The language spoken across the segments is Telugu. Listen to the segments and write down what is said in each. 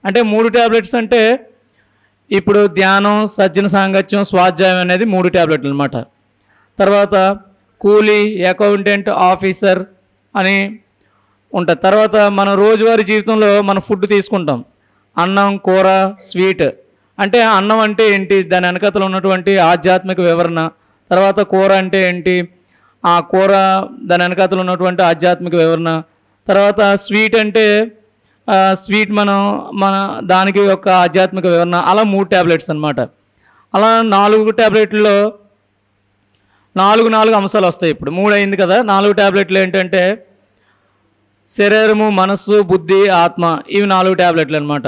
అంటే 3 ట్యాబ్లెట్స్ అంటే ఇప్పుడు ధ్యానం, సజ్జన సాంగత్యం, స్వాధ్యాయం అనేది 3 ట్యాబ్లెట్లు అనమాట. తర్వాత కూలీ, అకౌంటెంట్, ఆఫీసర్ అని ఉంటుంది. తర్వాత మన రోజువారీ జీవితంలో మన ఫుడ్ తీసుకుంటాం. అన్నం, కూర, స్వీట్. అంటే అన్నం అంటే ఏంటి, దాని వెనకతలో ఉన్నటువంటి ఆధ్యాత్మిక వివరణ. తర్వాత కూర అంటే ఏంటి, ఆ కూర దాని వెనకతలో ఉన్నటువంటి ఆధ్యాత్మిక వివరణ. తర్వాత స్వీట్ అంటే స్వీట్ మన దానికి యొక్క ఆధ్యాత్మిక వివరణ. అలా 3 ట్యాబ్లెట్స్ అనమాట. అలా 4 ట్యాబ్లెట్లలో 4 అంశాలు వస్తాయి. ఇప్పుడు 3 అయింది కదా. 4 ట్యాబ్లెట్లు ఏంటంటే శరీరము, మనస్సు, బుద్ధి, ఆత్మ. ఇవి 4 ట్యాబ్లెట్లు అనమాట.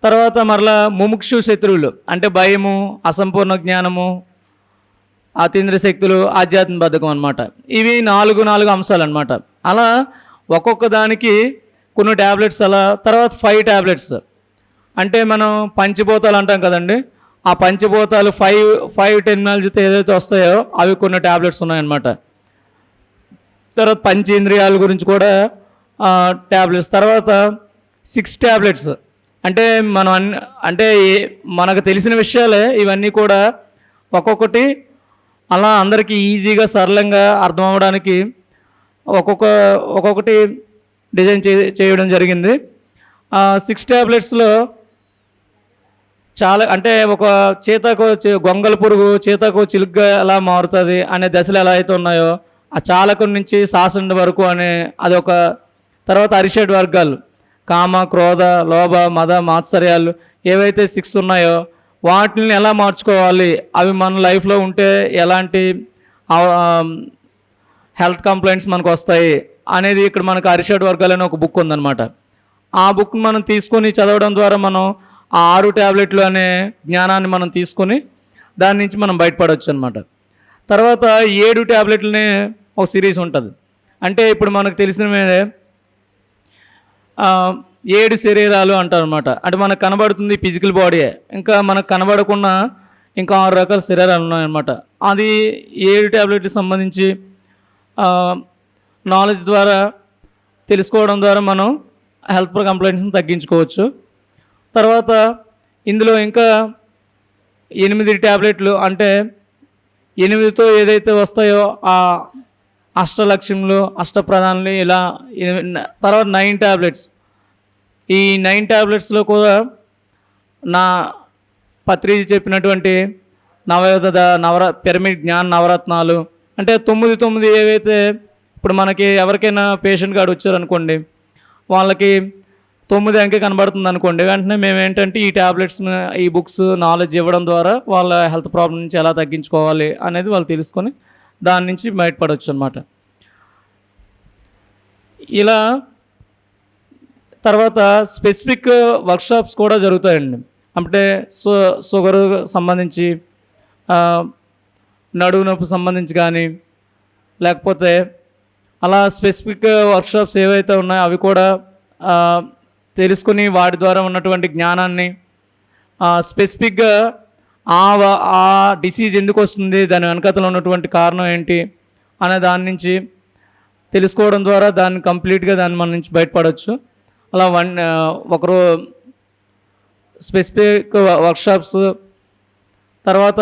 తర్వాత మరలా ముముక్షు శత్రువులు అంటే భయము, అసంపూర్ణ జ్ఞానము, అతీంద్రియ శక్తులు, ఆధ్యాత్మిక బద్ధకం అనమాట. ఇవి 4 అంశాలు అనమాట. అలా ఒక్కొక్క దానికి కొన్ని ట్యాబ్లెట్స్. అలా తర్వాత 5 ట్యాబ్లెట్స్ అంటే మనం పంచభూతాలు అంటాం కదండి. ఆ పంచభూతాలు 5 టెర్మినాలజీతో ఏదైతే వస్తాయో అవి కొన్ని ట్యాబ్లెట్స్ ఉన్నాయన్నమాట. తర్వాత పంచేంద్రియాల గురించి కూడా ట్యాబ్లెట్స్. తర్వాత 6 ట్యాబ్లెట్స్ అంటే మనం అంటే మనకు తెలిసిన విషయాలే ఇవన్నీ కూడా ఒక్కొక్కటి అలా అందరికీ ఈజీగా సరళంగా అర్థం అవ్వడానికి ఒక్కొక్కటి డిజైన్ చేయడం జరిగింది. 6 ట్యాబ్లెట్స్లో చాలా అంటే ఒక గొంగల పురుగు చేతకు చిలుగ్గా ఎలా మారుతుంది అనే దశలు ఎలా అయితే ఉన్నాయో ఆ చాలకుడి నుంచి శాసన వరకు అనే అదొక. తర్వాత అరిషడ్ వర్గాలు కామ, క్రోధ, లోభ, మద, మాత్సర్యాలు ఏవైతే 6 ఉన్నాయో వాటిని ఎలా మార్చుకోవాలి, అవి మన లైఫ్లో ఉంటే ఎలాంటి హెల్త్ కంప్లైంట్స్ మనకు వస్తాయి అనేది ఇక్కడ మనకు అరిషడ్ వర్గాలు అనే ఒక బుక్ ఉందన్నమాట. ఆ బుక్ మనం తీసుకొని చదవడం ద్వారా మనం ఆ 6 ట్యాబ్లెట్లు అనే జ్ఞానాన్ని మనం తీసుకొని దాని నుంచి మనం బయటపడవచ్చు అనమాట. తర్వాత 7 ట్యాబ్లెట్లనే ఒక సిరీస్ ఉంటుంది. అంటే ఇప్పుడు మనకు తెలిసిన 7 శరీరాలు అంటారు అనమాట. అంటే మనకు కనబడుతుంది ఫిజికల్ బాడీ, ఇంకా మనకు కనబడకుండా ఇంకా 6 రకాల శరీరాలు ఉన్నాయన్నమాట. అది 7 ట్యాబ్లెట్కి సంబంధించి నాలెడ్జ్ ద్వారా తెలుసుకోవడం ద్వారా మనం హెల్త్ కంప్లైంట్స్ని తగ్గించుకోవచ్చు. తర్వాత ఇందులో ఇంకా 8 ట్యాబ్లెట్లు అంటే 8తో ఏదైతే వస్తాయో ఆ అష్టలక్ష్యములు, అష్టప్రధానాలు ఇలా. తర్వాత 9 ట్యాబ్లెట్స్. ఈ 9 ట్యాబ్లెట్స్లో కూడా నా పత్రిజీ చెప్పినటువంటి పిరమిడ్ జ్ఞాన నవరత్నాలు అంటే 9 ఏవైతే ఇప్పుడు మనకి ఎవరికైనా పేషెంట్ కార్డు వచ్చారనుకోండి, వాళ్ళకి 9 అంకె కనబడుతుంది అనుకోండి, వెంటనే మేము ఏంటంటే ఈ ట్యాబ్లెట్స్ని, ఈ బుక్స్ నాలెడ్జ్ ఇవ్వడం ద్వారా వాళ్ళ హెల్త్ ప్రాబ్లం నుంచి ఎలా తగ్గించుకోవాలి అనేది వాళ్ళు తెలుసుకొని దాని నుంచి బయటపడవచ్చు అనమాట. ఇలా తర్వాత స్పెసిఫిక్ వర్క్షాప్స్ కూడా జరుగుతాయండి. అంటే షుగర్ సంబంధించి, నడుము నొప్పి సంబంధించి కానీ, లేకపోతే అలా స్పెసిఫిక్ వర్క్షాప్స్ ఏవైతే ఉన్నాయో అవి కూడా తెలుసుకుని వాటి ద్వారా ఉన్నటువంటి జ్ఞానాన్ని స్పెసిఫిక్గా ఆ డిసీజ్ ఎందుకు వస్తుంది, దాని వెనకతలో ఉన్నటువంటి కారణం ఏంటి అనే దాని నుంచి తెలుసుకోవడం ద్వారా దాన్ని కంప్లీట్గా మన నుంచి బయటపడవచ్చు. అలా ఒకరు స్పెసిఫిక్ వర్క్షాప్స్. తర్వాత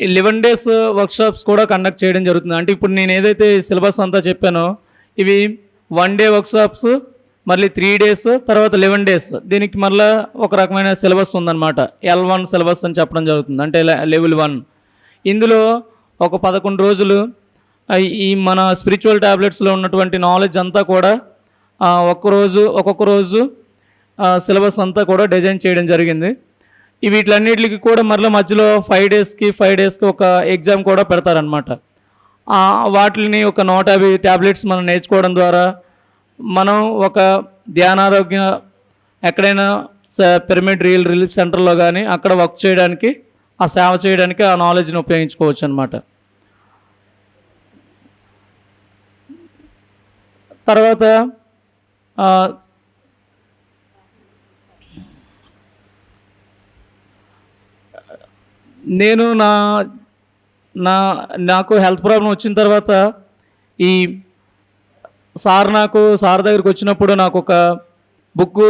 11 days వర్క్షాప్స్ కూడా కండక్ట్ చేయడం జరుగుతుంది. అంటే ఇప్పుడు నేను ఏదైతే సిలబస్ అంతా చెప్పానో ఇవి 1 day వర్క్షాప్స్, మళ్ళీ 3 days, తర్వాత 11 days. దీనికి మళ్ళీ ఒక రకమైన సిలబస్ ఉందన్నమాట. L1 సిలబస్ అని చెప్పడం జరుగుతుంది, అంటే లెవెల్ 1. ఇందులో ఒక 11 రోజులు ఈ మన స్పిరిచువల్ ట్యాబ్లెట్స్లో ఉన్నటువంటి నాలెడ్జ్ అంతా కూడా ఒక్కొక్క రోజు సిలబస్ అంతా కూడా డిజైన్ చేయడం జరిగింది. వీటిలన్నిటికి కూడా మరలా మధ్యలో 5 daysకి ఒక ఎగ్జామ్ కూడా పెడతారనమాట. వాటిని ఒక 150 ట్యాబ్లెట్స్ మనం నేర్చుకోవడం ద్వారా మనం ఒక ధ్యానారోగ్య ఎక్కడైనా పిరమిడ్ రిలీఫ్ సెంటర్లో కానీ అక్కడ వర్క్ చేయడానికి, ఆ సేవ చేయడానికి ఆ నాలెడ్జ్ని ఉపయోగించుకోవచ్చు అనమాట. తర్వాత నేను నాకు హెల్త్ ప్రాబ్లం వచ్చిన తర్వాత ఈ సార్ దగ్గరికి వచ్చినప్పుడు నాకు ఒక బుక్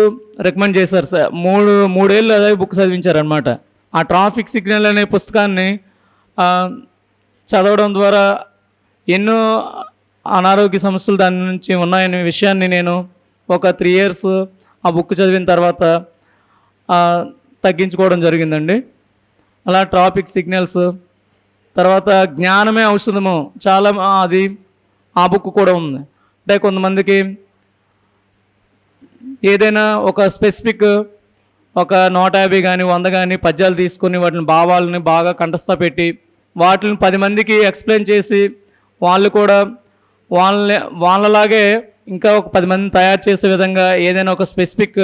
రికమెండ్ చేశారు సార్. మూడేళ్ళు అదే బుక్ చదివించారనమాట. ఆ ట్రాఫిక్ సిగ్నల్ అనే పుస్తకాన్ని ఆ, చదవడం ద్వారా ఎన్నో అనారోగ్య సమస్యలు దాని నుంచి ఉన్నాయనే విషయాన్ని నేను ఒక 3 ఇయర్స్ ఆ బుక్ చదివిన తర్వాత ఆ, తగ్గించుకోవడం జరిగిందండి. అలా ట్రాఫిక్ సిగ్నల్స్, తర్వాత జ్ఞానమే ఔషధము, చాలా అది ఆ బుక్ కూడా ఉంది. అంటే కొంతమందికి ఏదైనా ఒక స్పెసిఫిక్ ఒక 150 కానీ 100 కానీ పద్యాలు తీసుకొని వాటిని భావాలని బాగా కంఠస్థ పెట్టి వాటిని 10 మందికి ఎక్స్ప్లెయిన్ చేసి వాళ్ళు కూడా వాళ్ళలాగే ఇంకా ఒక 10 మందిని తయారు చేసే విధంగా ఏదైనా ఒక స్పెసిఫిక్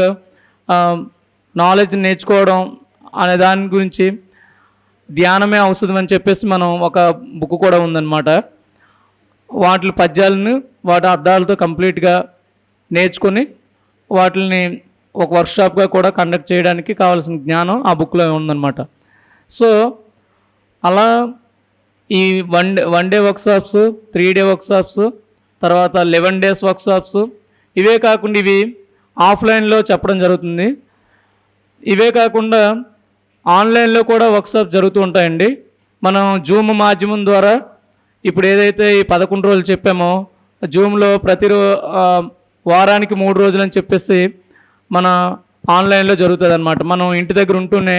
నాలెడ్జ్ నేర్చుకోవడం అనే దాని గురించి ధ్యానమే ఔషధం అని చెప్పేసి మనం ఒక బుక్ కూడా ఉందన్నమాట. వాటి పద్యాలను వాటి అర్థాలతో కంప్లీట్గా నేర్చుకొని వాటిని ఒక వర్క్షాప్గా కూడా కండక్ట్ చేయడానికి కావాల్సిన జ్ఞానం ఆ బుక్లో ఉందన్నమాట. సో అలా ఈ one day workshops, 3 day workshops, తర్వాత 11 డేస్ వర్క్షాప్స్, ఇవే కాకుండా ఇవి ఆఫ్లైన్లో చెప్పడం జరుగుతుంది. ఇవే కాకుండా ఆన్లైన్లో కూడా వర్క్షాప్ జరుగుతూ ఉంటాయండి. మనం జూమ్ మాధ్యమం ద్వారా ఇప్పుడు ఏదైతే ఈ 11 రోజులు చెప్పామో జూమ్లో వారానికి 3 రోజులని చెప్పేసి మన ఆన్లైన్లో జరుగుతుంది అనమాట. మనం ఇంటి దగ్గర ఉంటూనే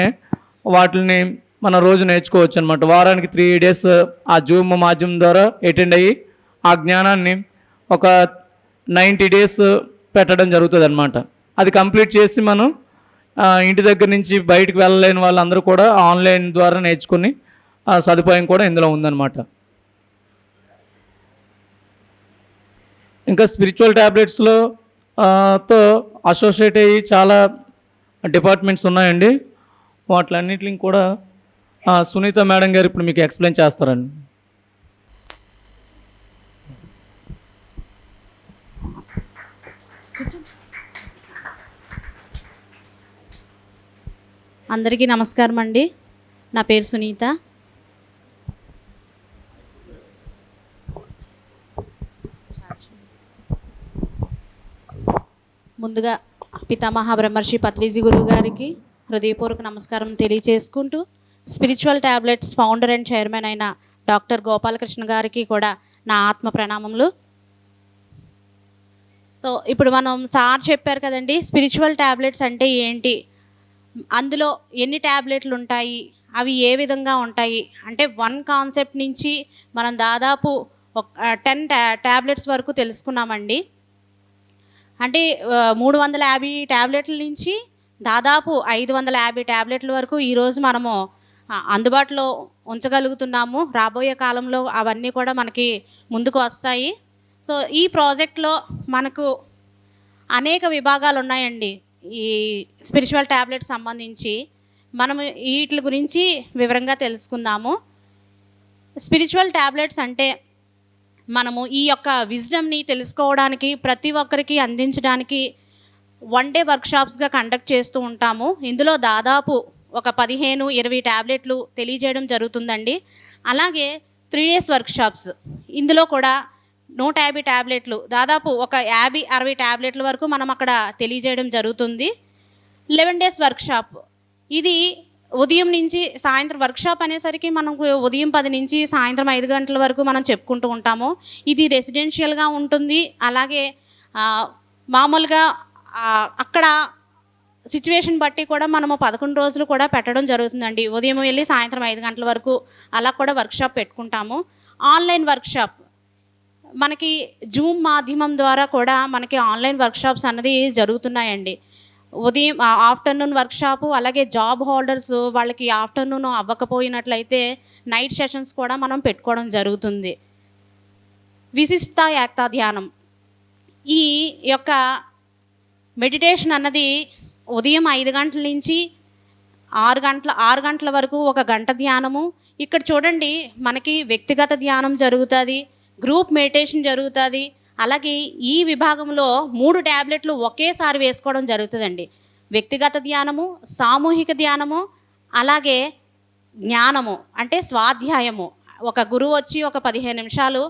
వాటిని మనం రోజు నేర్చుకోవచ్చు అనమాట. వారానికి 3 డేస్ ఆ జూమ్ మాధ్యమం ద్వారా అటెండ్ అయ్యి ఆ జ్ఞానాన్ని ఒక 90 డేస్ పెట్టడం జరుగుతుంది అనమాట. అది కంప్లీట్ చేసి మనం ఇంటి దగ్గర నుంచి బయటకు వెళ్ళలేని వాళ్ళందరూ కూడా ఆన్లైన్ ద్వారా నేర్చుకుని సదుపాయం కూడా ఇందులో ఉందన్నమాట. ఇంకా స్పిరిచువల్ ట్యాబ్లెట్స్లో తో అసోసియేట్ అయ్యి చాలా డిపార్ట్మెంట్స్ ఉన్నాయండి. వాటిలన్నిటిని కూడా సునీత మేడం గారు ఇప్పుడు మీకు ఎక్స్ప్లెయిన్ చేస్తారండి. అందరికీ నమస్కారం అండి. నా పేరు సునీత. ముందుగా పితామహ బ్రహ్మర్షి పత్రిజీ గురువు గారికి హృదయపూర్వక నమస్కారం తెలియచేసుకుంటూ, spiritual tablets founder and chairman అయిన డాక్టర్ గోపాలకృష్ణ గారికి కూడా నా ఆత్మ ప్రణామములు. సో ఇప్పుడు మనం సార్ చెప్పారు కదండి, స్పిరిచువల్ ట్యాబ్లెట్స్ అంటే ఏంటి, అందులో ఎన్ని ట్యాబ్లెట్లు ఉంటాయి, అవి ఏ విధంగా ఉంటాయి అంటే 1 కాన్సెప్ట్ నుంచి మనం దాదాపు 10 ట్యాబ్లెట్స్ వరకు తెలుసుకున్నామండి. అంటే 350 ట్యాబ్లెట్ల నుంచి దాదాపు 550 ట్యాబ్లెట్ల వరకు ఈరోజు మనము అందుబాటులో ఉంచగలుగుతున్నాము. రాబోయే కాలంలో అవన్నీ కూడా మనకి ముందుకు వస్తాయి. సో ఈ ప్రాజెక్ట్లో మనకు అనేక విభాగాలు ఉన్నాయండి. ఈ స్పిరిచువల్ ట్యాబ్లెట్స్ సంబంధించి మనము వీటి గురించి వివరంగా తెలుసుకుందాము. స్పిరిచువల్ ట్యాబ్లెట్స్ అంటే మనము ఈ యొక్క విజ్డమ్ని తెలుసుకోవడానికి, ప్రతి ఒక్కరికి అందించడానికి 1 డే వర్క్షాప్స్గా కండక్ట్ చేస్తూ ఉంటాము. ఇందులో దాదాపు ఒక 15-20 ట్యాబ్లెట్లు తెలియజేయడం జరుగుతుందండి. అలాగే 3 డేస్ వర్క్షాప్స్, ఇందులో కూడా 150 ట్యాబ్లెట్లు, దాదాపు ఒక 50-60 ట్యాబ్లెట్ల వరకు మనం అక్కడ తెలియజేయడం జరుగుతుంది. 11 డేస్ వర్క్షాప్, ఇది ఉదయం నుంచి సాయంత్రం వర్క్షాప్ అనేసరికి మనం ఉదయం 10 నుంచి సాయంత్రం 5 గంటల వరకు మనం చెప్పుకుంటూ ఉంటాము. ఇది రెసిడెన్షియల్గా ఉంటుంది. అలాగే మామూలుగా అక్కడ సిచ్యువేషన్ బట్టి కూడా మనము 11 రోజులు కూడా పెట్టడం జరుగుతుందండి. ఉదయం వెళ్ళి సాయంత్రం 5 గంటల వరకు అలా కూడా వర్క్షాప్ పెట్టుకుంటాము. ఆన్లైన్ వర్క్షాప్, మనకి జూమ్ మాధ్యమం ద్వారా కూడా మనకి ఆన్లైన్ వర్క్షాప్స్ అన్నది జరుగుతున్నాయండి. ఉదయం ఆఫ్టర్నూన్ వర్క్షాపు, అలాగే జాబ్ హోల్డర్స్ వాళ్ళకి ఆఫ్టర్నూన్ అవ్వకపోయినట్లయితే నైట్ సెషన్స్ కూడా మనం పెట్టుకోవడం జరుగుతుంది. విశిష్ట ఏకతా ధ్యానం, ఈ యొక్క మెడిటేషన్ అన్నది ఉదయం 5 గంటల నుంచి 6 గంటల వరకు 1 గంట ధ్యానము. ఇక్కడ చూడండి, మనకి వ్యక్తిగత ధ్యానం జరుగుతుంది, గ్రూప్ మెడిటేషన్ జరుగుతుంది. అలాగే ఈ విభాగంలో 3 ట్యాబ్లెట్లు ఒకేసారి వేసుకోవడం జరుగుతుందండి. వ్యక్తిగత ధ్యానము, సామూహిక ధ్యానము, అలాగే జ్ఞానము అంటే స్వాధ్యాయము. ఒక గురువు వచ్చి ఒక 15 నిమిషాలు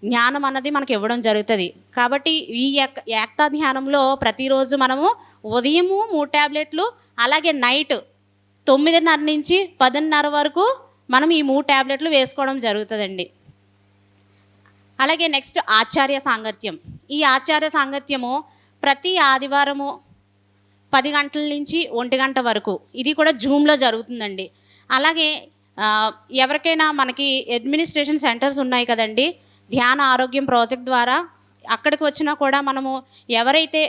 జ్ఞానం అన్నది మనకి ఇవ్వడం జరుగుతుంది. కాబట్టి ఈ ఏక్తా ధ్యానంలో ప్రతిరోజు మనము ఉదయము 3 ట్యాబ్లెట్లు, అలాగే నైట్ 9:30 నుంచి 10:30 వరకు మనం ఈ 3 ట్యాబ్లెట్లు వేసుకోవడం జరుగుతుందండి. అలాగే నెక్స్ట్ ఆచార్య సాంగత్యం. ఈ ఆచార్య సాంగత్యము ప్రతి ఆదివారము 10 గంటల నుంచి 1 గంట వరకు ఇది కూడా జూమ్లో జరుగుతుందండి. అలాగే ఎవరికైనా మనకి అడ్మినిస్ట్రేషన్ సెంటర్స్ ఉన్నాయి కదండి, ధ్యాన ఆరోగ్యం ప్రాజెక్ట్ ద్వారా అక్కడికి వచ్చినా కూడా మనము ఎవరైతే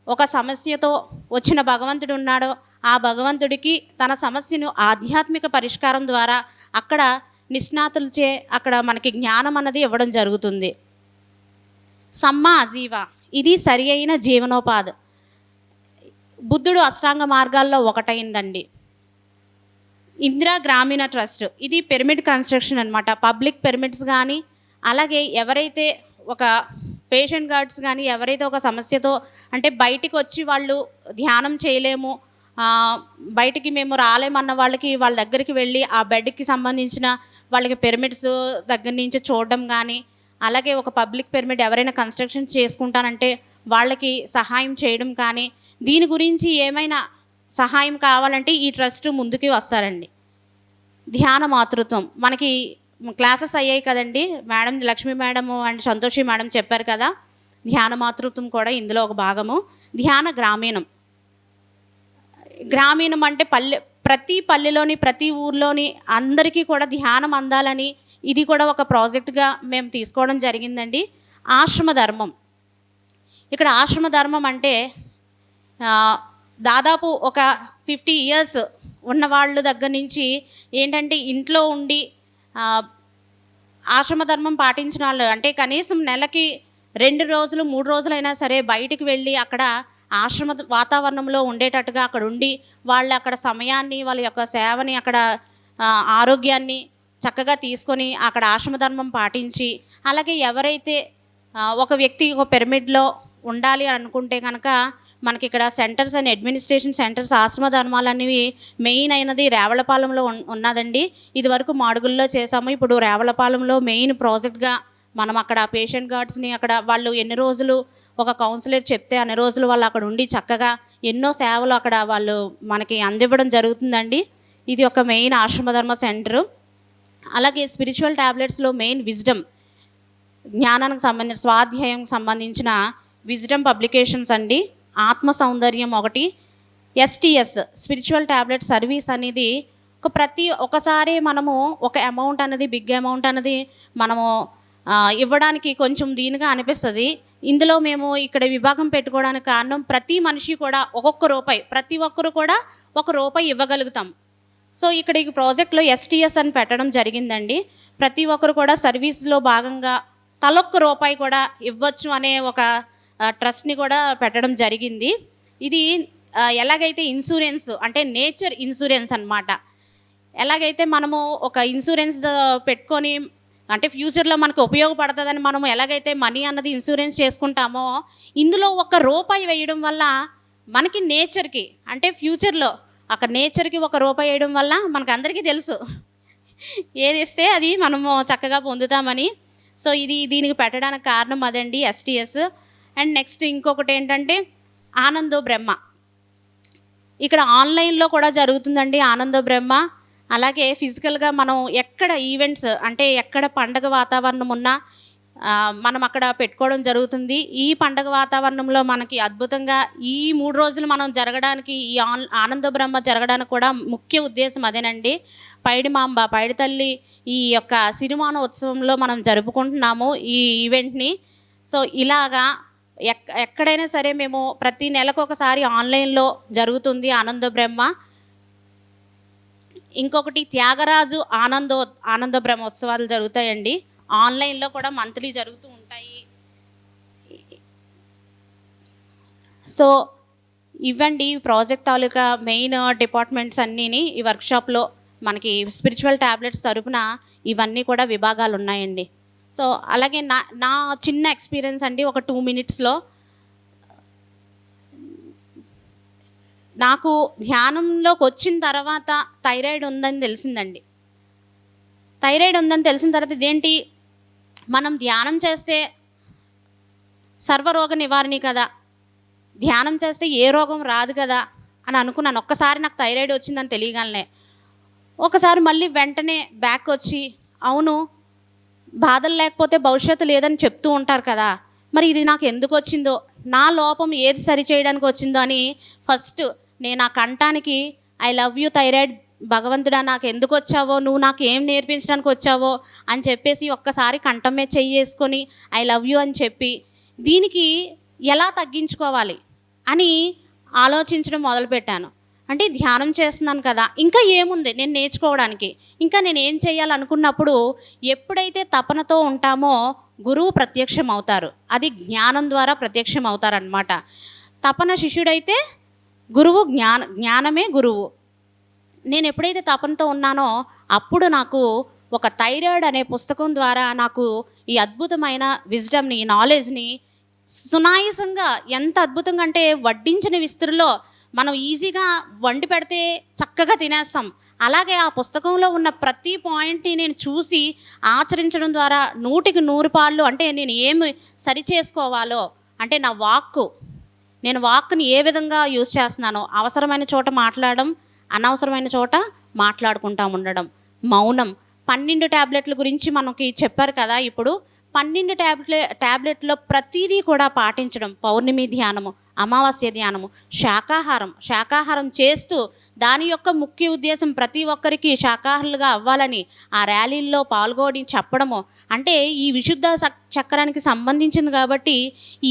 ఒక సమస్యతో వచ్చిన భగవంతుడు ఉన్నాడో ఆ భగవంతుడికి తన సమస్యను ఆధ్యాత్మిక పరిష్కారం ద్వారా అక్కడ నిష్ణాతులచే అక్కడ మనకి జ్ఞానం అన్నది ఇవ్వడం జరుగుతుంది. సమ్మా అజీవ ఇది సరి అయిన జీవనోపాధి. బుద్ధుడు అష్టాంగ మార్గాల్లో ఒకటైందండి. ఇందిరా గ్రామీణ ట్రస్ట్ ఇది పిరమిడ్ కన్స్ట్రక్షన్ అనమాట. పబ్లిక్ పిరమిడ్స్ కానీ, అలాగే ఎవరైతే ఒక పేషెంట్ గార్డ్స్ కానీ ఎవరైతే ఒక సమస్యతో అంటే బయటికి వచ్చి వాళ్ళు ధ్యానం చేయలేము, బయటికి మేము రాలేమన్న వాళ్ళకి వాళ్ళ దగ్గరికి వెళ్ళి ఆ బెడ్కి సంబంధించిన వాళ్ళకి పిరమిడ్స్ దగ్గర నుంచి చూడడం కానీ, అలాగే ఒక పబ్లిక్ పిరమిడ్ ఎవరైనా కన్స్ట్రక్షన్ చేసుకుంటానంటే వాళ్ళకి సహాయం చేయడం కానీ, దీని గురించి ఏమైనా సహాయం కావాలంటే ఈ ట్రస్ట్ ముందుకి వస్తారండి. ధ్యాన మాతృత్వం మనకి క్లాసెస్ అయ్యాయి కదండి, madam Lakshmi madam and Santoshi madam చెప్పారు కదా, ధ్యాన మాతృత్వం కూడా ఇందులో ఒక భాగము. ధ్యాన గ్రామీణం. గ్రామీణం అంటే ప్రతి పల్లెలోని ప్రతి ఊర్లోని అందరికీ కూడా ధ్యానం అందాలని ఇది కూడా ఒక ప్రాజెక్ట్గా మేము తీసుకోవడం జరిగిందండి. ఆశ్రమ ధర్మం. ఇక్కడ ఆశ్రమ ధర్మం అంటే దాదాపు ఒక 50 years ఉన్నవాళ్ళ దగ్గర నుంచి ఏంటంటే ఇంట్లో ఉండి ఆశ్రమ ధర్మం పాటించిన వాళ్ళు అంటే కనీసం నెలకి 2 రోజులు 3 రోజులైనా సరే బయటికి వెళ్ళి అక్కడ ఆశ్రమ వాతావరణంలో ఉండేటట్టుగా అక్కడ ఉండి వాళ్ళు అక్కడ సమయాన్ని వాళ్ళ యొక్క సేవని అక్కడ ఆరోగ్యాన్ని చక్కగా తీసుకొని అక్కడ ఆశ్రమ ధర్మం పాటించి, అలాగే ఎవరైతే ఒక వ్యక్తి ఒక పిరమిడ్లో ఉండాలి అనుకుంటే కనుక మనకి ఇక్కడ సెంటర్స్ అండ్ అడ్మినిస్ట్రేషన్ సెంటర్స్ ఆశ్రమ ధర్మాలు అనేవి మెయిన్ అయినది రావులపాలెంలో ఉన్నదండి. ఇది వరకు మాడుగుల్లో చేసాము, ఇప్పుడు రావులపాలెంలో మెయిన్ ప్రాజెక్ట్గా మనం అక్కడ పేషెంట్ గార్డ్స్ని అక్కడ వాళ్ళు ఎన్ని రోజులు ఒక కౌన్సిలర్ చెప్తే అన్ని రోజులు వాళ్ళు అక్కడ ఉండి చక్కగా ఎన్నో సేవలు అక్కడ వాళ్ళు మనకి అందివ్వడం జరుగుతుందండి. ఇది ఒక మెయిన్ ఆశ్రమ ధర్మ సెంటరు. అలాగే స్పిరిచువల్ ట్యాబ్లెట్స్లో మెయిన్ విజ్డమ్, జ్ఞానానికి సంబంధించిన స్వాధ్యాయం సంబంధించిన విజ్డమ్ పబ్లికేషన్స్ అండి. ఆత్మ సౌందర్యం ఒకటి. STS స్పిరిచువల్ ట్యాబ్లెట్ సర్వీస్ అనేది ఒకసారి మనము ఒక అమౌంట్ అనేది బిగ్ అమౌంట్ అనేది మనము ఇవ్వడానికి కొంచెం దీనిగా అనిపిస్తుంది. ఇందులో మేము ఇక్కడ విభాగం పెట్టుకోవడానికి కారణం ప్రతి మనిషి కూడా ఒక్కొక్క రూపాయి, ప్రతి ఒక్కరు కూడా ₹1 ఇవ్వగలుగుతాం. సో ఇక్కడ ఈ ప్రాజెక్ట్లో STS అని పెట్టడం జరిగిందండి. ప్రతి ఒక్కరు కూడా సర్వీస్లో భాగంగా తలొక్క రూపాయి కూడా ఇవ్వచ్చు అనే ఒక ట్రస్ట్ని కూడా పెట్టడం జరిగింది. ఇది ఎలాగైతే ఇన్సూరెన్స్ అంటే నేచర్ ఇన్సూరెన్స్ అన్నమాట. ఎలాగైతే మనము ఒక ఇన్సూరెన్స్ పెట్టుకొని అంటే ఫ్యూచర్లో మనకు ఉపయోగపడుతుందని మనము ఎలాగైతే మనీ అన్నది ఇన్సూరెన్స్ చేసుకుంటామో, ఇందులో ₹1 వేయడం వల్ల మనకి నేచర్కి అంటే ఫ్యూచర్లో అక్కడ నేచర్కి ₹1 వేయడం వల్ల మనకు అందరికీ తెలుసు ఏది ఇస్తే అది మనము చక్కగా పొందుతామని. సో దీనికి పెట్టడానికి కారణం అదండి STS. అండ్ నెక్స్ట్ ఇంకొకటి ఏంటంటే ఆనందో బ్రహ్మ. ఇక్కడ ఆన్లైన్లో కూడా జరుగుతుందండి ఆనందో బ్రహ్మ. అలాగే ఫిజికల్గా మనం ఎక్కడ ఈవెంట్స్ అంటే ఎక్కడ పండగ వాతావరణం ఉన్నా మనం అక్కడ పెట్టుకోవడం జరుగుతుంది. ఈ పండగ వాతావరణంలో మనకి అద్భుతంగా ఈ 3 రోజులు మనం జరగడానికి ఈ ఆనంద బ్రహ్మ జరగడానికి కూడా ముఖ్య ఉద్దేశం అదేనండి. పైడి మాంబ పైడి తల్లి ఈ యొక్క సిరిమాన ఉత్సవంలో మనం జరుపుకుంటున్నాము ఈ ఈవెంట్ని. సో ఇలాగా ఎక్కడైనా సరే మేము ప్రతి నెలకు ఒకసారి ఆన్లైన్లో జరుగుతుంది ఆనంద బ్రహ్మ. ఇంకొకటి త్యాగరాజు ఆనంద బ్రహ్మోత్సవాలు జరుగుతాయండి. ఆన్లైన్లో కూడా మంత్లీ జరుగుతూ ఉంటాయి. సో ఇవ్వండి ప్రాజెక్ట్ తాలూకా మెయిన్ డిపార్ట్మెంట్స్ అన్నీని ఈ వర్క్షాప్లో మనకి స్పిరిచువల్ ట్యాబ్లెట్స్ తరపున ఇవన్నీ కూడా విభాగాలు ఉన్నాయండి. సో అలాగే నా చిన్న ఎక్స్పీరియన్స్ అండి, ఒక 2 minutesలో నాకు ధ్యానంలోకి వచ్చిన తర్వాత థైరాయిడ్ ఉందని తెలిసిందండి. థైరాయిడ్ ఉందని తెలిసిన తర్వాత ఇదేంటి మనం ధ్యానం చేస్తే సర్వరోగ నివారణి కదా, ధ్యానం చేస్తే ఏ రోగం రాదు కదా అని అనుకున్నాను. ఒక్కసారి నాకు థైరాయిడ్ వచ్చిందని తెలియగానే ఒకసారి మళ్ళీ వెంటనే బ్యాక్ వచ్చి, అవును బాధలు లేకపోతే భవిష్యత్తు లేదని చెప్తూ ఉంటారు కదా, మరి ఇది నాకు ఎందుకు వచ్చిందో, నా లోపం ఏది సరి చేయడానికి వచ్చిందో అని ఫస్ట్ నేను ఆ కంఠానికి ఐ లవ్ యూ థైరాయిడ్ భగవంతుడా, నాకు ఎందుకు వచ్చావో, నువ్వు నాకు ఏం నేర్పించడానికి వచ్చావో అని చెప్పేసి ఒక్కసారి కంఠం మీద చెయ్యి వేసుకొని ఐ లవ్ యూ అని చెప్పి దీనికి ఎలా తగ్గించుకోవాలి అని ఆలోచించడం మొదలుపెట్టాను. అంటే ధ్యానం చేస్తున్నాను కదా, ఇంకా ఏముంది నేను నేర్చుకోవడానికి, ఇంకా నేను ఏం చేయాలనుకున్నప్పుడు ఎప్పుడైతే తపనతో ఉంటామో గురువు ప్రత్యక్షం అవుతారు. అది జ్ఞానం ద్వారా ప్రత్యక్షం అవుతారనమాట. తపన శిష్యుడైతే గురువు జ్ఞానమే గురువు. నేను ఎప్పుడైతే తపనతో ఉన్నానో అప్పుడు నాకు ఒక థైరాయిడ్ అనే పుస్తకం ద్వారా నాకు ఈ అద్భుతమైన విజ్డమ్ని, ఈ నాలెడ్జ్ని సునాయాసంగా, ఎంత అద్భుతంగా అంటే వడ్డించిన విస్తురులో మనం ఈజీగా వండి పెడితే చక్కగా తినేస్తాం. అలాగే ఆ పుస్తకంలో ఉన్న ప్రతి పాయింట్ని నేను చూసి ఆచరించడం ద్వారా 100కి 100 పాళ్ళు అంటే నేను ఏమి సరి చేసుకోవాలో, అంటే నా నేను వాక్ని ఏ విధంగా యూజ్ చేస్తున్నానో, అవసరమైన చోట మాట్లాడడం, అనవసరమైన చోట మాట్లాడుకుంటా ఉండడం, మౌనం. 12 ట్యాబ్లెట్ల గురించి మనకి చెప్పారు కదా. ఇప్పుడు 12 ట్యాబ్లెట్లో ప్రతిదీ కూడా పాటించడం, పౌర్ణమి ధ్యానము, అమావాస్య ధ్యానము, శాకాహారం చేస్తూ దాని యొక్క ముఖ్య ఉద్దేశం ప్రతి ఒక్కరికి శాకాహారులుగా అవ్వాలని ఆ ర్యాలీల్లో పాల్గొని చెప్పడము. అంటే ఈ విశుద్ధ చక్రానికి సంబంధించింది కాబట్టి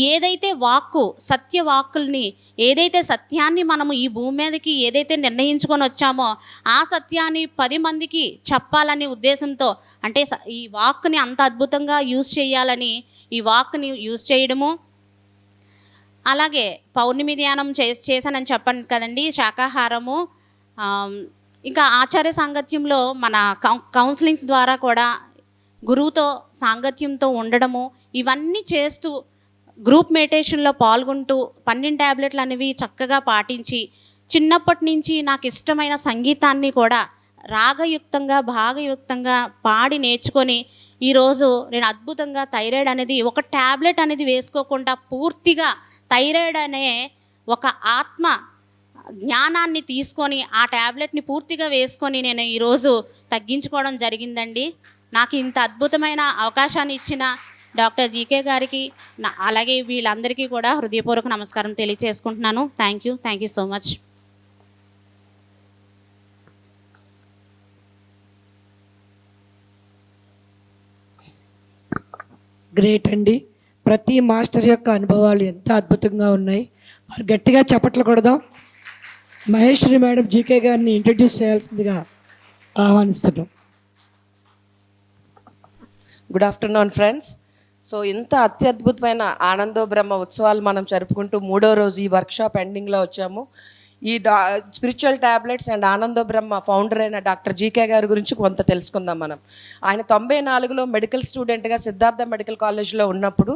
ఏదైతే సత్యవాక్కుల్ని, ఏదైతే సత్యాన్ని మనము ఈ భూమి మీదకి ఏదైతే నిర్ణయించుకొని వచ్చామో ఆ సత్యాన్ని 10 మందికి చెప్పాలనే ఉద్దేశంతో, అంటే ఈ వాక్ని అంత అద్భుతంగా యూజ్ చేయాలని ఈ వాక్ని యూజ్ చేయడము. అలాగే పౌర్ణమి ధ్యానం చేశానని చెప్పండి కదండి, శాకాహారము, ఇంకా ఆచార్య సాంగత్యంలో మన కౌన్సిలింగ్స్ ద్వారా కూడా గురువుతో సాంగత్యంతో ఉండడము, ఇవన్నీ చేస్తూ గ్రూప్ మెడిటేషన్లో పాల్గొంటూ 12 ట్యాబ్లెట్లు అనేవి చక్కగా పాటించి చిన్నప్పటి నుంచి నాకు ఇష్టమైన సంగీతాన్ని కూడా రాగయుక్తంగా భాగయుక్తంగా పాడి నేర్చుకొని ఈరోజు నేను అద్భుతంగా థైరాయిడ్ అనేది ఒక ట్యాబ్లెట్ అనేది వేసుకోకుండా పూర్తిగా థైరాయిడ్ అనే ఒక ఆత్మ జ్ఞానాన్ని తీసుకొని ఆ ట్యాబ్లెట్ని పూర్తిగా వేసుకొని నేను ఈరోజు తగ్గించుకోవడం జరిగిందండి. నాకు ఇంత అద్భుతమైన అవకాశాన్ని ఇచ్చిన డాక్టర్ జీకే గారికి అలాగే వీళ్ళందరికీ కూడా హృదయపూర్వక నమస్కారం తెలియజేసుకుంటున్నాను. Thank you so much. Great అండి. ప్రతి మాస్టర్ యొక్క అనుభవాలు ఎంత అద్భుతంగా ఉన్నాయి. మరి గట్టిగా చప్పట్లు కొడదాం. మహేశ్వరి మేడం జీకే గారిని ఇంట్రడ్యూస్ చేయాల్సిందిగా ఆహ్వానిస్తున్నాం. Good afternoon friends. సో ఇంత అత్యద్భుతమైన ఆనందో బ్రహ్మ ఉత్సవాలు మనం జరుపుకుంటూ 3వ రోజు ఈ వర్క్షాప్ ఎండింగ్లో వచ్చాము. ఈ spiritual tablets and Anando Brahma founder అయిన డాక్టర్ జీకే గారి గురించి కొంత తెలుసుకుందాం మనం. ఆయన 94లో మెడికల్ స్టూడెంట్గా సిద్ధార్థ మెడికల్ కాలేజ్లో ఉన్నప్పుడు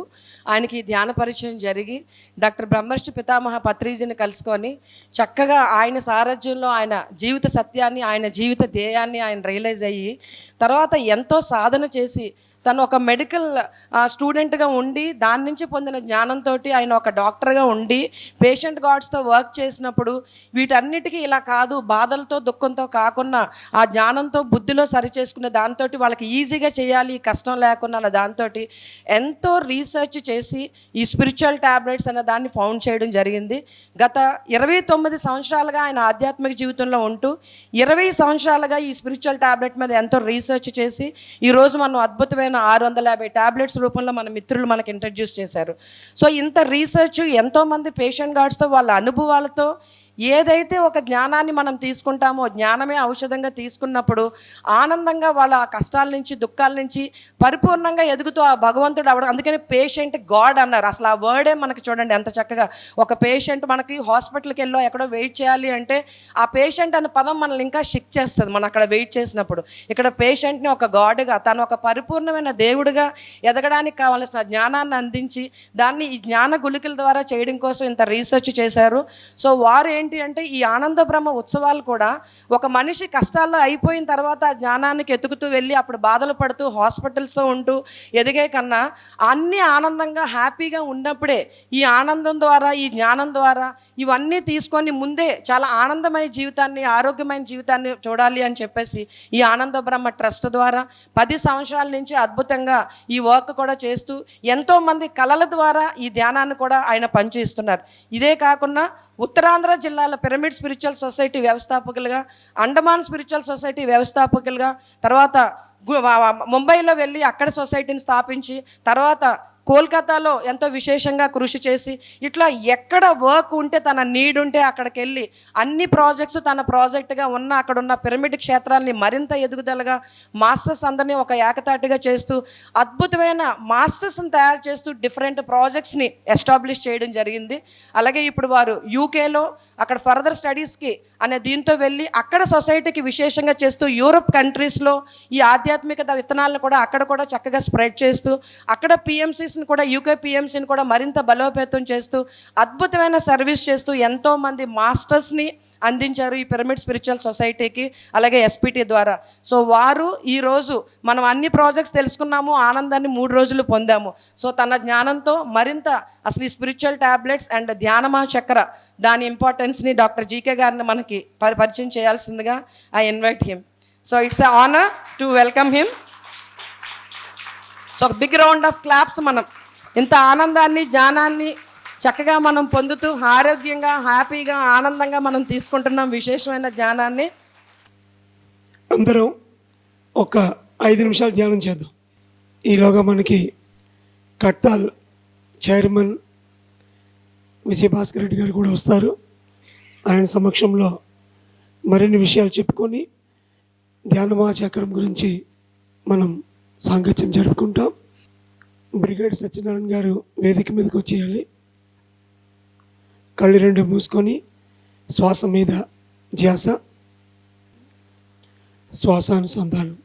ఆయనకి ధ్యాన పరిచయం జరిగి డాక్టర్ బ్రహ్మర్షి పితామహ పత్రిజీని కలుసుకొని చక్కగా ఆయన సారథ్యంలో ఆయన జీవిత సత్యాన్ని, ఆయన జీవిత ధ్యేయాన్ని ఆయన రియలైజ్ అయ్యి తర్వాత ఎంతో సాధన చేసి తను ఒక మెడికల్ స్టూడెంట్గా ఉండి దాని నుంచి పొందిన జ్ఞానంతో ఆయన ఒక డాక్టర్గా ఉండి పేషెంట్ గార్డ్స్తో వర్క్ చేసినప్పుడు వీటన్నిటికీ ఇలా కాదు, బాధలతో దుఃఖంతో కాకుండా ఆ జ్ఞానంతో బుద్ధిలో సరి చేసుకునే దాంతో వాళ్ళకి ఈజీగా చేయాలి, కష్టం లేకుండా దాంతో ఎంతో రీసెర్చ్ చేసి ఈ స్పిరిచువల్ ట్యాబ్లెట్స్ అనే దాన్ని ఫౌండ్ చేయడం జరిగింది. గత 29 సంవత్సరాలుగా ఆయన ఆధ్యాత్మిక జీవితంలో ఉంటూ 20 సంవత్సరాలుగా ఈ స్పిరిచువల్ ట్యాబ్లెట్ మీద ఎంతో రీసెర్చ్ చేసి ఈరోజు మనం అద్భుతమైన 650 ట్యాబ్లెట్స్ రూపంలో మన మిత్రులు మనకు ఇంట్రడ్యూస్ చేశారు. సో ఇంత రీసెర్చ్, ఎంతోమంది పేషెంట్ గార్డ్స్తో వాళ్ళ అనుభవాలతో ఏదైతే ఒక జ్ఞానాన్ని మనం తీసుకుంటామో, జ్ఞానమే ఔషధంగా తీసుకున్నప్పుడు ఆనందంగా వాళ్ళ ఆ కష్టాల నుంచి, దుఃఖాల నుంచి పరిపూర్ణంగా ఎదుగుతూ ఆ భగవంతుడు అవడం. అందుకని పేషెంట్ గాడ్ అన్నారు. అసలు ఆ వర్డే మనకి చూడండి ఎంత చక్కగా. ఒక పేషెంట్ మనకి హాస్పిటల్కి వెళ్ళో ఎక్కడో వెయిట్ చేయాలి అంటే ఆ పేషెంట్ అనే పదం మనల్ని ఇంకా షిక్ చేస్తుంది మనం అక్కడ వెయిట్ చేసినప్పుడు. ఇక్కడ పేషెంట్ని ఒక గాడ్గా, తను ఒక పరిపూర్ణమైన దేవుడిగా ఎదగడానికి కావాల్సిన జ్ఞానాన్ని అందించి దాన్ని ఈ జ్ఞాన గుళికల ద్వారా చేయడం కోసం ఇంత రీసెర్చ్ చేశారు. సో వారు ఏంటి అంటే ఈ ఆనంద బ్రహ్మ ఉత్సవాలు కూడా ఒక మనిషి కష్టాల్లో అయిపోయిన తర్వాత ఆ జ్ఞానానికి ఎతుకుతూ వెళ్ళి అప్పుడు బాధలు పడుతూ హాస్పిటల్స్తో ఉంటూ ఎదిగే కన్నా అన్నీ ఆనందంగా హ్యాపీగా ఉన్నప్పుడే ఈ ఆనందం ద్వారా ఈ జ్ఞానం ద్వారా ఇవన్నీ తీసుకొని ముందే చాలా ఆనందమైన జీవితాన్ని ఆరోగ్యమైన జీవితాన్ని చూడాలి అని చెప్పేసి ఈ ఆనంద బ్రహ్మ ట్రస్ట్ ద్వారా 10 సంవత్సరాల నుంచి అద్భుతంగా ఈ వర్క్ కూడా చేస్తూ ఎంతోమంది కళల ద్వారా ఈ ధ్యానాన్ని కూడా ఆయన పనిచేస్తున్నారు. ఇదే కాకుండా ఉత్తరాంధ్ర జిల్లాల పిరమిడ్ స్పిరిచువల్ సొసైటీ వ్యవస్థాపకులుగా, అండమాన్ స్పిరిచువల్ సొసైటీ వ్యవస్థాపకులుగా, తర్వాత ముంబైలో వెళ్ళి అక్కడ సొసైటీని స్థాపించి తర్వాత కోల్కతాలో ఎంతో విశేషంగా కృషి చేసి ఇట్లా ఎక్కడ వర్క్ ఉంటే తన నీడ్ ఉంటే అక్కడికి వెళ్ళి అన్ని ప్రాజెక్ట్స్ తన ప్రాజెక్టుగా ఉన్న అక్కడ ఉన్న పిరమిడ్ క్షేత్రాన్ని మరింత ఎదుగుదలగా మాస్టర్స్ అందరినీ ఒక ఏకతాటిగా చేస్తూ అద్భుతమైన మాస్టర్స్ని తయారు చేస్తూ డిఫరెంట్ ప్రాజెక్ట్స్ని ఎస్టాబ్లిష్ చేయడం జరిగింది. అలాగే ఇప్పుడు వారు యూకేలో అక్కడ ఫర్దర్ స్టడీస్కి అనే దీంతో వెళ్ళి అక్కడ సొసైటీకి విశేషంగా చేస్తూ యూరోప్ కంట్రీస్లో ఈ ఆధ్యాత్మికత విత్తనాలను కూడా అక్కడ కూడా చక్కగా స్ప్రెడ్ చేస్తూ అక్కడ పిఎంసీస్ని కూడా యూకే పిఎంసీని కూడా మరింత బలోపేతం చేస్తూ అద్భుతమైన సర్వీస్ చేస్తూ ఎంతోమంది మాస్టర్స్ని అందించారు ఈ పిరమిడ్ స్పిరిచువల్ సొసైటీకి, అలాగే ఎస్పిటి ద్వారా. సో వారు ఈరోజు మనం అన్ని ప్రాజెక్ట్స్ తెలుసుకున్నాము, ఆనందాన్ని 3 రోజులు పొందాము. సో తన జ్ఞానంతో మరింత అసలు ఈ స్పిరిచువల్ ట్యాబ్లెట్స్ అండ్ ధ్యానమా చక్ర దాని ఇంపార్టెన్స్ని డాక్టర్ జీకే గారిని మనకి పరిచయం చేయాల్సిందిగా I invite him. So it's a honour to welcome him. So ఒక బిగ్ రౌండ్ ఆఫ్ క్లాప్స్. మనం ఇంత ఆనందాన్ని జ్ఞానాన్ని చక్కగా మనం పొందుతూ ఆరోగ్యంగా హ్యాపీగా ఆనందంగా మనం తీసుకుంటున్నాం విశేషమైన జ్ఞానాన్ని. అందరం ఒక 5 నిమిషాలు ధ్యానం చేద్దాం. ఈలోగా మనకి కట్టాల్ చైర్మన్ విజయభాస్కర్ రెడ్డి గారు కూడా వస్తారు. ఆయన సమక్షంలో మరిన్ని విషయాలు చెప్పుకొని ధ్యానమహాచక్రం గురించి మనం సాంగత్యం జరుపుకుంటాం. బ్రిగేడ్ సత్యనారాయణ గారు వేదిక మీదకి వచ్చేయాలి. కళ్ళు 2 మూసుకొని శ్వాస మీద ధ్యాస, శ్వాసానుసంధానం,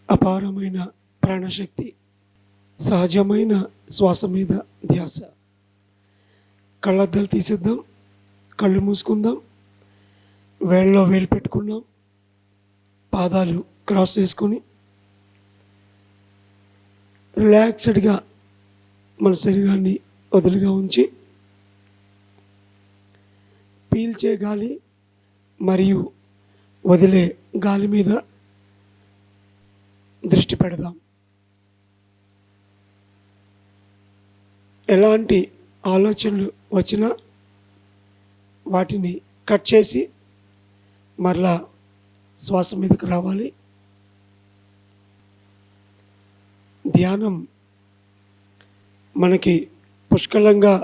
అపారమైన ప్రాణశక్తి, సహజమైన శ్వాస మీద ధ్యాస. కళ్ళద్దాలు తీసేద్దాం, కళ్ళు మూసుకుందాం, వేళ్ళలో వేలు పెట్టుకుందాం, పాదాలు క్రాస్ చేసుకొని రిలాక్స్డ్గా మన శరీరాన్ని వదులుగా ఉంచి పీల్చే గాలి మరియు వదిలే గాలి మీద దృష్టి పెడదాం. ఎలాంటి ఆలోచనలు వచ్చినా వాటిని కట్ చేసి మరలా శ్వాస మీదకు రావాలి. ధ్యానం మనకి పుష్కలంగా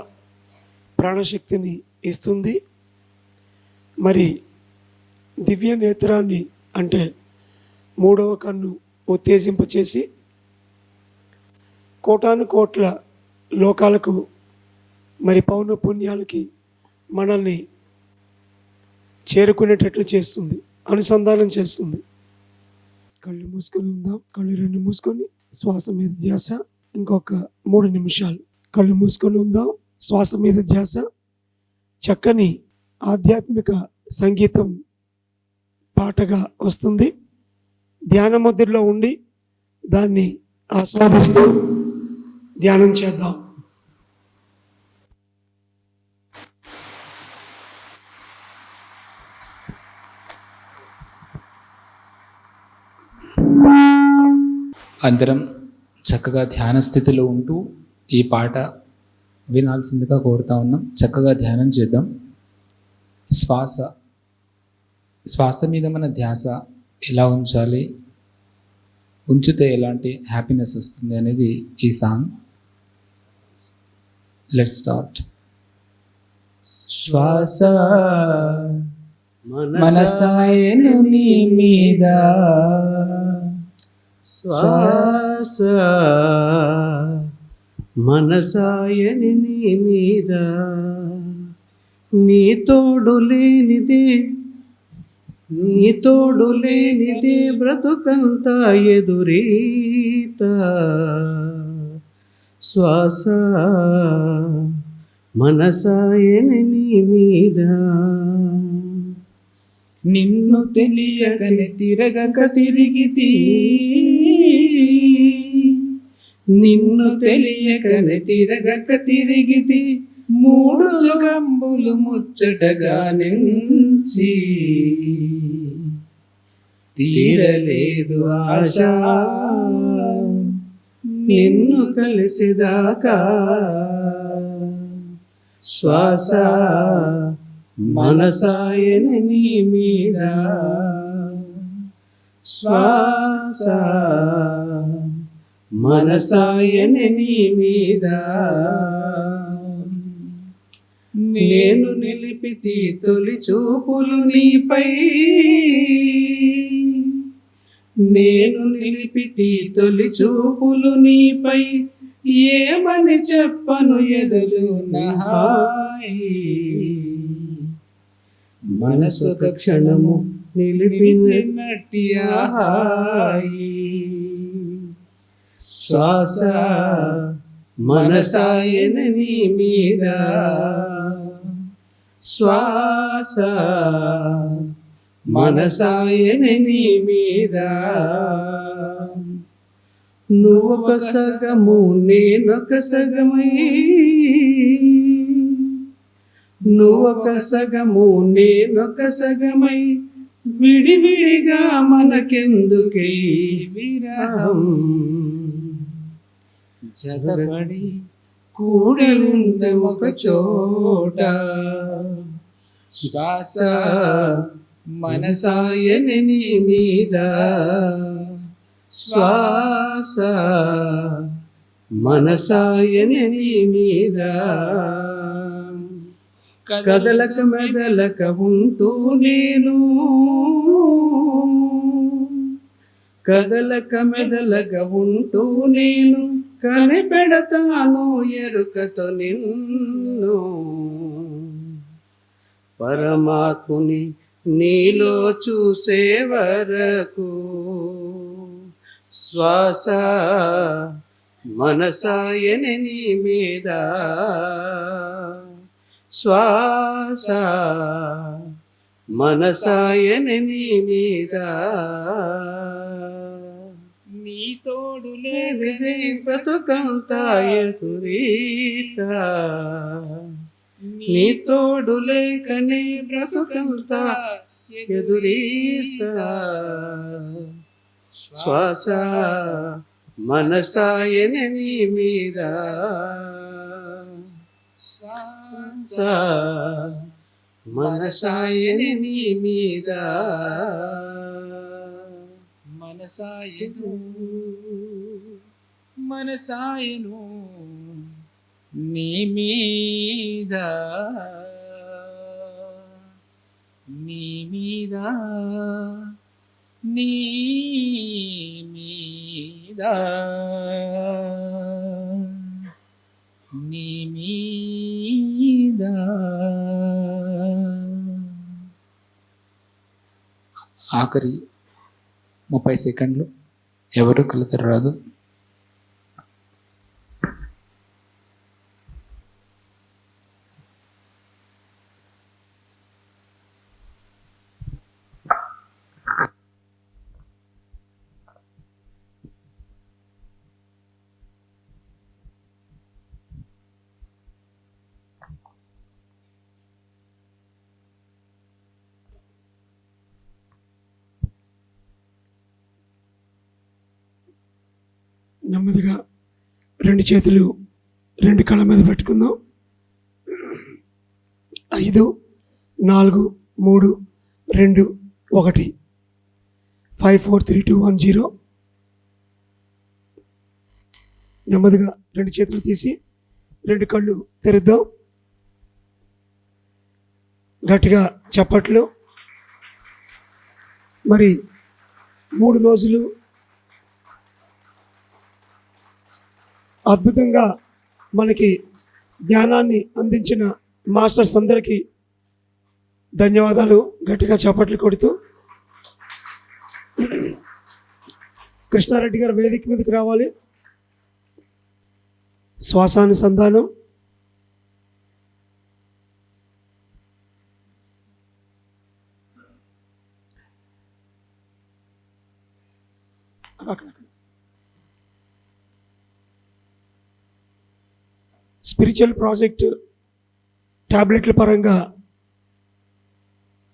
ప్రాణశక్తిని ఇస్తుంది. మరి దివ్య నేత్రాన్ని అంటే 3వ కన్ను ఉత్తేజింపచేసి కోటాను కోట్ల లోకాలకు మరి పౌన పుణ్యాలకి మనల్ని చేరుకునేటట్లు చేస్తుంది, అనుసంధానం చేస్తుంది. కళ్ళు మూసుకొని ఉందాం. కళ్ళు 2 మూసుకొని శ్వాస మీద ధ్యాస. ఇంకొక 3 నిమిషాలు కళ్ళు మూసుకొని ఉందాం. శ్వాస మీద ధ్యాస. చక్కని ఆధ్యాత్మిక సంగీతం పాటగా వస్తుంది. ధ్యాన ముద్రలో ఉండి దాన్ని ఆస్వాదిస్తూ ధ్యానం చేద్దాం. అందరం చక్కగా ధ్యాన స్థితిలో ఉంటూ ఈ పాట వినాల్సిందిగా కోరుతా ఉన్నాం. చక్కగా ధ్యానం చేద్దాం. శ్వాస మీద మన ధ్యాస ఎలా ఉంచాలి, ఉంచితే ఎలాంటి హ్యాపీనెస్ వస్తుంది అనేది ఈ సాంగ్. Let's start. శ్వాస మనసాయను నీ మీద, శ్వాస మనసాయని నీ మీద, నీ తోడు లేనిదే బ్రతుకంతా ఎదురీత. శ్వాస మనసాయని నీ మీద నిన్ను తెలియకనే తిరగక తిరిగితి, నిన్ను తెలియకనే తిరగక తిరిగితి, మూడు జగంబులు ముచ్చటగా నుంచి తీరలేదు ఆశ నిన్ను కలిసిదాకా శ్వాస మనసాయని నీ మీద శ్వాస మనసాయని నీ మీద నేను నిలిపితి తొలి చూపులు నీపై, నేను నిలిపితి తొలి చూపులు నీపై, ఏమని చెప్పను ఎదలు నహాయి, మనసు ఒక క్షణము నిలిపినట్టి ఆహాయి, శ్వాస మనసాయన నీ మీద శ్వాస మనసాయన నీ మీద, నువ్వొక సగము నేనొక సగమై, నువ్వొక సగము నేనొక సగమై, విడివిడిగా మనకెందుకై విరహం, జగబడి కూడి ఉందం ఒక చోట, శ్వాస మనసాయన నీ మీద శ్వాస మనసాయన నీ మీద, కదలక మెదలక ఉంటూ నేను, కదలక మెదలక ఉంటూ నేను, కనిపెడతాను ఎరుకతో నిన్ను, పరమాత్ముని నీలో చూసే వరకు, శ్వాస మనసాయన నీ మీద శ్వాస మనసాయన నీ మీద, నీ తోడు లేనిదే బ్రతుకంతా ఎదురీత, నీ తోడు లేకనే బ్రతుకంతా ఎదురీత, శ్వాస మనసాయన నీ మీద శ్వాస మనసాయన నీ మీద, మనసాయను మనసాయను నీ మీద, నీ మీద నీ మీద నీ మీద. ఆఖరి 30 సెకండ్లు, ఎవరు కలతరు రాదు. నెమ్మదిగా 2 చేతులు 2 కళ్ళ మీద పెట్టుకుందాం. 5 4 3 2 1 5 4 3 2 1 0. నెమ్మదిగా 2 చేతులు తీసి 2 కళ్ళు తెరుద్దాం. గట్టిగా చప్పట్లు. మరి 3 రోజులు అద్భుతంగా మనకి జ్ఞానాన్ని అందించిన మాస్టర్స్ అందరికీ ధన్యవాదాలు. గట్టిగా చప్పట్లు కొడుతూ కృష్ణారెడ్డి గారు వేదిక మీదకి రావాలి. శ్వాసానుసంధానం. స్పిరిచువల్ ప్రాజెక్ట్ ట్యాబ్లెట్ల పరంగా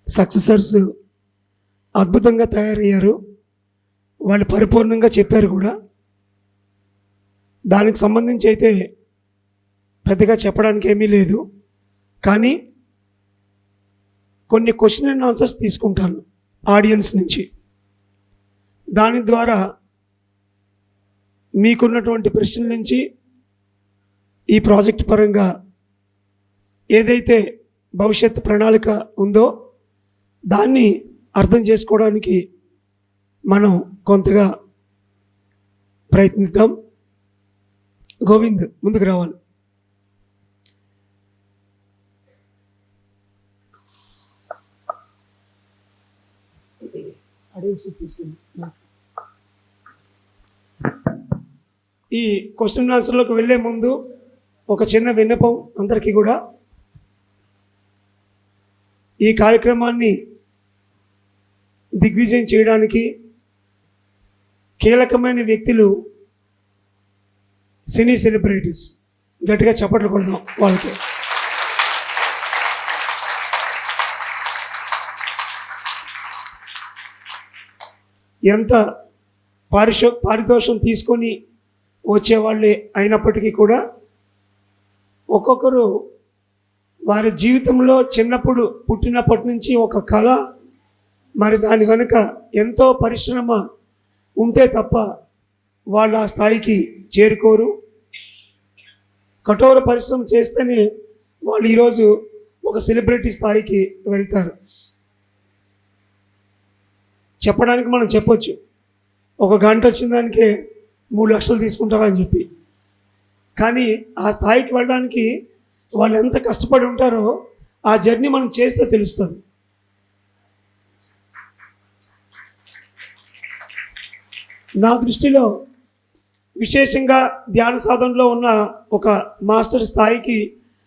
సక్సెసర్స్ అద్భుతంగా తయారయ్యారు. వాళ్ళు పరిపూర్ణంగా చెప్పారు కూడా. దానికి సంబంధించి అయితే పెద్దగా చెప్పడానికి ఏమీ లేదు. కానీ కొన్ని క్వశ్చన్ అండ్ ఆన్సర్స్ తీసుకుంటాను ఆడియన్స్ నుంచి. దాని ద్వారా మీకున్నటువంటి ప్రశ్నల నుంచి ఈ ప్రాజెక్ట్ పరంగా ఏదైతే భవిష్యత్ ప్రణాళిక ఉందో దాన్ని అర్థం చేసుకోవడానికి మనం కొంతగా ప్రయత్నిద్దాం. గోవింద్ ముందుకు రావాలి. ఈ క్వశ్చన్ ఆన్సర్లోకి వెళ్ళే ముందు ఒక చిన్న విన్నపం అందరికీ కూడా. ఈ కార్యక్రమాన్ని దిగ్విజయం చేయడానికి కీలకమైన వ్యక్తులు సినీ సెలబ్రిటీస్. గట్టిగా చప్పట్లు కొడదాం వాళ్ళకి. ఎంత పారితోషం తీసుకొని వచ్చేవాళ్ళే అయినప్పటికీ కూడా ఒక్కొక్కరు వారి జీవితంలో చిన్నప్పుడు పుట్టినప్పటి నుంచి ఒక కళ, మరి దాని వెనుక ఎంతో పరిశ్రమ ఉంటే తప్ప వాళ్ళు ఆ స్థాయికి చేరుకోరు. కఠోర పరిశ్రమ చేస్తేనే వాళ్ళు ఈరోజు ఒక సెలబ్రిటీ స్థాయికి వెళ్తారు. చెప్పడానికి మనం చెప్పొచ్చు, ఒక గంట వచ్చిన దానికే 3 లక్షలు తీసుకుంటారని చెప్పి. కానీ ఆ స్థాయికి వెళ్ళడానికి వాళ్ళు ఎంత కష్టపడి ఉంటారో ఆ జర్నీ మనం చేస్తే తెలుస్తుంది. నా దృష్టిలో విశేషంగా ధ్యాన సాధనలో ఉన్న ఒక మాస్టర్ స్థాయికి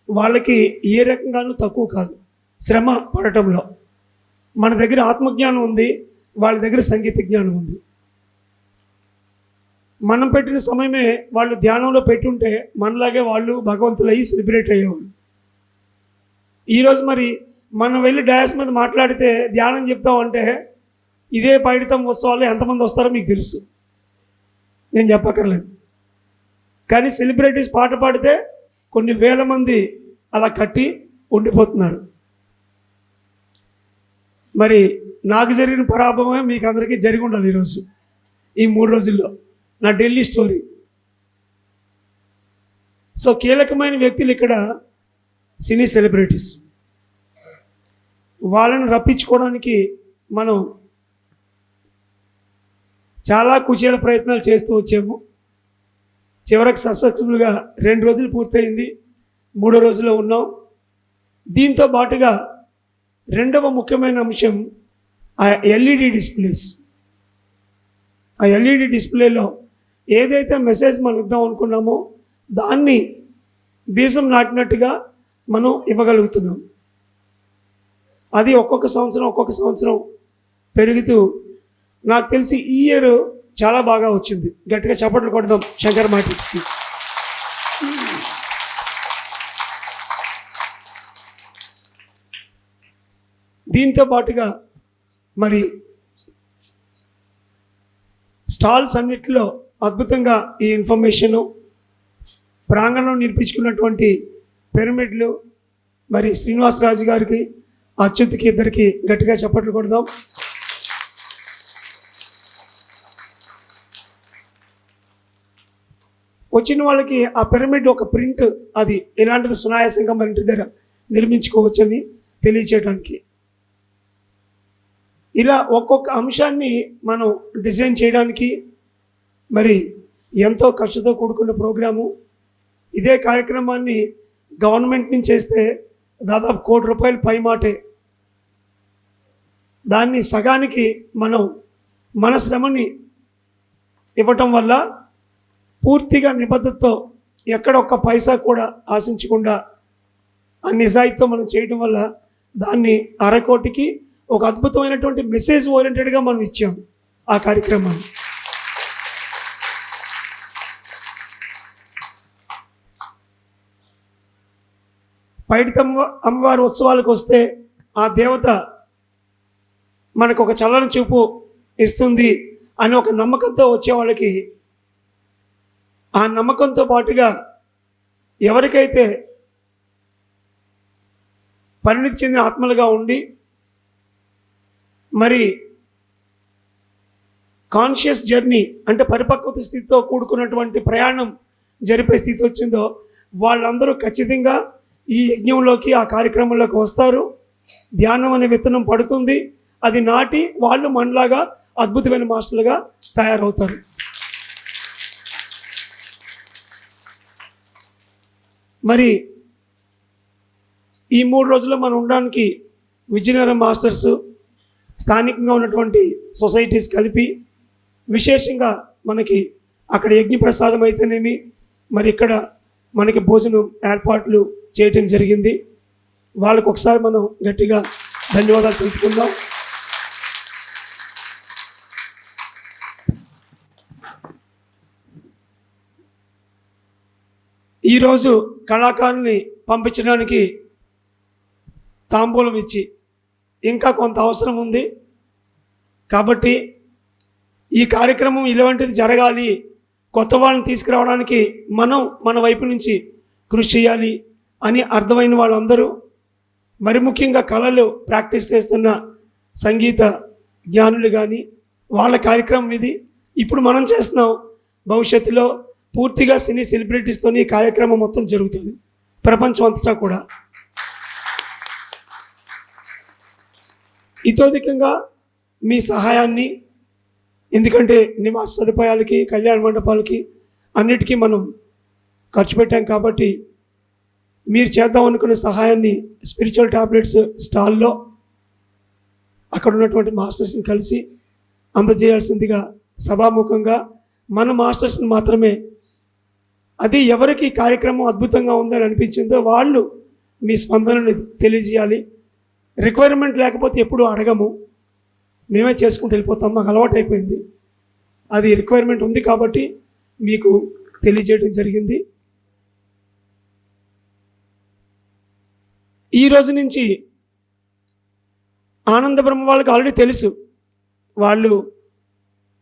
వాళ్ళకి ఏ రకంగానూ తక్కువ కాదు శ్రమ పడటంలో. మన దగ్గర ఆత్మజ్ఞానం ఉంది, వాళ్ళ దగ్గర సంగీత జ్ఞానం ఉంది. మనం పెట్టిన సమయమే వాళ్ళు ధ్యానంలో పెట్టుంటే మనలాగే వాళ్ళు భగవంతులయ్యి సెలబ్రేట్ అయ్యేవాళ్ళు. ఈరోజు మరి మనం వెళ్ళి డయాస్ మీద మాట్లాడితే ధ్యానం చెప్తామంటే ఇదే పైడితం ఉత్సవాలు ఎంతమంది వస్తారో మీకు తెలుసు, నేను చెప్పక్కర్లేదు. కానీ సెలబ్రిటీస్ పాట పాడితే కొన్ని వేల మంది అలా కట్టి ఉండిపోతున్నారు. మరి నాకు జరిగిన పరాభవమే మీకు అందరికీ జరిగి ఉండాలి ఈరోజు, ఈ 3 రోజుల్లో. నా ఢిల్లీ స్టోరీ. సో కీలకమైన వ్యక్తులు ఇక్కడ సినీ సెలబ్రిటీస్. వాళ్ళని రప్పించుకోవడానికి మనం చాలా కుచేల ప్రయత్నాలు చేస్తూ వచ్చాము. చివరికి సక్సెస్ఫుల్గా 2 రోజులు పూర్తయింది, 3వ రోజులో ఉన్నాం. దీంతో పాటుగా రెండవ ముఖ్యమైన అంశం ఆ ఎల్ఈడి డిస్ప్లేస్. ఆ ఎల్ఈడి డిస్ప్లేలో ఏదైతే మెసేజ్ మనం ఇద్దాం అనుకున్నామో దాన్ని బీజం నాటినట్టుగా మనం ఇవ్వగలుగుతున్నాం. అది ఒక్కొక్క సంవత్సరం పెరుగుతూ నాకు తెలిసి ఈ ఇయర్ చాలా బాగా వచ్చింది. గట్టిగా చప్పట్లు కొడదాం శంకర్ మ్యాట్రిక్స్కి. దీంతో పాటుగా మరి స్టాల్స్ అన్నిటిలో అద్భుతంగా ఈ ఇన్ఫర్మేషను, ప్రాంగణంలో నిర్మించుకున్నటువంటి పిరమిడ్లు, మరి శ్రీనివాసరాజు గారికి అచ్యుత్కి ఇద్దరికి గట్టిగా చప్పట్లు కొడదాం. వచ్చిన వాళ్ళకి ఆ పిరమిడ్ ఒక ప్రింట్ అది ఇలాంటిది సునాయాసంగా మన ఇంటి దగ్గర నిర్మించుకోవచ్చని తెలియచేయడానికి. ఇలా ఒక్కొక్క అంశాన్ని మనం డిజైన్ చేయడానికి మరి ఎంతో ఖర్చుతో కూడుకున్న ప్రోగ్రాము. ఇదే కార్యక్రమాన్ని గవర్నమెంట్ నుంచి చేస్తే దాదాపు ₹1 కోటి పై మాటే. దాన్ని సగానికి మనం మన శ్రమని ఇవ్వటం వల్ల పూర్తిగా నిబద్ధతతో ఎక్కడ ఒక్క పైసా కూడా ఆశించకుండా ఆ నిజాయితీతో మనం చేయడం వల్ల దాన్ని 1/2 కోటికి ఒక అద్భుతమైనటువంటి మెసేజ్ ఓరియంటెడ్గా మనం ఇచ్చాం ఆ కార్యక్రమాన్ని. పైడితమ్మ అమ్మవారి ఉత్సవాలకు వస్తే ఆ దేవత మనకు ఒక చల్లని చూపు ఇస్తుంది అని ఒక నమ్మకంతో వచ్చే వాళ్ళకి, ఆ నమ్మకంతో పాటుగా ఎవరికైతే పరిణితి చెందిన ఆత్మలుగా ఉండి మరి కాన్షియస్ జర్నీ అంటే పరిపక్వత స్థితితో కూడుకున్నటువంటి ప్రయాణం జరిపే స్థితి వచ్చిందో వాళ్ళందరూ ఖచ్చితంగా ఈ యజ్ఞంలోకి, ఆ కార్యక్రమంలోకి వస్తారు. ధ్యానం అనే విత్తనం పడుతుంది, అది నాటి వాళ్ళు మనలాగా అద్భుతమైన మాస్టర్లుగా తయారవుతారు. మరి ఈ 3 రోజుల్లో మనం ఉండడానికి విజయనగరం మాస్టర్స్, స్థానికంగా ఉన్నటువంటి సొసైటీస్ కలిపి విశేషంగా మనకి అక్కడ యజ్ఞ ప్రసాదం అయితేనేమి, మరి ఇక్కడ మనకి భోజనం ఏర్పాట్లు చేయటం జరిగింది. వాళ్ళకు ఒకసారి మనం గట్టిగా ధన్యవాదాలు తెలుపుకుందాం. ఈరోజు కళాకారుల్ని పంపించడానికి తాంబూలం ఇచ్చి ఇంకా కొంత అవసరం ఉంది కాబట్టి ఈ కార్యక్రమం ఇలాంటిది జరగాలి, కొత్త వాళ్ళని తీసుకురావడానికి మనం మన వైపు నుంచి కృషి చేయాలి అని అర్థమైన వాళ్ళందరూ, మరి ముఖ్యంగా కళలు ప్రాక్టీస్ చేస్తున్న సంగీత జ్ఞానులు కానీ వాళ్ళ కార్యక్రమం ఇది. ఇప్పుడు మనం చేస్తున్నాం, భవిష్యత్తులో పూర్తిగా సినీ సెలబ్రిటీస్తో ఈ కార్యక్రమం మొత్తం జరుగుతుంది ప్రపంచం అంతటా కూడా. ఇతోధికంగా మీ సహాయాన్ని, ఎందుకంటే నివాస సదుపాయాలకి, కళ్యాణ మండపాలకి అన్నిటికీ మనం ఖర్చు పెట్టాం కాబట్టి మీరు చేద్దాం అనుకున్న సహాయాన్ని స్పిరిచువల్ టాబ్లెట్స్ స్టాల్లో అక్కడ ఉన్నటువంటి మాస్టర్స్ని కలిసి అందజేయాల్సిందిగా సభాముఖంగా మన మాస్టర్స్ని మాత్రమే, అది ఎవరికి కార్యక్రమం అద్భుతంగా ఉందని అనిపించిందో వాళ్ళు మీ స్పందనని తెలియజేయాలి. రిక్వైర్మెంట్ లేకపోతే ఎప్పుడూ అడగము, మేమే చేసుకుంటూ వెళ్ళిపోతాం, మాకు అలవాటు అయిపోయింది. అది రిక్వైర్మెంట్ ఉంది కాబట్టి మీకు తెలియజేయడం జరిగింది. ఈ రోజు నుంచి ఆనంద బ్రహ్మ వాళ్ళకి ఆల్రెడీ తెలుసు, వాళ్ళు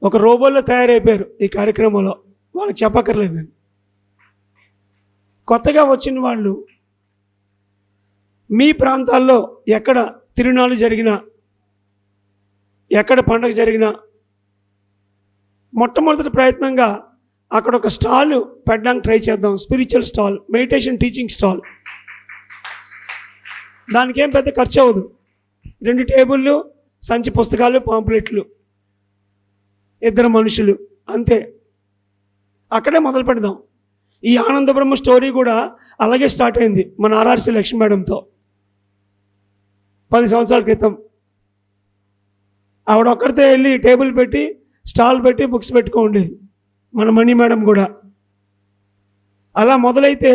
ఒక రోబోల్లో తయారైపోయారు ఈ కార్యక్రమంలో, వాళ్ళకి చెప్పక్కర్లేదని. కొత్తగా వచ్చిన వాళ్ళు మీ ప్రాంతాల్లో ఎక్కడ తిరునాళ్ళు జరిగినా, ఎక్కడ పండగ జరిగినా మొట్టమొదటి ప్రయత్నంగా అక్కడ ఒక స్టాల్ పెట్టడానికి ట్రై చేద్దాం. Spiritual stall, meditation teaching stall. దానికి ఏం పెద్ద ఖర్చు అవ్వదు, 2 టేబుళ్ళు, సంచి పుస్తకాలు, పాంప్లెట్లు, 2 మనుషులు అంతే. అక్కడే మొదలు పెడదాం. ఈ ఆనంద బ్రహ్మ స్టోరీ కూడా అలాగే స్టార్ట్ అయింది మన ఆర్ఆర్సి లక్ష్మీ మేడంతో 10 సంవత్సరాల క్రితం. ఆవిడ ఒక్కడితే వెళ్ళి టేబుల్ పెట్టి స్టాల్ పెట్టి బుక్స్ పెట్టుకోండేది, మన మణి మేడం కూడా. అలా మొదలైతే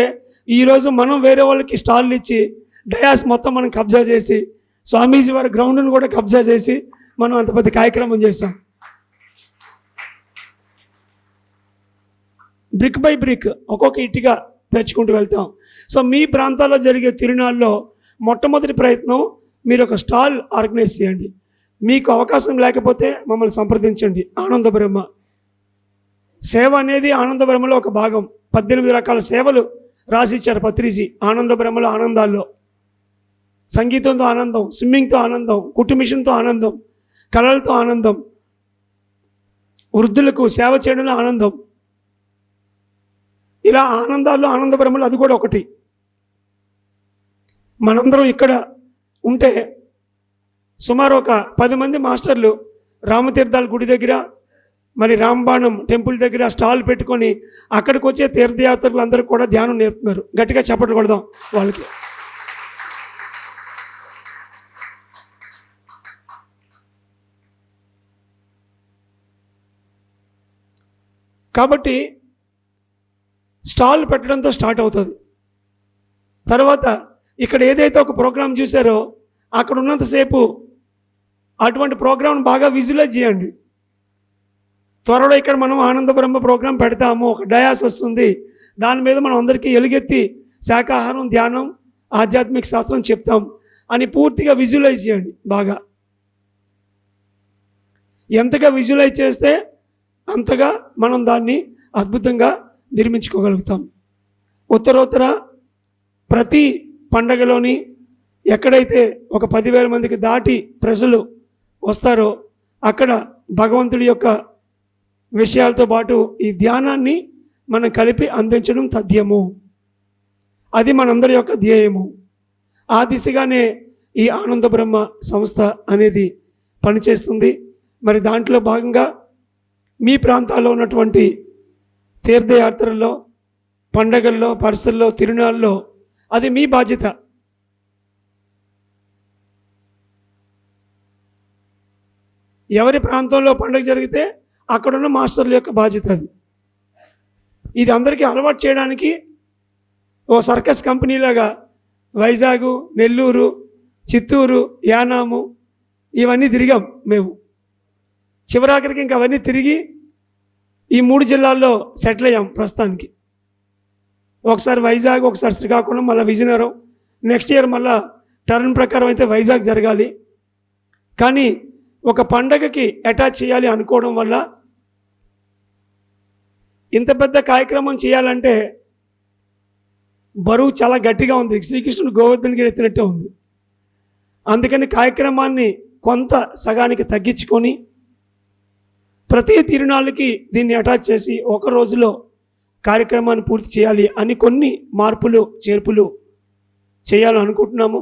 ఈరోజు మనం వేరే వాళ్ళకి స్టాల్లు ఇచ్చి డయాస్ మొత్తం మనం కబ్జా చేసి, స్వామీజీ వారి గ్రౌండ్ను కూడా కబ్జా చేసి మనం అంత పెద్ద కార్యక్రమం చేస్తాం. బ్రిక్ బై బ్రిక్ ఒక్కొక్క ఇటుగా పేర్చుకుంటూ వెళ్తాం. సో మీ ప్రాంతాల్లో జరిగే తిరునాళ్ళలో మొట్టమొదటి ప్రయత్నం మీరు ఒక స్టాల్ ఆర్గనైజ్ చేయండి. మీకు అవకాశం లేకపోతే మమ్మల్ని సంప్రదించండి. ఆనంద బ్రహ్మ సేవ అనేది ఆనంద బ్రహ్మలో ఒక భాగం. 18 రకాల సేవలు రాసిచ్చారు పత్రిజీ. ఆనంద బ్రహ్మలో ఆనందాల్లో సంగీతంతో ఆనందం, స్విమ్మింగ్తో ఆనందం, కుటుంబిషన్తో ఆనందం, కళలతో ఆనందం, వృద్ధులకు సేవ చేయడంలో ఆనందం, ఇలా ఆనందాల్లో ఆనంద బ్రహ్మలో అది కూడా ఒకటి. మనందరం ఇక్కడ ఉంటే సుమారు ఒక 10 మంది మాస్టర్లు రామతీర్థాల గుడి దగ్గర, మరి రాంబాణం టెంపుల్ దగ్గర స్టాల్ పెట్టుకొని అక్కడికి వచ్చే తీర్థయాత్రలు అందరూ కూడా ధ్యానం నేర్పుతున్నారు. గట్టిగా చప్పట్లు కొడదాం వాళ్ళకి. కాబట్టి స్టాల్ పెట్టడంతో స్టార్ట్ అవుతుంది. తర్వాత ఇక్కడ ఏదైతే ఒక ప్రోగ్రాం చూసారో అక్కడ ఉన్నంతసేపు అటువంటి ప్రోగ్రాం బాగా విజువలైజ్ చేయండి. త్వరలో ఇక్కడ మనం ఆనంద బ్రహ్మ ప్రోగ్రాం పెడతాము, ఒక డయాస్ వస్తుంది, దాని మీద మనం అందరికీ ఎలుగెత్తి శాకాహారం, ధ్యానం, ఆధ్యాత్మిక శాస్త్రం చెప్తాం అని పూర్తిగా విజువలైజ్ చేయండి. బాగా ఎంతగా విజువలైజ్ చేస్తే అంతగా మనం దాన్ని అద్భుతంగా నిర్మించుకోగలుగుతాం. ఉత్తరోత్తర ప్రతి పండగలోని ఎక్కడైతే ఒక 10,000 మందికి దాటి ప్రజలు వస్తారో అక్కడ భగవంతుడి యొక్క విషయాలతో పాటు ఈ ధ్యానాన్ని మనం కలిపి అందించడం తథ్యము. అది మనందరి యొక్క ధ్యేయము. ఆ దిశగానే ఈ ఆనంద బ్రహ్మ సంస్థ అనేది పనిచేస్తుంది. మరి దాంట్లో భాగంగా మీ ప్రాంతాల్లో ఉన్నటువంటి తీర్థయాత్రల్లో, పండగల్లో, పరసల్లో, తిరునాళ్ళలో అది మీ బాధ్యత. ఎవరి ప్రాంతంలో పండుగ జరిగితే అక్కడున్న మాస్టర్ల యొక్క బాధ్యత అది. ఇది అందరికీ అలవాటు చేయడానికి ఓ సర్కస్ కంపెనీలాగా వైజాగ్, నెల్లూరు, చిత్తూరు, యానాము ఇవన్నీ తిరిగాం మేము. చివరాఖరికి ఇంక అవన్నీ తిరిగి ఈ 3 జిల్లాల్లో సెటిల్ అయ్యాం ప్రస్తుతానికి. ఒకసారి వైజాగ్, ఒకసారి శ్రీకాకుళం, మళ్ళీ విజయనగరం. నెక్స్ట్ ఇయర్ మళ్ళీ టర్న్ ప్రకారం అయితే వైజాగ్ జరగాలి. కానీ ఒక పండగకి అటాచ్ చేయాలి అనుకోవడం వల్ల ఇంత పెద్ద కార్యక్రమం చేయాలంటే బరువు చాలా గట్టిగా ఉంది. శ్రీకృష్ణుడు గోవర్ధనగిరి ఎత్తినట్టే ఉంది. అందుకని కార్యక్రమాన్ని కొంత సగానికి తగ్గించుకొని ప్రతి తిరునాళ్ళకి దీన్ని అటాచ్ చేసి ఒక రోజులో కార్యక్రమాన్ని పూర్తి చేయాలి అని కొన్ని మార్పులు చేర్పులు చేయాలని అనుకుంటున్నాము.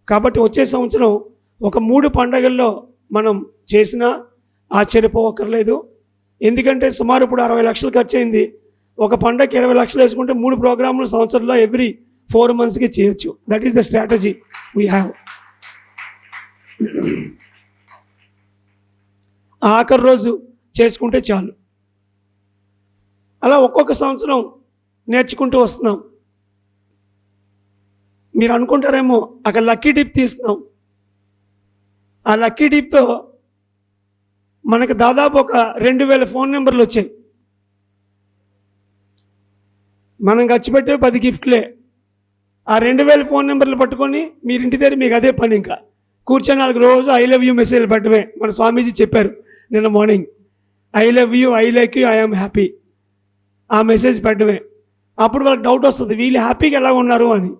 కాబట్టి వచ్చే సంవత్సరం ఒక 3 పండగల్లో మనం చేసినా ఆశ్చర్యపోవక్కర్లేదు. ఎందుకంటే సుమారు ఇప్పుడు 60 లక్షలు ఖర్చు అయింది. ఒక పండగకి 20 లక్షలు వేసుకుంటే 3 ప్రోగ్రాములు సంవత్సరంలో ఎవ్రీ 4 మంత్స్కి చేయొచ్చు. That is the strategy we have. ఆఖరి రోజు చేసుకుంటే చాలు. అలా ఒక్కొక్క సంవత్సరం నేర్చుకుంటూ వస్తున్నాం. మీరు అనుకుంటారేమో అక్కడ లక్కీ డిప్ తీస్తున్నాం. ఆ లక్కీ డిప్తో మనకు దాదాపు ఒక 2,000 ఫోన్ నెంబర్లు వచ్చాయి. మనం ఖర్చు పెట్టే 10 గిఫ్ట్లే. ఆ 2,000 ఫోన్ నెంబర్లు పట్టుకొని మీరు ఇంటి దగ్గర మీకు అదే పని. ఇంకా కూర్చొని 4 రోజు ఐ లవ్ యూ మెసేజ్లు పెట్టడమే. మన స్వామీజీ చెప్పారు నిన్న morning, I love you, I like you, I am happy. ఆ మెసేజ్ పెట్టడమే. అప్పుడు వాళ్ళకి డౌట్ వస్తుంది, వీళ్ళు హ్యాపీగా ఎలా ఉన్నారు అని.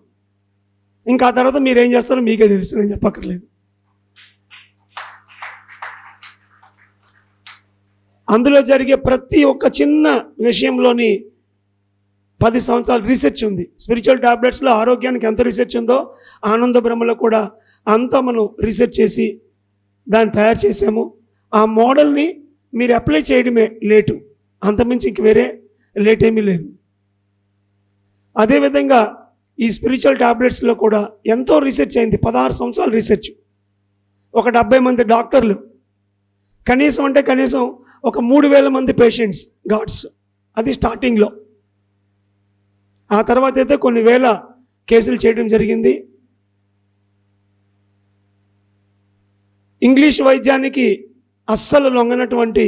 ఇంకా ఆ తర్వాత మీరు ఏం చేస్తారో మీకే తెలుసు, నేను చెప్పక్కర్లేదు. అందులో జరిగే ప్రతి ఒక్క చిన్న విషయంలోని 10 సంవత్సరాల రీసెర్చ్ ఉంది. స్పిరిచువల్ టాబ్లెట్స్లో ఆరోగ్యానికి ఎంత రీసెర్చ్ ఉందో ఆనంద బ్రహ్మలో కూడా అంతా మనం రీసెర్చ్ చేసి దాన్ని తయారు చేసాము. ఆ మోడల్ని మీరు అప్లై చేయడమే లేటు, అంతమించి ఇంక వేరే లేట్ ఏమీ లేదు. అదేవిధంగా ఈ స్పిరిచువల్ టాబ్లెట్స్లో కూడా ఎంతో రీసెర్చ్ అయింది. 16 సంవత్సరాల రీసెర్చ్. ఒక 70 మంది డాక్టర్లు, కనీసం అంటే కనీసం ఒక 3,000 మంది పేషెంట్స్, గాడ్స్. అది స్టార్టింగ్లో. ఆ తర్వాత అయితే కొన్ని వేల కేసులు చేయడం జరిగింది. ఇంగ్లీష్ వైద్యానికి అస్సలు లొంగనటువంటి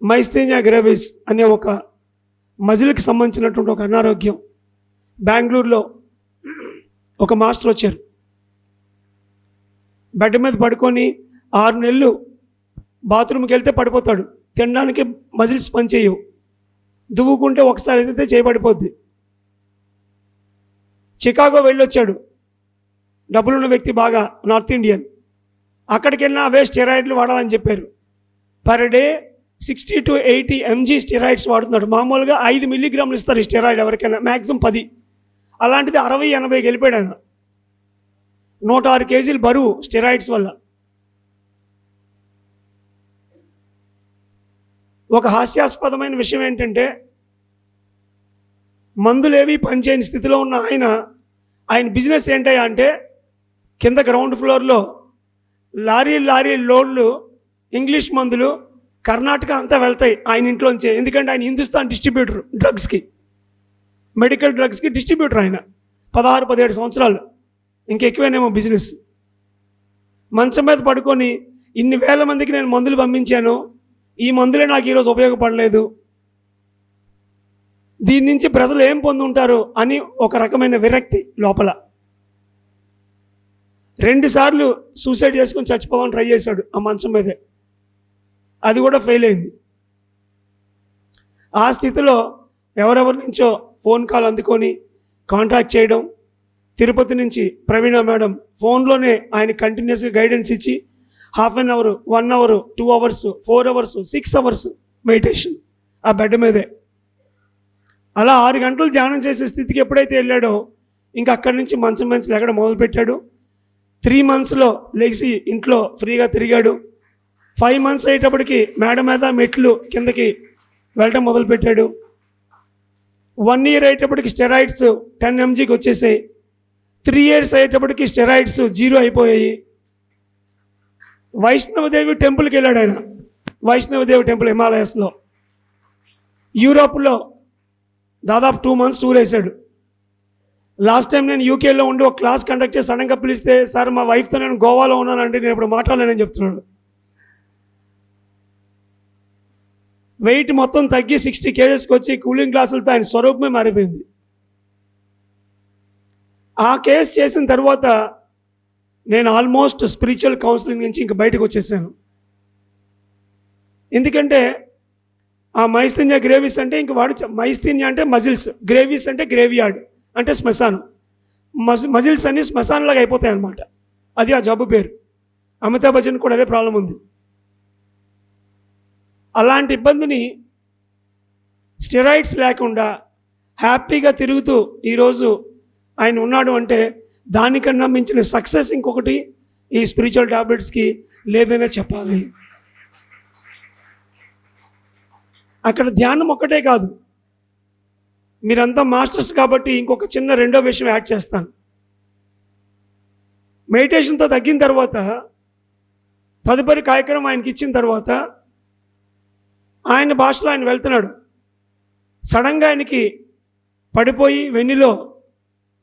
మైస్థేనియా గ్రేవిస్ అనే ఒక మజిల్కి సంబంధించినటువంటి ఒక అనారోగ్యం. బెంగళూరులో ఒక మాస్టర్ వచ్చారు. బెడ్ మీద పడుకొని 6 నెలలు బాత్రూమ్కి వెళ్తే పడిపోతాడు. తినడానికి మజిల్స్ పనిచేయవు. దువ్వుకుంటే ఒకసారి అయితే చేయబడిపోద్ది. చికాగో వెళ్ళొచ్చాడు. డబ్బులున్న వ్యక్తి, బాగా నార్త్ ఇండియన్. అక్కడికి వెళ్ళినా అవే స్టెరాయిడ్లు వాడాలని చెప్పారు. Per day 60 to 80 mg steroids వాడుతున్నాడు. మామూలుగా 5 మిల్లీగ్రాములు ఇస్తారు ఈ స్టెరాయిడ్ ఎవరికైనా, మ్యాక్సిమం 10. అలాంటిది 60-80 వెళ్ళిపోయాడు ఆయన. 106 కేజీలు బరువు స్టెరాయిడ్స్ వల్ల. ఒక హాస్యాస్పదమైన విషయం ఏంటంటే, మందులేవి పనిచేయని స్థితిలో ఉన్న ఆయన బిజినెస్ ఏంటయ్యా అంటే, కింద గ్రౌండ్ ఫ్లోర్లో లారీ లోడ్లు ఇంగ్లీష్ మందులు కర్ణాటక అంతా వెళ్తాయి ఆయన ఇంట్లోంచే. ఎందుకంటే ఆయన హిందుస్థాన్ డిస్ట్రిబ్యూటర్, డ్రగ్స్కి, మెడికల్ డ్రగ్స్కి డిస్ట్రిబ్యూటర్ ఆయన. 16-17 సంవత్సరాలు, ఇంకెక్కువేనేమో బిజినెస్. మంచం మీద పడుకొని ఇన్ని వేల మందికి నేను మందులు పంపించాను, ఈ మందులే నాకు ఈరోజు ఉపయోగపడలేదు, దీని నుంచి ప్రజలు ఏం పొందుంటారు అని ఒక రకమైన విరక్తి లోపల. 2 సార్లు సూసైడ్ చేసుకొని చచ్చిపోవాలని ట్రై చేశాడు ఆ మంచం మీదే, అది కూడా ఫెయిల్ అయింది. ఆ స్థితిలో ఎవరెవరి నుంచో ఫోన్ కాల్ అందుకొని కాంటాక్ట్ చేయడం, తిరుపతి నుంచి ప్రవీణ మేడం ఫోన్లోనే ఆయన కంటిన్యూస్గా గైడెన్స్ ఇచ్చి ½ an hour, 1 hour, 2 hours, 4 hours, 6 hours meditation ఆ బెడ్ మీదే. అలా 6 గంటలు ధ్యానం చేసే స్థితికి ఎప్పుడైతే వెళ్ళాడో ఇంకా అక్కడి నుంచి మంచం మంచి లెగడం మొదలుపెట్టాడు. 3 మంత్స్లో లెగిసి ఇంట్లో ఫ్రీగా తిరిగాడు. 5 మంత్స్ అయ్యేటప్పటికి మేడ మీద మెట్లు కిందకి వెళ్ళటం మొదలుపెట్టాడు. 1 ఇయర్ అయ్యేటప్పటికి స్టెరాయిడ్స్ 10 mgకి వచ్చేసాయి. 3 ఇయర్స్ అయ్యేటప్పటికి స్టెరాయిడ్స్ 0 అయిపోయాయి. వైష్ణవదేవి టెంపుల్కి వెళ్ళాడు ఆయన. వైష్ణవదేవి టెంపుల్ హిమాలయస్లో, యూరోప్లో దాదాపు 2 మంత్స్ టూర్ వేశాడు. లాస్ట్ టైం నేను యూకేలో ఉండి ఒక క్లాస్ కండక్ట్ చేసి సడన్గా పిలిస్తే, సార్ మా వైఫ్తో నేను గోవాలో ఉన్నానంటే నేను ఇప్పుడు మాట్లాడలేనని చెప్తున్నాడు. వెయిట్ మొత్తం తగ్గి 60 kgsకి వచ్చి కూలింగ్ గ్లాసులతో ఆయన స్వరూపమే మారిపోయింది. ఆ కేసు చేసిన తర్వాత నేను ఆల్మోస్ట్ స్పిరిచువల్ కౌన్సిలింగ్ నుంచి ఇంక బయటకు వచ్చేసాను. ఎందుకంటే ఆ మైస్థిన్య గ్రేవిస్ అంటే ఇంక వాడు మైస్థిన్య అంటే మజిల్స్, గ్రేవిస్ అంటే గ్రేవ్యార్డ్ అంటే శ్మశానం. మజిల్స్ అన్నీ శ్మశానంలాగా అయిపోతాయి అన్నమాట. అది ఆ జబ్బు పేరు. అమితాబ్ బచ్చన్ కూడా అదే ప్రాబ్లం ఉంది. అలాంటి ఇబ్బందిని స్టెరాయిడ్స్ లేకుండా హ్యాపీగా తిరుగుతూ ఈరోజు ఆయన ఉన్నాడు అంటే దానికన్నా మించిన సక్సెస్ ఇంకొకటి ఈ స్పిరిచువల్ టాబ్లెట్స్కి లేదనే చెప్పాలి. అక్కడ ధ్యానం ఒక్కటే కాదు, మీరంతా మాస్టర్స్ కాబట్టి ఇంకొక చిన్న రెండో విషయం యాడ్ చేస్తాను. మెడిటేషన్తో తగ్గిన తర్వాత తదుపరి కార్యక్రమం ఆయనకి ఇచ్చిన తర్వాత ఆయన భాషలో ఆయన వెళ్తున్నాడు. సడన్గా ఆయనకి పడిపోయి వెన్నులో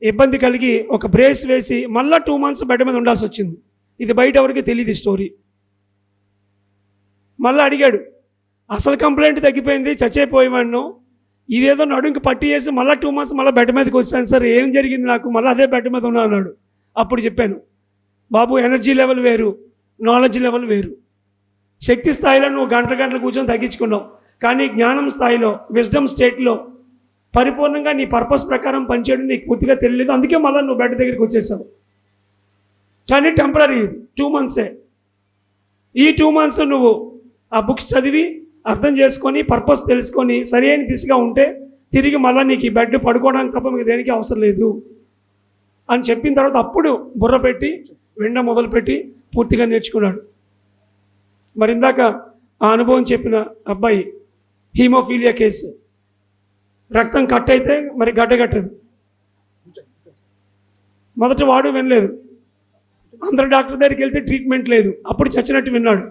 ఇబ్బంది కలిగి ఒక బ్రేస్ వేసి మళ్ళీ 2 మంత్స్ బెడ్ మీద ఉండాల్సి వచ్చింది. ఇది బయట ఎవరికి తెలియదు ఈ స్టోరీ. మళ్ళీ అడిగాడు, అసలు కంప్లైంట్ తగ్గిపోయింది, చచ్చిపోయేవాడిను, ఇదేదో నడుంకి పట్టి వేసి మళ్ళీ 2 మంత్స్ మళ్ళీ బెడ్ మీదకి వచ్చాను సార్, ఏం జరిగింది నాకు, మళ్ళీ అదే బెడ్ మీద ఉన్నా అన్నాడు. అప్పుడు చెప్పాను, బాబు ఎనర్జీ లెవెల్ వేరు, నాలెడ్జ్ లెవెల్ వేరు. శక్తి స్థాయిలో నువ్వు గంటలు కూర్చొని తగ్గించుకున్నావు, కానీ జ్ఞానం స్థాయిలో, విజ్డమ్ స్టేట్లో పరిపూర్ణంగా నీ పర్పస్ ప్రకారం పనిచేయడం నీకు పూర్తిగా తెలియలేదు, అందుకే మళ్ళీ నువ్వు బెడ్ దగ్గరికి వచ్చేసావు. కానీ టెంపరీ, ఇది 2 మంత్సే. ఈ 2 మంత్స్ నువ్వు ఆ బుక్స్ చదివి అర్థం చేసుకొని పర్పస్ తెలుసుకొని సరైన దిశగా ఉంటే తిరిగి మళ్ళీ నీకు ఈ బెడ్ పడుకోవడానికి తప్ప మీకు దేనికి అవసరం లేదు అని చెప్పిన తర్వాత అప్పుడు బుర్ర పెట్టి వినడం మొదలుపెట్టి పూర్తిగా నేర్చుకున్నాడు. మరి ఇందాక ఆ అనుభవం చెప్పిన అబ్బాయి హీమోఫీలియా కేసు, రక్తం కట్ అయితే మరి గడ్డ కట్టదు. మొదట వాడు వినలేదు, అందరు డాక్టర్ దగ్గరికి వెళ్తే ట్రీట్మెంట్ లేదు, అప్పుడు చచ్చినట్టు విన్నాడు.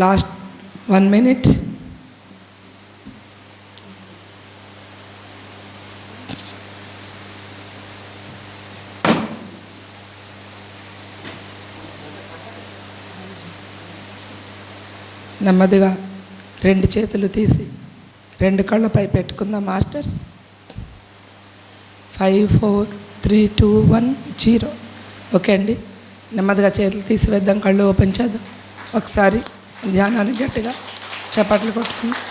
Last 1 minute. నెమ్మదిగా 2 చేతులు తీసి 2 కళ్ళపై పెట్టుకుందాం మాస్టర్స్. 5 4 3 2 1 0. ఓకే అండి, నెమ్మదిగా చేతులు తీసివేద్దాం, కళ్ళు ఓపెన్ చేద్దాం. ఒకసారి ధ్యానానికి గట్టిగా చప్పట్లు కొట్టుకుందాం.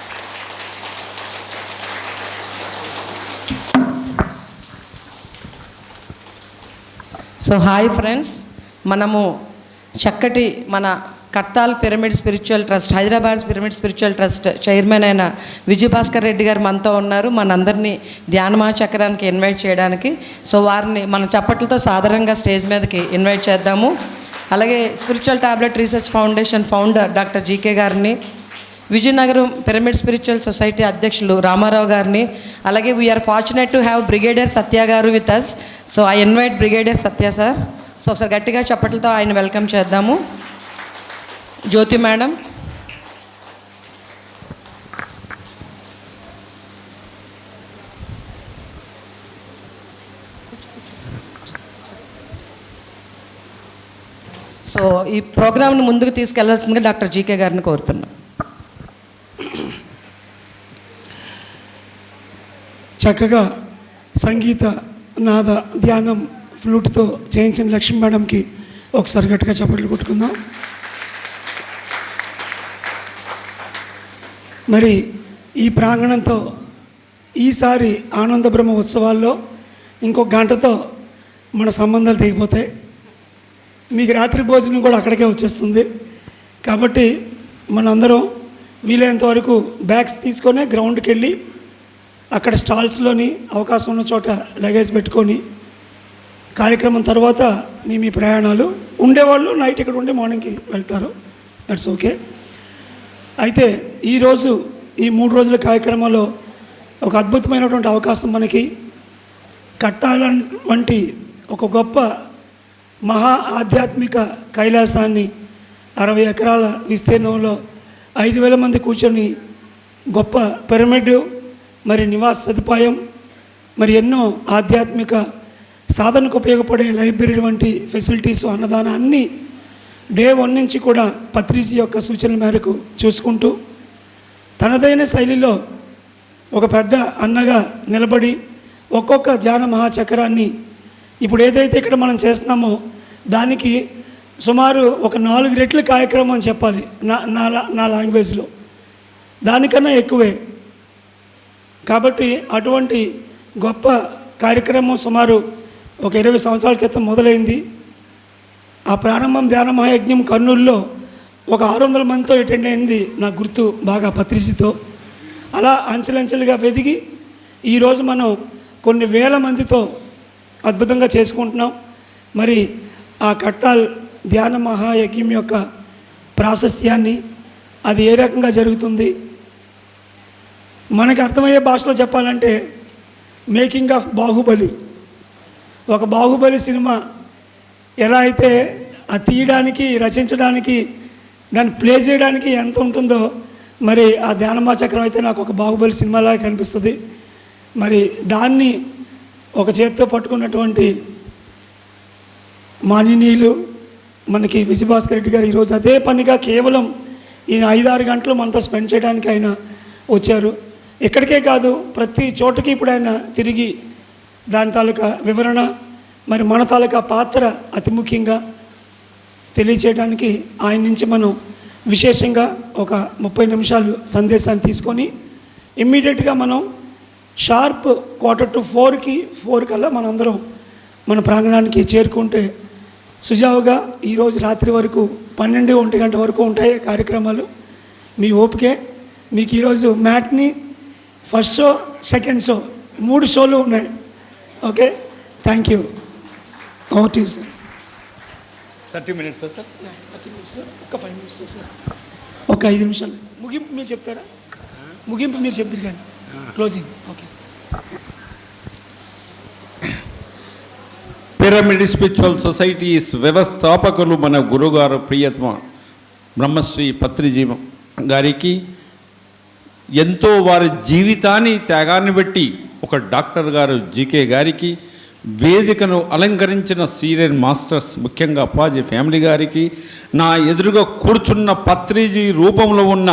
సో హాయ్ ఫ్రెండ్స్, మనము చక్కటి మన కట్టాల్ pyramid spiritual trust, Hyderabad pyramid spiritual trust chairman అయిన విజయభాస్కర్ రెడ్డి గారు మనతో ఉన్నారు, మనందరినీ ధ్యానమహాచక్రానికి ఇన్వైట్ చేయడానికి. సో వారిని మనం చప్పట్లతో సాధారణంగా స్టేజ్ మీదకి ఇన్వైట్ చేద్దాము. అలాగే spiritual tablet research foundation founder doctor GK గారిని, విజయనగరం పిరమిడ్ స్పిరిచువల్ సొసైటీ అధ్యక్షులు రామారావు గారిని, అలాగే we're fortunate to have brigadier Satya గారు with us. So I invite brigadier Satya sir. సో ఒకసారి గట్టిగా చప్పట్లతో ఆయన వెల్కమ్ చేద్దాము. జ్యోతి మేడం, సో ఈ ప్రోగ్రామ్ను ముందుకు తీసుకెళ్లాల్సిందిగా డాక్టర్ జీకే గారిని కోరుతున్నాం. చక్కగా సంగీత నాద ధ్యానం ఫ్లూట్తో చేయించిన లక్ష్మీ మేడంకి ఒకసారి గట్టిగా చప్పట్లు కొట్టుకుందాం. మరి ఈ ప్రాంగణంతో ఈసారి ఆనంద బ్రహ్మ ఉత్సవాల్లో ఇంకొక గంటతో మన సంబంధాలు తెగిపోతాయి. మీకు రాత్రి భోజనం కూడా అక్కడికే వచ్చేస్తుంది. కాబట్టి మనందరం వీలైనంత వరకు బ్యాగ్స్ తీసుకొని గ్రౌండ్కి వెళ్ళి అక్కడ స్టాల్స్లోని అవకాశం ఉన్న చోట లగేజ్ పెట్టుకొని కార్యక్రమం తర్వాత మీ ప్రయాణాలు, ఉండేవాళ్ళు నైట్ ఇక్కడ ఉండి మార్నింగ్కి వెళ్తారు, దట్స్ ఓకే. అయితే ఈరోజు ఈ 3 రోజుల కార్యక్రమంలో ఒక అద్భుతమైనటువంటి అవకాశం మనకి కట్టాల వంటి ఒక గొప్ప మహా ఆధ్యాత్మిక కైలాసాన్ని 60 ఎకరాల విస్తీర్ణంలో 5,000 మంది కూర్చొని గొప్ప పిరమిడ్, మరి నివాస సదుపాయం, మరి ఎన్నో ఆధ్యాత్మిక సాధనకు ఉపయోగపడే లైబ్రరీ వంటి ఫెసిలిటీస్, అన్నదానం అన్నీ డే 1 నుంచి కూడా పత్రిజీ యొక్క సూచనల మేరకు చూసుకుంటూ తనదైన శైలిలో ఒక పెద్ద అన్నగా నిలబడి ఒక్కొక్క ధ్యాన మహాచక్రాన్ని ఇప్పుడు ఏదైతే ఇక్కడ మనం చేస్తున్నామో దానికి సుమారు ఒక 4 రెట్ల కార్యక్రమం అని చెప్పాలి నా లాంగ్వేజ్లో, దానికన్నా ఎక్కువే. కాబట్టి అటువంటి గొప్ప కార్యక్రమం సుమారు ఒక 20 సంవత్సరాల క్రితం మొదలైంది. ఆ ప్రారంభం ధ్యాన మహాయజ్ఞం కర్నూలులో ఒక 600 మందితో అటెండ్ అయింది నాకు గుర్తు బాగా, పత్రిజీతో. అలా అంచెలంచెలుగా వెదిగి ఈరోజు మనం కొన్ని వేల మందితో అద్భుతంగా చేసుకుంటున్నాం. మరి ఆ కట్టాల్ ధ్యాన మహాయజ్ఞం యొక్క ప్రాశస్యాన్ని, అది ఏ రకంగా జరుగుతుంది, మనకు అర్థమయ్యే భాషలో చెప్పాలంటే మేకింగ్ ఆఫ్ బాహుబలి. ఒక బాహుబలి సినిమా ఎలా అయితే అది తీయడానికి, రచించడానికి, దాన్ని ప్లే చేయడానికి ఎంత ఉంటుందో, మరి ఆ ధ్యానమహాచక్రం అయితే నాకు ఒక బాహుబలి సినిమాలాగా కనిపిస్తుంది. మరి దాన్ని ఒక చేత్తో పట్టుకున్నటువంటి మాన్యనీయులు మనకి విజయభాస్కర్ రెడ్డి గారు ఈరోజు అదే పనిగా కేవలం ఈయన 5-6 గంటలు మనతో స్పెండ్ చేయడానికి ఆయన వచ్చారు. ఇక్కడికే కాదు, ప్రతి చోటకి ఇప్పుడు ఆయన తిరిగి దాని తాలూకా వివరణ, మరి మన తాలూకా పాత్ర అతి ముఖ్యంగా తెలియచేయడానికి ఆయన నుంచి మనం విశేషంగా ఒక 30 నిమిషాలు సందేశాన్ని తీసుకొని ఇమ్మీడియట్గా మనం షార్ప్ 3:45 కల్లా మనందరం మన ప్రాంగణానికి చేరుకుంటే సుజావుగా ఈరోజు రాత్రి వరకు 12-1 గంట వరకు ఉంటాయి కార్యక్రమాలు. మీ ఓపికే. మీకు ఈరోజు matinee, first show, second show, 3 షోలు ఉన్నాయి. Okay, thank you. Over to you sir. 30 minutes sir. 30 minutes sir. ఒక 5 minutes సార్. ఒక 5 నిమిషాలు ముగింపు మీరు చెప్తారా? ముగింపు మీరు చెప్తారు కానీ closing. Okay. Pyramid spiritual societies వ్యవస్థాపకులు మన గురుగారు ప్రియత్మ బ్రహ్మశ్రీ పత్రిజీ గారికి ఎంతో వారి జీవితాన్ని త్యాగాన్ని బట్టి ఒక డాక్టర్ గారు జీకే గారికి, వేదికను అలంకరించిన సీనియర్ మాస్టర్స్ ముఖ్యంగా అప్పాజీ ఫ్యామిలీ గారికి, నా ఎదురుగా కూర్చున్న పత్రిజీ రూపంలో ఉన్న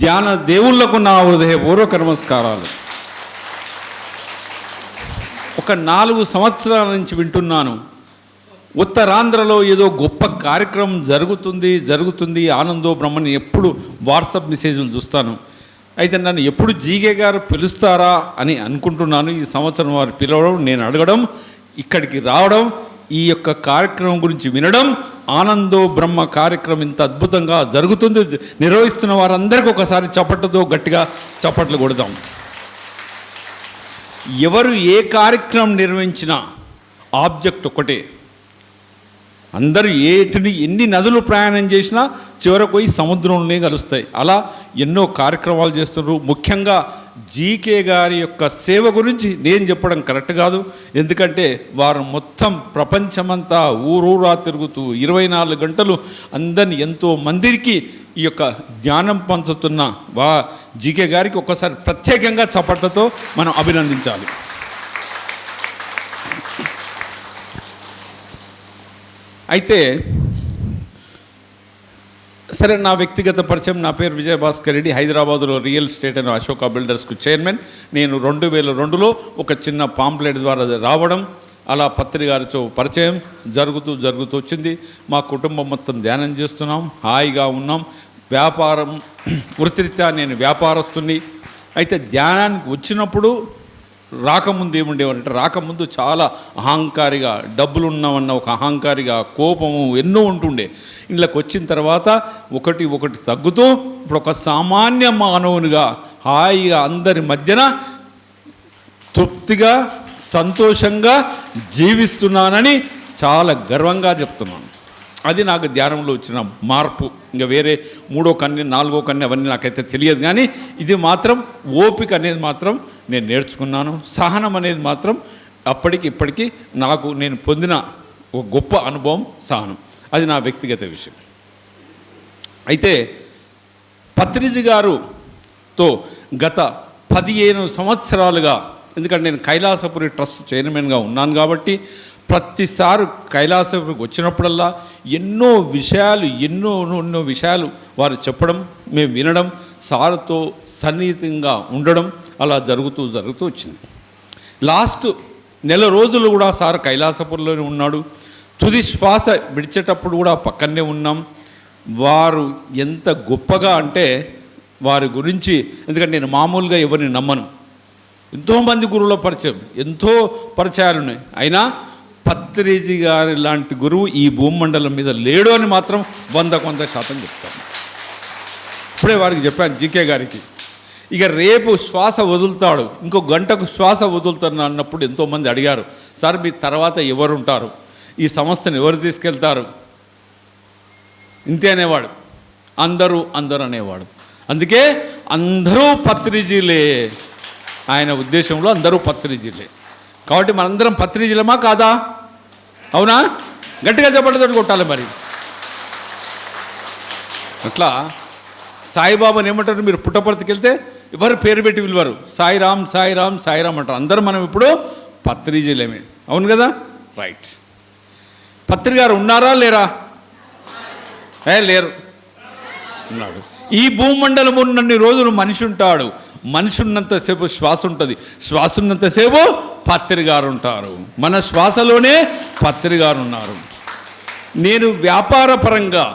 ధ్యాన దేవుళ్లకు నా హృదయపూర్వక నమస్కారాలు. ఒక 4 సంవత్సరాల నుంచి వింటున్నాను, ఉత్తరాంధ్రలో ఏదో గొప్ప కార్యక్రమం జరుగుతుంది ఆనందో బ్రహ్మని ఎప్పుడు వాట్సాప్ మెసేజ్లు చూస్తాను. అయితే నన్ను ఎప్పుడు జీకే గారు పిలుస్తారా అని అనుకుంటున్నాను. ఈ సంవత్సరం వారు పిలవడం, నేను అడగడం, ఇక్కడికి రావడం, ఈ యొక్క కార్యక్రమం గురించి వినడం, ఆనందో బ్రహ్మ కార్యక్రమం ఇంత అద్భుతంగా జరుగుతుంది, నిర్వహిస్తున్న వారందరికీ ఒకసారి చప్పట్లతో గట్టిగా చప్పట్లు కొడదాం. ఎవరు ఏ కార్యక్రమం నిర్వహించినా ఆబ్జెక్ట్ ఒకటే. అందరూ ఎన్ని నదులు ప్రయాణం చేసినా చివరకు పోయి సముద్రంలోనే కలుస్తాయి. అలా ఎన్నో కార్యక్రమాలు చేస్తున్నారు. ముఖ్యంగా జీకే గారి యొక్క సేవ గురించి నేను చెప్పడం కరెక్ట్ కాదు. ఎందుకంటే వారు మొత్తం ప్రపంచమంతా ఊరూరా తిరుగుతూ 24 గంటలు అందరిని ఎంతో మందికి ఈ యొక్క జ్ఞానం పంచుతున్న జీకే గారికి ఒక్కసారి ప్రత్యేకంగా చప్పట్లతో మనం అభినందించాలి. అయితే సరే, నా వ్యక్తిగత పరిచయం, నా పేరు విజయభాస్కర్ రెడ్డి, హైదరాబాదులో రియల్ ఎస్టేట్ అండ్ అశోక బిల్డర్స్కు చైర్మన్. నేను 2002లో ఒక చిన్న పాంప్లెట్ ద్వారా రావడం, అలా పత్రికారితో పరిచయం జరుగుతూ వచ్చింది. మా కుటుంబం మొత్తం ధ్యానం చేస్తున్నాం, హాయిగా ఉన్నాం. వ్యాపారం వృత్తిరీత్యా నేను వ్యాపారస్తుని. అయితే ధ్యానానికి వచ్చినప్పుడు రాకముందు ఏముండేవంటే, రాకముందు చాలా అహంకారిగా, డబ్బులు ఉన్నామన్న ఒక అహంకారిగా, కోపము ఎన్నో ఉంటుండే. ఇళ్ళకి వచ్చిన తర్వాత ఒకటి తగ్గుతూ ఇప్పుడు ఒక సామాన్య మానవునిగా హాయిగా అందరి మధ్యన తృప్తిగా సంతోషంగా జీవిస్తున్నానని చాలా గర్వంగా చెప్తున్నాను. అది నాకు ధ్యానంలో వచ్చిన మార్పు. ఇంకా వేరే 3వ కన్య 4వ కన్య అవన్నీ నాకైతే తెలియదు, కానీ ఇది మాత్రం ఓపిక అనేది మాత్రం నేను నేర్చుకున్నాను. సహనం అనేది మాత్రం అప్పటికి ఇప్పటికీ నేను పొందిన ఒక గొప్ప అనుభవం సహనం. అది నా వ్యక్తిగత విషయం. అయితే పత్రిజీ గారుతో గత 15 సంవత్సరాలుగా, ఎందుకంటే నేను కైలాసపురి ట్రస్ట్ చైర్మన్గా ఉన్నాను కాబట్టి ప్రతిసారి కైలాసపురికి వచ్చినప్పుడల్లా ఎన్నో విషయాలు వారు చెప్పడం, మేము వినడం, సార్తో సన్నిహితంగా ఉండడం అలా జరుగుతూ వచ్చింది. లాస్ట్ నెల రోజులు కూడా సార్ కైలాసపురిలోనే ఉన్నాడు. తుది శ్వాస విడిచేటప్పుడు కూడా పక్కనే ఉన్నాం. వారు ఎంత గొప్పగా అంటే వారి గురించి, ఎందుకంటే నేను మామూలుగా ఎవరిని నమ్మను, ఎంతోమంది గురువుల పరిచయం, ఎంతో పరిచయాలు ఉన్నాయి. అయినా పత్రిజీ గారి లాంటి గురువు ఈ భూమండలం మీద లేడు అని మాత్రం 100% చెప్తాను. ఇప్పుడే వారికి చెప్పాను జీకే గారికి, ఇక రేపు శ్వాస వదులుతాడు, ఇంకో గంటకు శ్వాస వదులుతాను అన్నప్పుడు ఎంతోమంది అడిగారు, సార్ మీ తర్వాత ఎవరుంటారు, ఈ సంస్థను ఎవరు తీసుకెళ్తారు, ఇంతే అనేవాడు. అందరూ అనేవాడు. అందుకే అందరూ పత్రిజీలే, ఆయన ఉద్దేశంలో అందరూ పత్రిజీలే. కాబట్టి మనందరం పత్రిజీలమా కాదా? అవునా? గట్టిగా చెప్పడంతో కొట్టాలి. మరి అట్లా సాయిబాబాని ఏమంటారు, మీరు పుట్టపర్తికి వెళ్తే ఎవరు పేరు పెట్టి పిలువారు, సాయిరామ్ సాయిరామ్ సాయిరామ్ అంటారు. అందరం మనం ఇప్పుడు పత్రిజీలేమే. అవును కదా? రైట్. పత్రి గారు ఉన్నారా లేరా? లేరు, ఉన్నాడు. ఈ భూమండలం ఉన్నన్ని రోజులు మనిషి ఉంటాడు, మనిషి ఉన్నంతసేపు శ్వాస ఉంటుంది, శ్వాస ఉన్నంతసేపు పత్రి గారు ఉంటారు. మన శ్వాసలోనే పత్రి గారు ఉన్నారు. నేను వ్యాపార పరంగా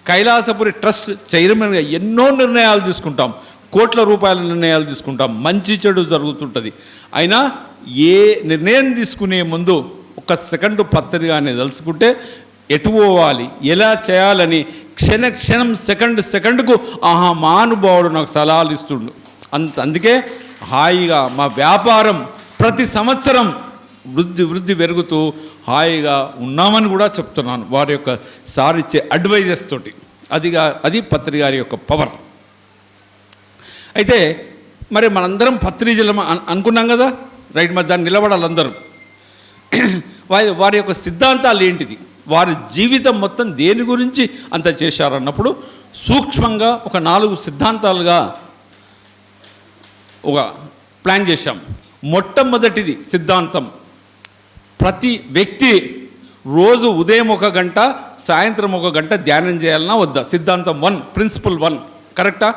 కైలాసపురి ట్రస్ట్ చైర్మన్గా ఎన్నో నిర్ణయాలు తీసుకుంటాం, కోట్ల రూపాయల నిర్ణయాలు తీసుకుంటాం, మంచి చెడు జరుగుతుంటుంది. అయినా ఏ నిర్ణయం తీసుకునే ముందు ఒక సెకండ్ పత్రిగానే తలుసుకుంటే ఎటు పోవాలి, ఎలా చేయాలని క్షణం సెకండ్కు మహానుభావుడు నాకు సలహాలు ఇస్తుండు. అందుకే హాయిగా మా వ్యాపారం ప్రతి సంవత్సరం వృద్ధి పెరుగుతూ హాయిగా ఉన్నామని కూడా చెప్తున్నాను, వారి యొక్క సార్ ఇచ్చే అడ్వైజెస్ తోటి. అది పత్రి గారి యొక్క పవర్. అయితే మరి మనందరం పత్రిజీలం అనుకున్నాం కదా, రైట్. మరి దాన్ని నిలబడాలి అందరూ. వారి యొక్క సిద్ధాంతాలు ఏంటిది, వారి జీవితం మొత్తం దేని గురించి అంత చేశారన్నప్పుడు సూక్ష్మంగా ఒక 4 సిద్ధాంతాలుగా ఒక ప్లాన్ చేశాం. మొట్టమొదటిది సిద్ధాంతం, ప్రతి వ్యక్తి రోజు ఉదయం 1 గంట సాయంత్రం 1 గంట ధ్యానం చేయాలన్నా వద్దా? సిద్ధాంతం 1, ప్రిన్సిపల్ 1. కరెక్టా?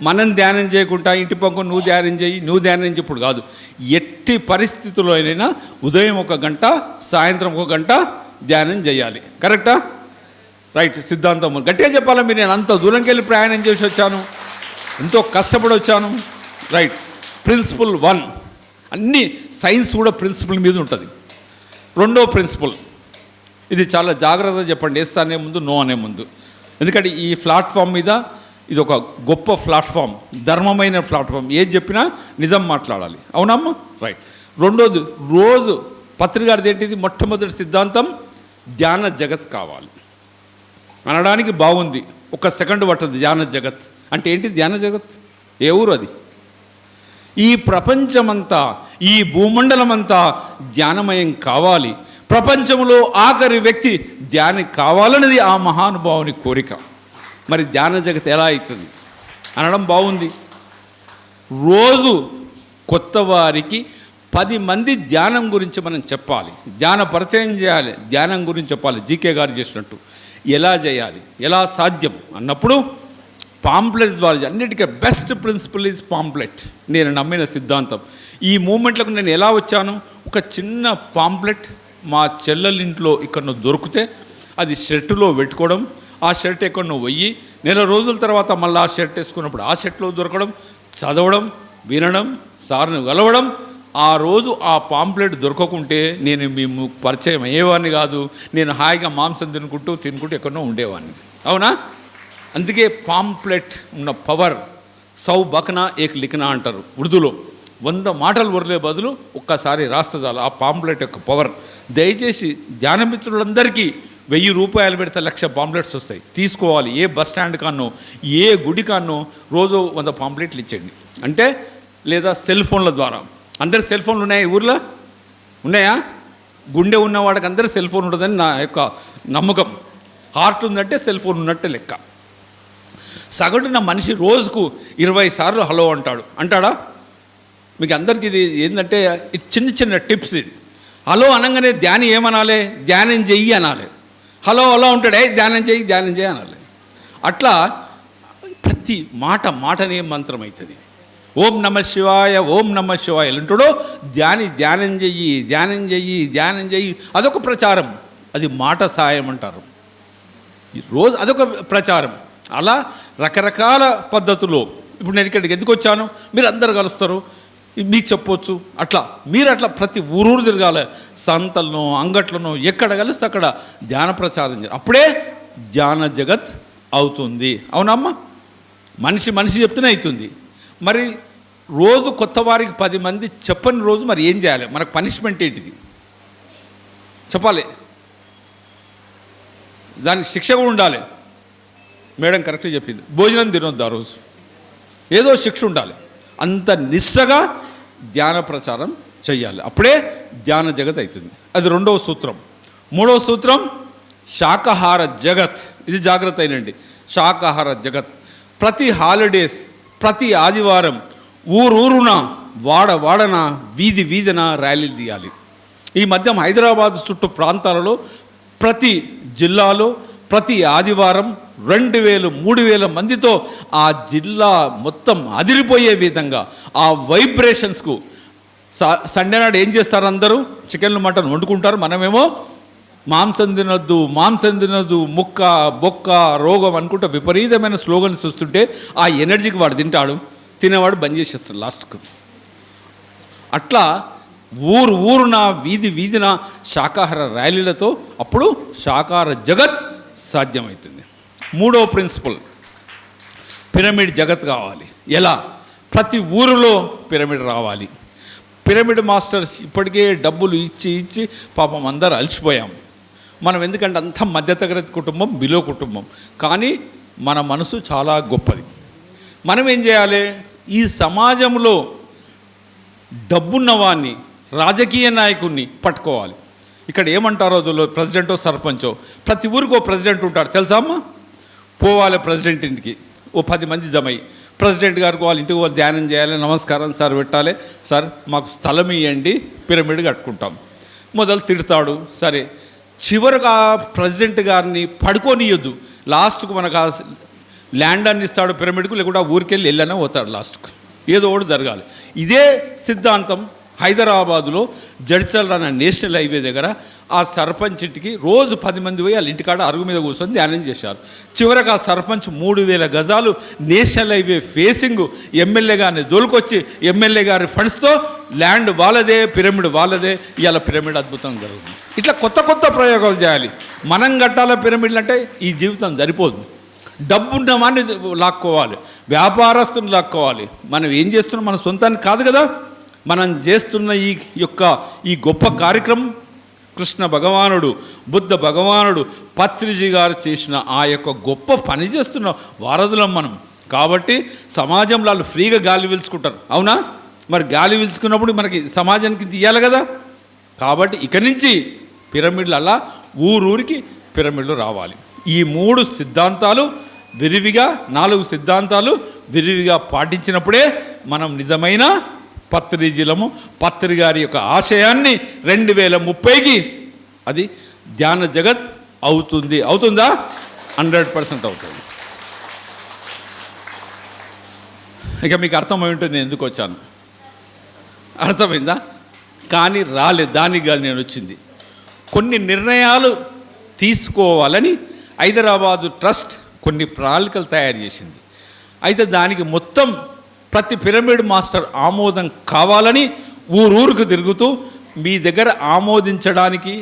మనం ధ్యానం చేయకుండా ఇంటి పక్కన నువ్వు ధ్యానం చేయి, నువ్వు ధ్యానం చేయప్పుడు కాదు. ఎట్టి పరిస్థితుల్లో అయినా ఉదయం 1 గంట సాయంత్రం 1 గంట ధ్యానం చేయాలి. కరెక్టా? రైట్. సిద్ధాంతం 1 గట్టిగా చెప్పాలా మీరు? నేను అంత దూరంకి వెళ్ళి ప్రయాణం చేసి వచ్చాను, ఎంతో కష్టపడి వచ్చాను. రైట్. ప్రిన్సిపల్ 1. అన్ని సైన్స్ కూడా ప్రిన్సిపల్ మీద ఉంటుంది. రెండో ప్రిన్సిపల్, ఇది చాలా జాగ్రత్తగా చెప్పండి, ఎస్ అనే ముందు నో అనే ముందు. ఎందుకంటే ఈ ప్లాట్ఫామ్ మీద ఇది ఒక గొప్ప ప్లాట్ఫామ్, ధర్మమైన ప్లాట్ఫామ్. ఏది చెప్పినా నిజం మాట్లాడాలి. అవునమ్మా? రైట్. రెండోది, రోజు పత్రికారిది ఏంటిది? మొట్టమొదటి సిద్ధాంతం ధ్యాన జగత్ కావాలి అనడానికి బాగుంది, 1 సెకండ్ పట్టదు. ధ్యాన జగత్ అంటే ఏంటి? ధ్యాన జగత్ ఏ ఊరు అది? ఈ ప్రపంచమంతా, ఈ భూమండలమంతా ధ్యానమయం కావాలి. ప్రపంచంలో ఆఖరి వ్యక్తి ధ్యాని కావాలన్నది ఆ మహానుభావుని కోరిక. మరి ధ్యాన జగత్ ఎలా అవుతుంది అనడం బాగుంది. రోజు కొత్త వారికి 10 మంది ధ్యానం గురించి మనం చెప్పాలి, ధ్యాన పరిచయం చేయాలి, ధ్యానం గురించి చెప్పాలి. జీకే గారు చేసినట్టు ఎలా చేయాలి, ఎలా సాధ్యం అన్నప్పుడు పాంప్లెట్ ద్వారా. అన్నిటికీ బెస్ట్ ప్రిన్సిపల్ ఈజ్ పాంప్లెట్. నేను నమ్మిన సిద్ధాంతం. ఈ మూమెంట్లకు నేను ఎలా వచ్చాను? ఒక చిన్న పాంప్లెట్ మా చెల్లెలింట్లో ఇక్కడ దొరికితే అది షర్టులో పెట్టుకోవడం, ఆ షర్ట్ ఎక్కడో వెయ్యి, నెల రోజుల తర్వాత మళ్ళీ ఆ షర్ట్ వేసుకున్నప్పుడు ఆ షర్ట్లో దొరకడం, చదవడం, వినడం, సార్ని కలవడం. ఆ రోజు ఆ పాంప్లెట్ దొరకకుంటే నేను మేము పరిచయం అయ్యేవాడిని కాదు. నేను హాయిగా మాంసం తినుకుంటూ ఎక్కడో ఉండేవాడిని. అవునా? అందుకే పాంప్లెట్ ఉన్న పవర్, 100 బకనా ఏక్ లిఖనా అంటారు ఉర్దూలో. 100 మాటలు వరలే బదులు ఒక్కసారి రాస్తే చాలు ఆ పాంప్లెట్ యొక్క పవర్. దయచేసి ధ్యానమిత్రులందరికీ 1000 రూపాయలు పెడితే 1,00,000 పాంప్లెట్స్ వస్తాయి. తీసుకోవాలి. ఏ బస్ స్టాండ్ కానో ఏ గుడి కానో రోజు 100 పాంప్లెట్లు ఇచ్చేయండి. అంటే లేదా సెల్ ఫోన్ల ద్వారా. అందరికి సెల్ ఫోన్లు ఉన్నాయా? ఊర్లో ఉన్నాయా? గుండె ఉన్నవాడికి అందరూ సెల్ ఫోన్ ఉంటుందని నా యొక్క నమ్మకం. హార్ట్ ఉందంటే సెల్ ఫోన్ ఉన్నట్టే లెక్క. సగటున మనిషి రోజుకు 20 సార్లు హలో అంటాడా? మీకు అందరికీ ఇది ఏంటంటే చిన్న చిన్న టిప్స్. ఇది హలో అనగానే ధ్యానం ఏమనాలి? ధ్యానం చెయ్యి అనాలి. హలో హలో ఉంటాడే, ధ్యానం చేయి అనాలి. అట్లా ప్రతి మాటనే మంత్రం అవుతుంది. ఓం నమ శివాయ, ఓం నమ శివాయ అంటాడో ధ్యానం చెయ్యి. అదొక ప్రచారం, అది మాట సాయం అంటారు. రోజు అదొక ప్రచారం. అలా రకరకాల పద్ధతుల్లో. ఇప్పుడు నేను ఇక్కడికి ఎందుకు వచ్చాను? మీరు అందరు కలుస్తారు, మీకు చెప్పొచ్చు. మీరు అట్లా ప్రతి ఊరు తిరగాలి, సంతలను, అంగట్లను, ఎక్కడ కలిస్తే అక్కడ ధ్యాన ప్రచారం చేయాలి. అప్పుడే ధ్యాన జగత్ అవుతుంది. అవునమ్మా? మనిషి చెప్తూనే అవుతుంది. మరి రోజు కొత్త వారికి 10 మంది చెప్పని రోజు మరి ఏం చేయాలి? మనకు పనిష్మెంట్ ఏంటిది చెప్పాలి. దానికి శిక్ష కూడా ఉండాలి. మేడం కరెక్ట్గా చెప్పింది, భోజనం తినొద్దు ఆ రోజు, ఏదో శిక్ష ఉండాలి. అంత నిష్టగా ధ్యాన ప్రచారం చెయ్యాలి. అప్పుడే ధ్యాన జగత్ అవుతుంది. అది 2వ సూత్రం. 3వ సూత్రం శాకాహార జగత్. ఇది జాగ్రత్త అయినండి. శాకాహార జగత్. ప్రతి హాలిడేస్, ప్రతి ఆదివారం ఊరున, వాడన, వీధిన ర్యాలీలు తీయాలి. ఈ మధ్య హైదరాబాద్ చుట్టూ ప్రాంతాలలో ప్రతి జిల్లాలో ప్రతి ఆదివారం 2000, 3000 మందితో ఆ జిల్లా మొత్తం అదిరిపోయే విధంగా ఆ వైబ్రేషన్స్కు. సండే నాడు ఏం చేస్తారు? అందరూ చికెన్లు మటన్ వండుకుంటారు. మనమేమో మాంసం తినొద్దు, ముక్క బొక్క రోగం అనుకుంటా విపరీతమైన స్లోగన్స్ వస్తుంటే ఆ ఎనర్జీకి వాడు తింటాడు, తినేవాడు బంద్ చేసేస్తాడు లాస్ట్కు. అట్లా ఊరున, వీధిన శాకాహార ర్యాలీలతో అప్పుడు శాకాహార జగత్ సాధ్యమవుతుంది. 3వ ప్రిన్సిపల్ పిరమిడ్ జగత్ కావాలి. ఎలా? ప్రతి ఊరిలో పిరమిడ్ రావాలి. పిరమిడ్ మాస్టర్స్ ఇప్పటికే డబ్బులు ఇచ్చి పాపం అందరూ అలసిపోయాం మనం. ఎందుకంటే అంత మధ్యతరగతి కుటుంబం, బిలో కుటుంబం. కానీ మన మనసు చాలా గొప్పది. మనం ఏం చేయాలి? ఈ సమాజంలో డబ్బున్నవాన్ని, రాజకీయ నాయకుడిని పట్టుకోవాలి. ఇక్కడ ఏమంటారో ప్రెసిడెంటో సర్పంచో, ప్రతి ఊరికి ఓ ప్రెసిడెంట్ ఉంటాడు తెలుసా అమ్మా? పోవాలి ప్రెసిడెంట్ ఇంటికి, ఓ 10 మంది జమై ప్రెసిడెంట్ గారికి వాళ్ళ ఇంటికి వాళ్ళు ధ్యానం చేయాలి, నమస్కారం సార్ పెట్టాలి, సార్ మాకు స్థలం ఇవ్వండి, పిరమిడ్ కట్టుకుంటాం. మొదలు తిడతాడు. సరే, చివరిగా ప్రెసిడెంట్ గారిని పడుకోనియొద్దు, లాస్ట్కు మనకు ఆ ల్యాండ్ అని ఇస్తాడు పిరమిడ్కు, లేకుంటే ఆ ఊరికెళ్ళి వెళ్ళనే పోతాడు లాస్ట్కు, ఏదో ఒకటి జరగాలి. ఇదే సిద్ధాంతం హైదరాబాదులో జడ్చల్ అన్న నేషనల్ హైవే దగ్గర ఆ సర్పంచ్ ఇంటికి రోజు 10 మంది పోయి వాళ్ళ ఇంటికాడ అరుగు మీద కూర్చొని ధ్యానం చేశారు. చివరికి ఆ సర్పంచ్ 3000 గజాలు నేషనల్ హైవే ఫేసింగ్ ఎమ్మెల్యే గారిని దొలుకొచ్చి ఎమ్మెల్యే గారి ఫండ్స్తో ల్యాండ్ వాళ్ళదే, పిరమిడ్ వాళ్ళదే. ఇవాళ పిరమిడ్ అద్భుతంగా జరుగుతుంది. ఇట్లా కొత్త కొత్త ప్రయోగాలు చేయాలి. మనం కట్టాల పిరమిడ్లు అంటే ఈ జీవితం సరిపోదు. డబ్బున్నవాన్ని లాక్కోవాలి, వ్యాపారస్తుని లాక్కోవాలి. మనం ఏం చేస్తున్నాం మన సొంతానికి కాదు కదా. మనం చేస్తున్న ఈ గొప్ప కార్యక్రమం కృష్ణ భగవానుడు, బుద్ధ భగవానుడు, పత్రిజీ గారు చేసిన ఆ యొక్క గొప్ప పని చేస్తున్న వారధులం మనం. కాబట్టి సమాజంలో వాళ్ళు ఫ్రీగా గాలి పీల్చుకుంటారు, అవునా? మరి గాలి పీల్చుకున్నప్పుడు మనకి సమాజానికి తీయాలి కదా. కాబట్టి ఇక నుంచి పిరమిడ్లు అలా ఊరూరికి పిరమిడ్లు రావాలి. ఈ 3 సిద్ధాంతాలు విరివిగా, 4 సిద్ధాంతాలు విరివిగా పాటించినప్పుడే మనం నిజమైన పత్రిజీలము. పత్రి గారి యొక్క ఆశయాన్ని 2030కి అది ధ్యాన జగత్ అవుతుంది. అవుతుందా? 100% అవుతుంది. ఇక మీకు అర్థమై ఉంటుంది నేను ఎందుకు వచ్చాను, అర్థమైందా? కానీ రాలేదు, దానికి కాదు నేను వచ్చింది. కొన్ని నిర్ణయాలు తీసుకోవాలని హైదరాబాదు ట్రస్ట్ కొన్ని ప్రణాళికలు తయారు చేసింది. అయితే దానికి మొత్తం ప్రతి పిరమిడ్ మాస్టర్ ఆమోదం కావాలని ఊరూరుకు తిరుగుతూ మీ దగ్గర ఆమోదించడానికి,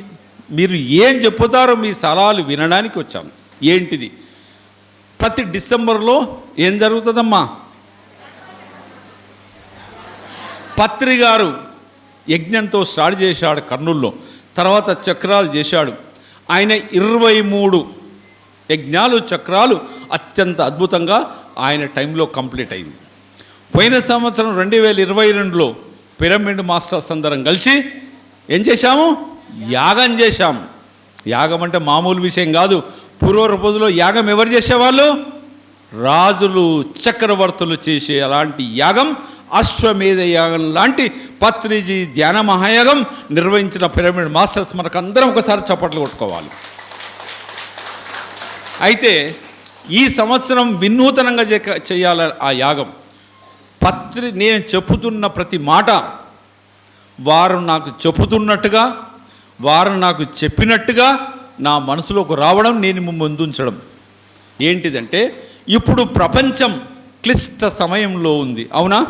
మీరు ఏం చెప్పుతారో మీ సలహాలు వినడానికి వచ్చాము. ఏంటిది? ప్రతి డిసెంబర్లో ఏం జరుగుతుందమ్మా? పత్రి గారు యజ్ఞంతో స్టార్ట్ చేశాడు కర్నూల్లో, తర్వాత చక్రాలు చేశాడు. ఆయన 23 యజ్ఞాలు, చక్రాలు అత్యంత అద్భుతంగా ఆయన టైంలో కంప్లీట్ అయింది. పోయిన సంవత్సరం 2022లో పిరమిడ్ మాస్టర్స్ అందరం కలిసి ఏం చేశాము? యాగం చేశాము. యాగం అంటే మామూలు విషయం కాదు. పూర్వ రోజుల్లో యాగం ఎవరు చేసేవాళ్ళు? రాజులు, చక్రవర్తులు చేసే అలాంటి యాగం, అశ్వమేధ యాగం లాంటి పత్రిజీ ధ్యాన మహాయాగం నిర్వహించిన పిరమిడ్ మాస్టర్స్ మనకందరం ఒకసారి చప్పట్లు కొట్టుకోవాలి. అయితే ఈ సంవత్సరం వినూతనంగా చేయాలి ఆ యాగం. నేను చెప్పుతున్న ప్రతి మాట వారు నాకు చెప్పుతున్నట్టుగా, వారు నాకు చెప్పినట్టుగా నా మనసులోకి రావడం, నేను ముందుంచడం. ఏంటిదంటే ఇప్పుడు ప్రపంచం క్లిష్ట సమయంలో ఉంది, అవునా?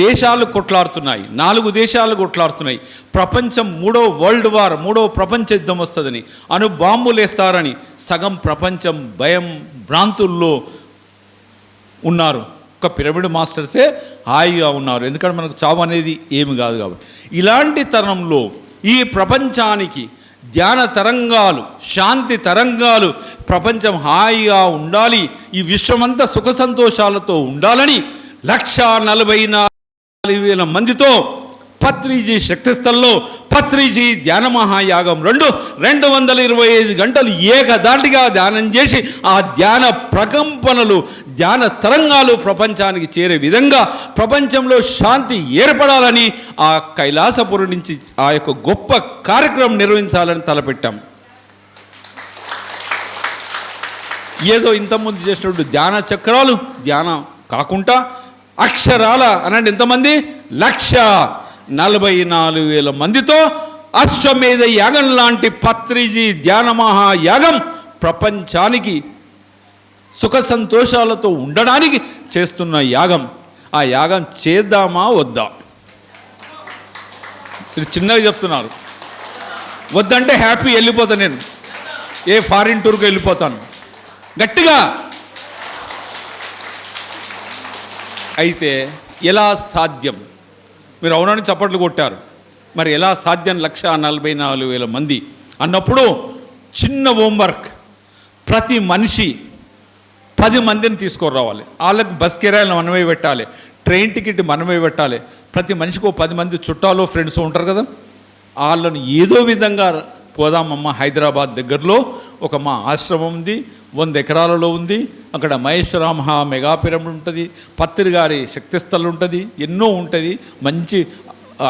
దేశాలు కొట్లాడుతున్నాయి, 4 దేశాలు కొట్లాడుతున్నాయి. ప్రపంచం 3వ వరల్డ్ వార్, 3వ ప్రపంచ యుద్ధం వస్తుందని, బాంబులు వేస్తారని సగం ప్రపంచం భయం భ్రాంతుల్లో ఉన్నారు. ఒక పిరమిడ్ మాస్టర్సే హాయిగా ఉన్నారు, ఎందుకంటే మనకు చావు అనేది ఏమి కాదు కాబట్టి. ఇలాంటి తరంలో ఈ ప్రపంచానికి ధ్యాన తరంగాలు, శాంతి తరంగాలు, ప్రపంచం హాయిగా ఉండాలి, ఈ విశ్వమంతా సుఖ సంతోషాలతో ఉండాలని 1,44,000 మందితో పత్రిజీ శక్తిస్థల్లో పత్రిజీ ధ్యాన మహాయాగం 225 గంటలు ఏకదాటిగా ధ్యానం చేసి ఆ ధ్యాన ప్రకంపనలు, ధ్యాన తరంగాలు ప్రపంచానికి చేరే విధంగా ప్రపంచంలో శాంతి ఏర్పడాలని ఆ కైలాసపురం నుంచి ఆ యొక్క గొప్ప కార్యక్రమం నిర్వహించాలని తలపెట్టాం. ఏదో ఇంతకుముందు చేసినట్టు ధ్యాన చక్రాలు ధ్యానం కాకుండా అక్షరాల అనండి ఎంతమంది? 1,44,000 మందితో అశ్వమేధ యాగం లాంటి పత్రిజీ ధ్యాన మహాయాగం ప్రపంచానికి సుఖ సంతోషాలతో ఉండడానికి చేస్తున్న యాగం. ఆ యాగం చేద్దామా వద్దా? మీరు చిన్నగా చెప్తున్నారు. వద్దంటే హ్యాపీ వెళ్ళిపోతాను, నేను ఏ ఫారిన్ టూర్కి వెళ్ళిపోతాను గట్టిగా. అయితే ఎలా సాధ్యం? మీరు అవునని చప్పట్లు కొట్టారు. మరి ఎలా సాధ్యం? 1,44,000 మంది అన్నప్పుడు చిన్న హోంవర్క్. ప్రతి మనిషి 10 మందిని తీసుకురావాలి. వాళ్ళకి బస్ కిరాయిలు మనమే పెట్టాలి, ట్రైన్ టికెట్ మనమే పెట్టాలి. ప్రతి మనిషికి 10 మంది చుట్టాలు, ఫ్రెండ్స్ ఉంటారు కదా. వాళ్ళను ఏదో విధంగా పోదామమ్మ, హైదరాబాద్ దగ్గరలో ఒక మా ఆశ్రమం ఉంది, 100 ఎకరాలలో ఉంది. అక్కడ మహేశ్వర మెగా పిరమిడ్ ఉంటుంది, పత్రి గారి శక్తిస్థలం ఉంటుంది, ఎన్నో ఉంటుంది, మంచి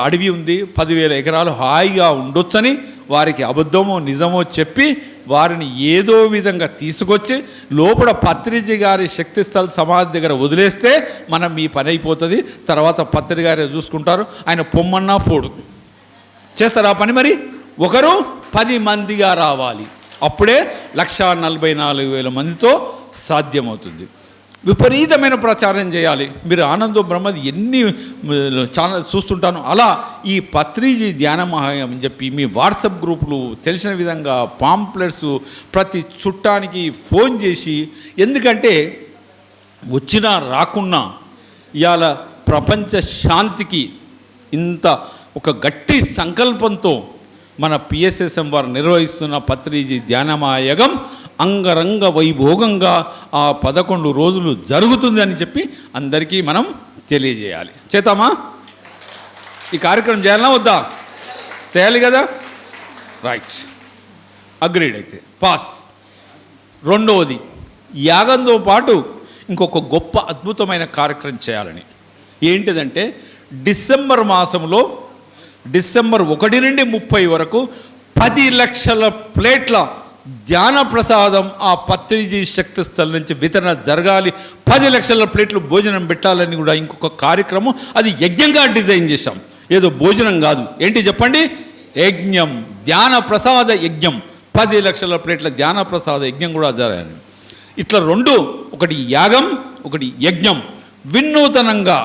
అడవి ఉంది, 10,000 ఎకరాలు హాయిగా ఉండొచ్చని వారికి అబద్ధమో నిజమో చెప్పి వారిని ఏదో విధంగా తీసుకొచ్చి లోపల పత్రిజీ గారి శక్తిస్థల సమాధి దగ్గర వదిలేస్తే మనం మీ పని అయిపోతుంది. తర్వాత పత్రి గారే చూసుకుంటారు. ఆయన పొమ్మన్నా పోడు. చేస్తారు ఆ పని. మరి ఒకరు 10 మందిగా రావాలి, అప్పుడే 1,44,000 మందితో సాధ్యమవుతుంది. విపరీతమైన ప్రచారం చేయాలి. మీరు ఆనందో బ్రహ్మది ఎన్ని ఛానల్ చూస్తుంటాను. అలా ఈ పత్రిజీ ధ్యాన మహాయం అని చెప్పి మీ వాట్సాప్ గ్రూపులు తెలిసిన విధంగా పాంప్లెట్స్ ప్రతి చుట్టానికి ఫోన్ చేసి, ఎందుకంటే వచ్చినా రాకున్నా ఇవాళ ప్రపంచ శాంతికి ఇంత ఒక గట్టి సంకల్పంతో మన పిఎస్ఎస్ఎం వారు నిర్వహిస్తున్న పత్రిజీ ధ్యానమాయగం అంగరంగ వైభోగంగా ఆ 11 రోజులు జరుగుతుంది అని చెప్పి అందరికీ మనం తెలియజేయాలి. చేద్దామా? ఈ కార్యక్రమం చేయాలన్నా వద్దా? చేయాలి కదా? Right, agreed. అయితే పాస్. రెండవది, యాగంతో పాటు ఇంకొక గొప్ప అద్భుతమైన కార్యక్రమం చేయాలని. ఏంటిదంటే డిసెంబర్ మాసంలో డిసెంబర్ 1 నుండి 30 వరకు 10 లక్షల ప్లేట్ల ధ్యాన ప్రసాదం ఆ పత్రిజీ శక్తి స్థలం నుంచి వితరణ జరగాలి. 10 లక్షల ప్లేట్లు భోజనం పెట్టాలని కూడా ఇంకొక కార్యక్రమం, అది యజ్ఞంగా డిజైన్ చేశాం. ఏదో భోజనం కాదు. ఏంటి చెప్పండి? యజ్ఞం, ధ్యాన ప్రసాద యజ్ఞం. 10 లక్షల ప్లేట్ల ధ్యాన ప్రసాద యజ్ఞం కూడా జరగాలి. ఇట్లా రెండు, ఒకటి యాగం, ఒకటి యజ్ఞం. వినూతనంగా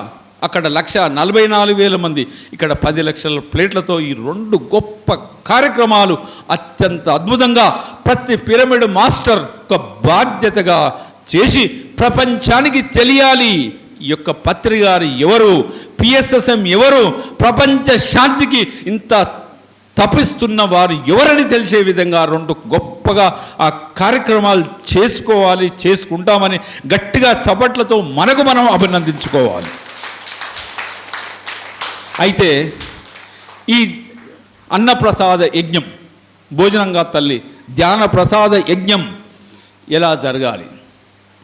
అక్కడ 1,44,000 మంది, ఇక్కడ 10 లక్షల ప్లేట్లతో ఈ 2 గొప్ప కార్యక్రమాలు అత్యంత అద్భుతంగా ప్రతి పిరమిడ్ మాస్టర్ ఒక బాధ్యతగా చేసి ప్రపంచానికి తెలియాలి. ఈ యొక్క పత్రి గారు ఎవరు, పిఎస్ఎస్ఎం ఎవరు, ప్రపంచ శాంతికి ఇంత తపిస్తున్న వారు ఎవరని తెలిసే విధంగా 2 గొప్పగా ఆ కార్యక్రమాలు చేసుకోవాలి, చేసుకుంటామని గట్టిగా చప్పట్లతో మనకు మనం అభినందించుకోవాలి. అయితే ఈ అన్నప్రసాద యజ్ఞం, భోజనంగా తల్లి ధ్యాన ప్రసాద యజ్ఞం ఎలా జరగాలి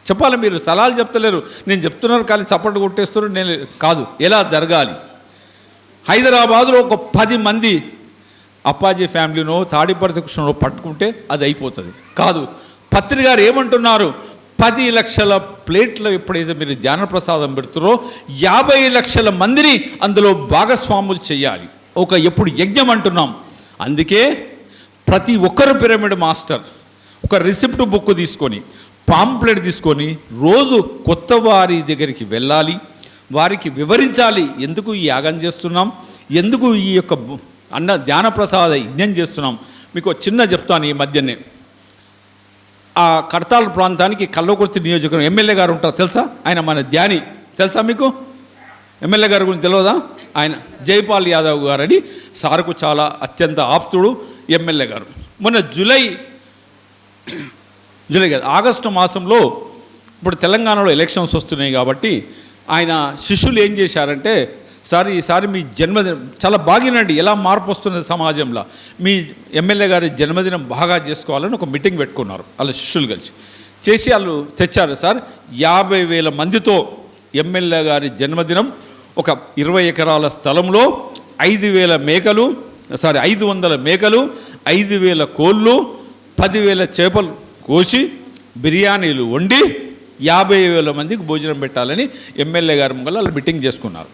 చెప్పాలి. మీరు సలహాలు చెప్తలేరు, నేను చెప్తున్నారు కానీ చప్పట్లు కొట్టేస్తున్నారు. నేను కాదు, ఎలా జరగాలి. హైదరాబాదులో ఒక 10 మంది అప్పాజీ ఫ్యామిలీనో తాడిపర్తి కృష్ణనో పట్టుకుంటే అది అయిపోతుంది. కాదు, పత్రి గారు ఏమంటున్నారు? 10 లక్షల ప్లేట్లు ఎప్పుడైతే మీరు ధ్యాన ప్రసాదం పెడుతున్నారో 50 లక్షల మందిని అందులో భాగస్వాములు చేయాలి. ఎప్పుడు యజ్ఞం అంటున్నాం. అందుకే ప్రతి ఒక్కరు పిరమిడ్ మాస్టర్ ఒక రిసిప్ట్ బుక్ తీసుకొని, పాంప్లెట్ తీసుకొని రోజు కొత్త వారి దగ్గరికి వెళ్ళాలి, వారికి వివరించాలి ఎందుకు ఈ యాగం చేస్తున్నాం, ఎందుకు ఈ యొక్క ధ్యాన ప్రసాద యజ్ఞం చేస్తున్నాం. మీకు చిన్న చెప్తాను. ఈ మధ్యనే ఆ కడతాల ప్రాంతానికి కల్వకుర్తి నియోజకవర్గం ఎమ్మెల్యే గారు ఉంటారు, తెలుసా? ఆయన మన ధ్యాని, తెలుసా మీకు? ఎమ్మెల్యే గారి గురించి తెలియదా? ఆయన జైపాల్ యాదవ్ గారని సార్కు చాలా అత్యంత ఆప్తుడు ఎమ్మెల్యే గారు. మొన్న జూలై కాదు, ఆగస్టు మాసంలో ఇప్పుడు తెలంగాణలో ఎలక్షన్స్ వస్తున్నాయి కాబట్టి ఆయన శిష్యులు ఏం చేశారంటే, సార్ ఈసారి మీ జన్మదినం చాలా బాగినండి, ఎలా మార్పు వస్తున్నది సమాజంలో, మీ ఎమ్మెల్యే గారి జన్మదినం బాగా చేసుకోవాలని ఒక మీటింగ్ పెట్టుకున్నారు. వాళ్ళ శిష్యులు కలిసి చేసి వాళ్ళు తెచ్చారు. సార్ 50,000 మందితో ఎమ్మెల్యే గారి జన్మదినం ఒక 20 ఎకరాల స్థలంలో 500 మేకలు, 5,000 కోళ్ళు, 10,000 చేపలు కోసి బిర్యానీలు వండి 50,000 మందికి భోజనం పెట్టాలని ఎమ్మెల్యే గారి ముంగల వాళ్ళు మీటింగ్ చేసుకున్నారు.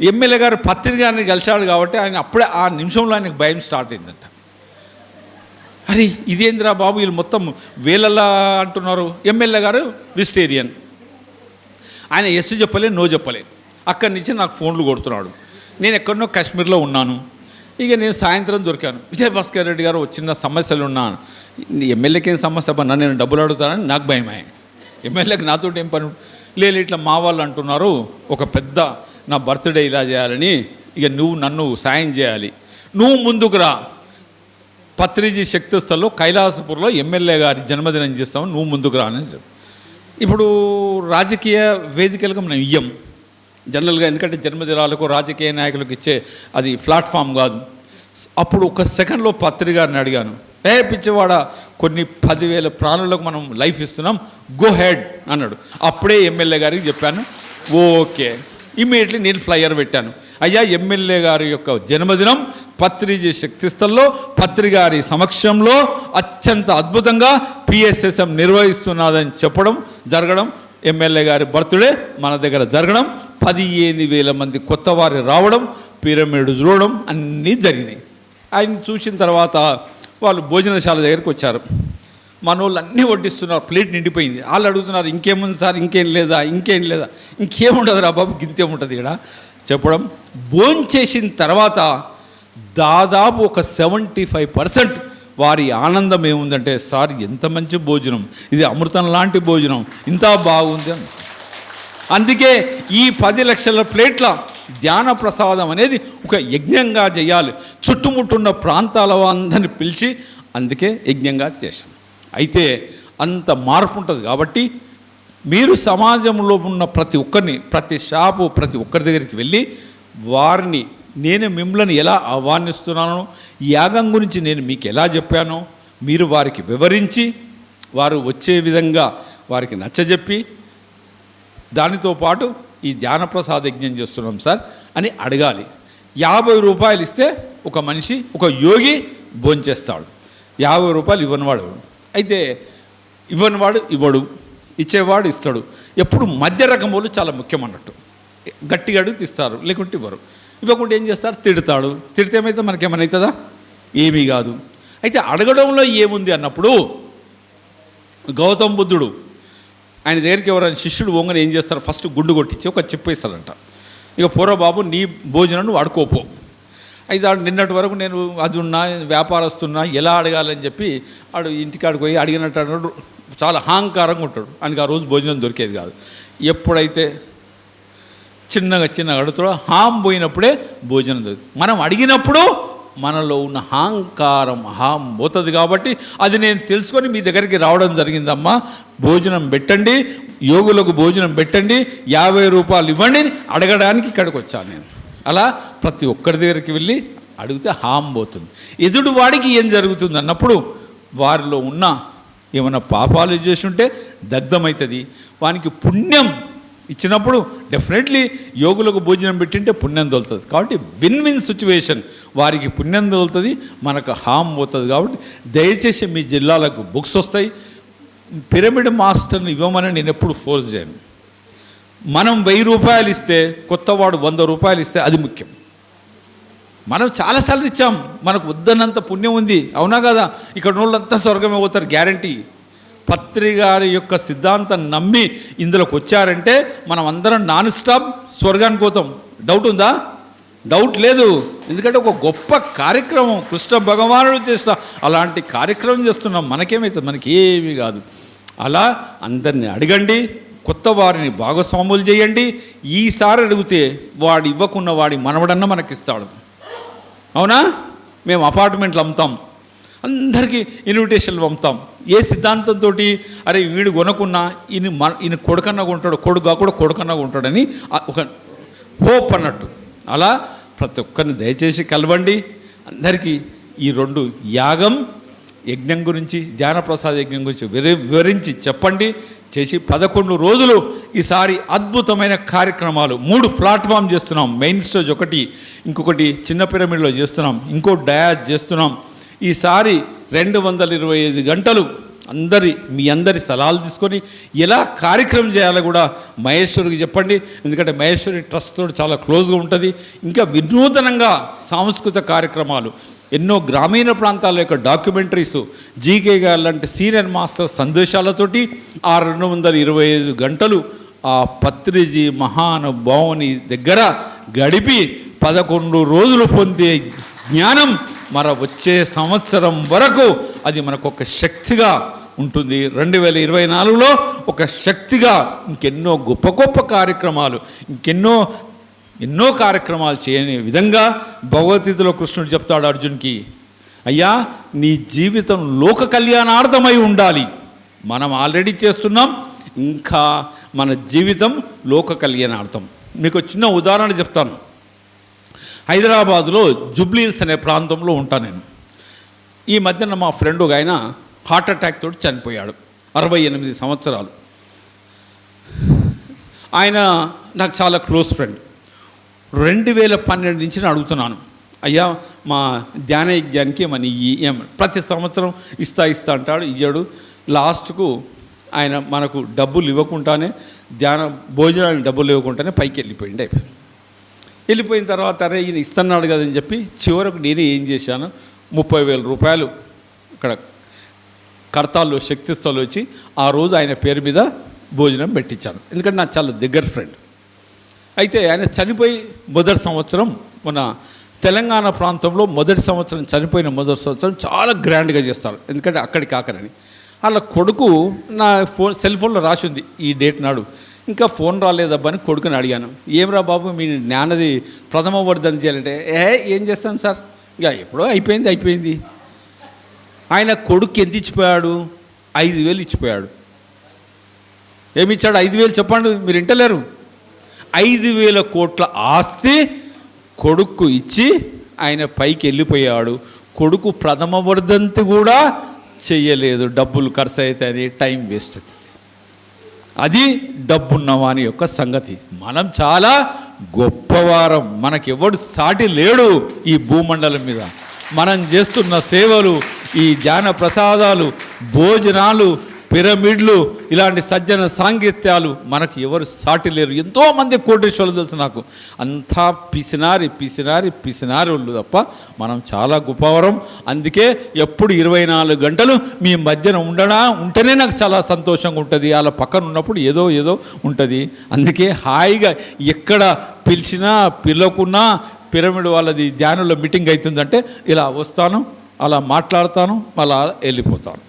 ఎమ్మెల్యే గారు పత్రిక గారిని కలిశాడు కాబట్టి ఆయన అప్పుడే ఆ నిమిషంలో ఆయనకు భయం స్టార్ట్ అయిందంట. అరే ఇదేంద్రా బాబు, వీళ్ళు మొత్తం వేలలా అంటున్నారు. ఎమ్మెల్యే గారు వెజిటేరియన్, ఆయన ఎస్ చెప్పలే, నో చెప్పలే. అక్కడి నుంచి నాకు ఫోన్లు కొడుతున్నాడు. నేను ఎక్కడనో కాశ్మీర్లో ఉన్నాను. ఇక నేను సాయంత్రం దొరికాను. విజయభాస్కర్ రెడ్డి గారు చిన్న సమస్యలు ఉన్నాను. ఎమ్మెల్యేకి ఏం సమస్య పన్నా, నేను డబ్బులు అడుగుతానని నాకు భయమే. ఎమ్మెల్యేకి నాతో ఏం పని లేదు. ఇట్లా మా వాళ్ళు అంటున్నారు ఒక పెద్ద నా బర్త్డే ఇలా చేయాలని, ఇక నువ్వు నన్ను సాయం చేయాలి, నువ్వు ముందుకు రా, పత్రిజీ శక్తి స్థల్లో కైలాసపూర్లో ఎమ్మెల్యే గారి జన్మదినం చేస్తాము, నువ్వు ముందుకు రా అని చెప్పి. ఇప్పుడు రాజకీయ వేదికలకు మనం ఇయ్యం జనరల్గా, ఎందుకంటే జన్మదినాలకు రాజకీయ నాయకులకు ఇచ్చే అది ప్లాట్ఫామ్ కాదు. అప్పుడు ఒక సెకండ్లో పత్రి గారిని అడిగాను, పిచ్చివాడ, కొన్ని 10,000 ప్రాణులకు మనం లైఫ్ ఇస్తున్నాం, గో హెడ్ అన్నాడు. అప్పుడే ఎమ్మెల్యే గారికి చెప్పాను, ఓకే. ఇమీడియట్లీ నేను ఫ్లైయర్ పెట్టాను, అయ్యా ఎమ్మెల్యే గారి యొక్క జన్మదినం పత్రిజీ శక్తిస్థల్లో పత్రి గారి సమక్షంలో అత్యంత అద్భుతంగా పిఎస్ఎస్ఎం నిర్వహిస్తున్నదని చెప్పడం జరగడం, ఎమ్మెల్యే గారి బర్త్డే మన దగ్గర జరగడం, 15,000 మంది కొత్త వారు రావడం, పిరమిడ్ చూడడం అన్నీ జరిగినాయి. ఆయన చూసిన తర్వాత వాళ్ళు భోజనశాల దగ్గరికి వచ్చారు. మన వాళ్ళు అన్నీ వడ్డిస్తున్నారు, ప్లేట్ నిండిపోయింది. వాళ్ళు అడుగుతున్నారు, ఇంకేముంది సార్, ఇంకేం లేదా, ఇంకేముంటుంది రా బాబు, గింతేముంటుంది ఇక్కడ చెప్పడం. భోంచేసిన తర్వాత దాదాపు ఒక 75% వారి ఆనందం ఏముందంటే, సార్ ఎంత మంచి భోజనం, ఇది అమృతం లాంటి భోజనం, ఇంత బాగుంది అని. అందుకే ఈ 10 లక్షల ప్లేట్ల ధ్యాన ప్రసాదం అనేది ఒక యజ్ఞంగా చేయాలి. చుట్టుముట్టున్న ప్రాంతాల అందరిని పిలిచి అందుకే యజ్ఞంగా చేశాం. అయితే అంత మార్పు ఉంటుంది కాబట్టి మీరు సమాజంలో ఉన్న ప్రతి ఒక్కరిని, ప్రతి షాపు, ప్రతి ఒక్కరి దగ్గరికి వెళ్ళి వారిని నేను మిమ్మల్ని ఎలా ఆహ్వానిస్తున్నానో, యాగం గురించి నేను మీకు ఎలా చెప్పానో మీరు వారికి వివరించి వారు వచ్చే విధంగా వారికి నచ్చజెప్పి, దానితో పాటు ఈ ధ్యాన ప్రసాద యజ్ఞం చేస్తున్నాం సార్ అని అడగాలి. 50 రూపాయలు ఇస్తే ఒక మనిషి, ఒక యోగి భోంచేస్తాడు. 50 రూపాయలు ఇవ్వనివాడు, అయితే ఇవ్వనివాడు ఇవ్వడు, ఇచ్చేవాడు ఇస్తాడు. ఎప్పుడు మధ్య రకం వాళ్ళు చాలా ముఖ్యం అన్నట్టు. గట్టిగా అడిగితే ఇస్తారు, లేకుంటే ఇవ్వరు. ఇవ్వకుంటే ఏం చేస్తారు, తిడతాడు. తిడితే ఏమైతే మనకేమైనా అవుతుందా, ఏమీ కాదు. అయితే అడగడంలో ఏముంది అన్నప్పుడు గౌతమ బుద్ధుడు ఆయన దగ్గరికి ఎవరైనా శిష్యుడు వంగని ఏం చేస్తారు, ఫస్ట్ గుండు కొట్టించి ఒక చెప్పేస్తాడంట, ఇక పోరా బాబు నీ భోజనం నువ్వు అడుకోపో. అయితే ఆడు నిన్నటి వరకు నేను అది ఉన్నా, వ్యాపారస్తున్నా, ఎలా అడగాలని చెప్పి ఆడు ఇంటికాడికి పోయి అడిగినట్టు అన్నాడు. చాలా అహంకారంగా ఉంటాడు, ఆయనకి ఆ రోజు భోజనం దొరికేది కాదు. ఎప్పుడైతే చిన్నగా అడుగుతాడో హాం పోయినప్పుడే భోజనం దొరుకుతుంది. మనం అడిగినప్పుడు మనలో ఉన్న అహంకారం పోతుంది. కాబట్టి అది నేను తెలుసుకొని మీ దగ్గరికి రావడం జరిగిందమ్మా, భోజనం పెట్టండి, యోగులకు భోజనం పెట్టండి, 50 రూపాయలు ఇవ్వండి అడగడానికి ఇక్కడికి వచ్చాను నేను. అలా ప్రతి ఒక్కరి దగ్గరికి వెళ్ళి అడిగితే పోతుంది. ఎదుటి వాడికి ఏం జరుగుతుంది అన్నప్పుడు వారిలో ఉన్న ఏమైనా పాపాలు చేసి ఉంటే దగ్ధమవుతుంది. వానికి పుణ్యం ఇచ్చినప్పుడు డెఫినెట్లీ యోగులకు భోజనం పెట్టింటే పుణ్యం తోలుతుంది. కాబట్టి విన్ సిచ్యువేషన్, వారికి పుణ్యం తోలుతుంది, మనకు పోతుంది. కాబట్టి దయచేసి మీ జిల్లాలకు బుక్స్ వస్తాయి. పిరమిడ్ మాస్టర్ని ఇవ్వమని నేను ఎప్పుడు ఫోర్స్ చేయను. మనం 1000 రూపాయలు ఇస్తే కొత్తవాడు 100 రూపాయలు ఇస్తే అది ముఖ్యం. మనం చాలాసార్లు ఇచ్చాం, మనకు వద్దనంత పుణ్యం ఉంది, అవునా కదా? ఇక్కడ వాళ్ళంతా స్వర్గమే పోతారు గ్యారంటీ. పత్రి గారి యొక్క సిద్ధాంతం నమ్మి ఇందులోకి వచ్చారంటే మనం అందరం నాన్ స్టాప్ స్వర్గానికి పోతాం. డౌట్ ఉందా? డౌట్ లేదు. ఎందుకంటే ఒక గొప్ప కార్యక్రమం కృష్ణ భగవానుడు చేసిన అలాంటి కార్యక్రమం చేస్తున్నాం. మనకేమైతుంది? మనకి ఏమీ కాదు. అలా అందరిని అడగండి, కొత్త వారిని భాగస్వాములు చేయండి. ఈసారి అడిగితే వాడు ఇవ్వకున్న వాడి మనవడన్నా మనకిస్తాడు, అవునా? మేము అపార్ట్మెంట్లు అమ్ముతాం, అందరికీ ఇన్విటేషన్లు పంపుతాం. ఏ సిద్ధాంతంతో? అరే వీడు కొనకున్నా ఈయన కొడుకన్నా కొంటాడు, కొడుకు కూడా కొడుకన్నా కొంటాడని ఒక హోప్ అన్నట్టు. అలా ప్రతి ఒక్కరిని దయచేసి కలవండి. అందరికీ ఈ 2 యాగం యజ్ఞం గురించి, ధ్యాన ప్రసాద యజ్ఞం గురించి వివరించి చెప్పండి. చేసి 11 రోజులు ఈసారి అద్భుతమైన కార్యక్రమాలు 3 ప్లాట్ఫామ్ చేస్తున్నాం. మెయిన్ స్టేజ్ ఒకటి, ఇంకొకటి చిన్న పిరమిడ్లో చేస్తున్నాం, ఇంకో డయాజ్ చేస్తున్నాం. ఈసారి 225 గంటలు మీ అందరి సలహాలు తీసుకొని ఎలా కార్యక్రమం చేయాలో కూడా మహేశ్వరికి చెప్పండి. ఎందుకంటే మహేశ్వరి ట్రస్ట్తో చాలా క్లోజ్గా ఉంటుంది. ఇంకా వినూతనంగా సాంస్కృతిక కార్యక్రమాలు ఎన్నో గ్రామీణ ప్రాంతాల యొక్క డాక్యుమెంటరీస్, జీకే గారు లాంటి సీనియర్ మాస్టర్ సందేశాలతోటి ఆ 225 గంటలు ఆ పత్రిజీ మహానుభావుని దగ్గర గడిపి 11 రోజులు పొందే జ్ఞానం వచ్చే సంవత్సరం వరకు అది మనకు ఒక శక్తిగా ఉంటుంది. 2024లో ఒక శక్తిగా ఇంకెన్నో గొప్ప కార్యక్రమాలు, ఎన్నో కార్యక్రమాలు చేయని విధంగా భగవద్గీతలో కృష్ణుడు చెప్తాడు అర్జున్కి, అయ్యా నీ జీవితం లోక కళ్యాణార్థమై ఉండాలి. మనం ఆల్రెడీ చేస్తున్నాం, ఇంకా మన జీవితం లోక కళ్యాణార్థం. మీకు చిన్న ఉదాహరణ చెప్తాను. హైదరాబాదులో జుబ్లీహిల్స్ అనే ప్రాంతంలో ఉంటాను నేను. ఈ మధ్యన మా ఫ్రెండ్ ఒక ఆయన హార్ట్ అటాక్ తోటి చనిపోయాడు, 68 సంవత్సరాలు. ఆయన నాకు చాలా క్లోజ్ ఫ్రెండ్. 2012 నుంచి నేను అడుగుతున్నాను, అయ్యా మా ధ్యాన యజ్ఞానికి మన ప్రతి సంవత్సరం ఇస్తా అంటాడు, ఇయ్యాడు. లాస్ట్కు ఆయన మనకు డబ్బులు ఇవ్వకుండానే, భోజనానికి డబ్బులు ఇవ్వకుండానే పైకి వెళ్ళిపోయిన తర్వాత అరే ఈయన ఇస్తున్నాడు కదని చెప్పి చివరకు నేనే ఏం చేశాను, 30,000 రూపాయలు ఇక్కడ కడతాల్లో శక్తిస్థలు వచ్చి ఆ రోజు ఆయన పేరు మీద భోజనం పెట్టించాను. ఎందుకంటే నాకు చాలా దగ్గర ఫ్రెండ్. అయితే ఆయన చనిపోయి మొదటి సంవత్సరం మన తెలంగాణ ప్రాంతంలో మొదటి సంవత్సరం చాలా గ్రాండ్గా చేస్తారు. ఎందుకంటే అక్కడికి ఆఖరని వాళ్ళ కొడుకు నా సెల్ ఫోన్లో రాసి ఉంది ఈ డేట్ నాడు. ఇంకా ఫోన్ రాలేదబ్బా అని కొడుకుని అడిగాను, ఏమరా బాబు మీ నాన్నది ప్రథమ వర్ధన చేయాలంటే ఏం చేస్తాం సార్, ఇక ఎప్పుడో అయిపోయింది. ఆయన కొడుకు ఎంత ఇచ్చిపోయాడు, 5,000 ఇచ్చిపోయాడు. ఏమి ఇచ్చాడు, 5,000 చెప్పండి, మీరు వింటలేరు. 5,000 కోట్ల ఆస్తి కొడుకు ఇచ్చి ఆయన పైకి వెళ్ళిపోయాడు. కొడుకు ప్రథమ వర్ధంతి కూడా చెయ్యలేదు, డబ్బులు ఖర్చు అవుతాయని, టైం వేస్ట్ అవుతుంది. అది డబ్బున్నవాని యొక్క సంగతి. మనం చాలా గొప్పవారం, మనకెవడు సాటి లేడు ఈ భూమండలం మీద. మనం చేస్తున్న సేవలు, ఈ ధ్యాన ప్రసాదాలు, భోజనాలు, పిరమిడ్లు, ఇలాంటి సజ్జన సాంగత్యాలు మనకు ఎవరు సాటి లేరు. ఎంతోమంది కోటేశ్వరులు తెలుసు నాకు, అంతా పిసినారి వాళ్ళు తప్ప మనం చాలా గొప్పవరం. అందుకే ఎప్పుడు 24 గంటలు మీ మధ్యన ఉంటేనే నాకు చాలా సంతోషంగా ఉంటుంది. అలా పక్కన ఉన్నప్పుడు ఏదో ఉంటుంది. అందుకే హాయిగా ఎక్కడ పిలవకున్నా పిరమిడ్ వాళ్ళది ధ్యానంలో మీటింగ్ అవుతుందంటే ఇలా వస్తాను, అలా మాట్లాడతాను, అలా వెళ్ళిపోతాను.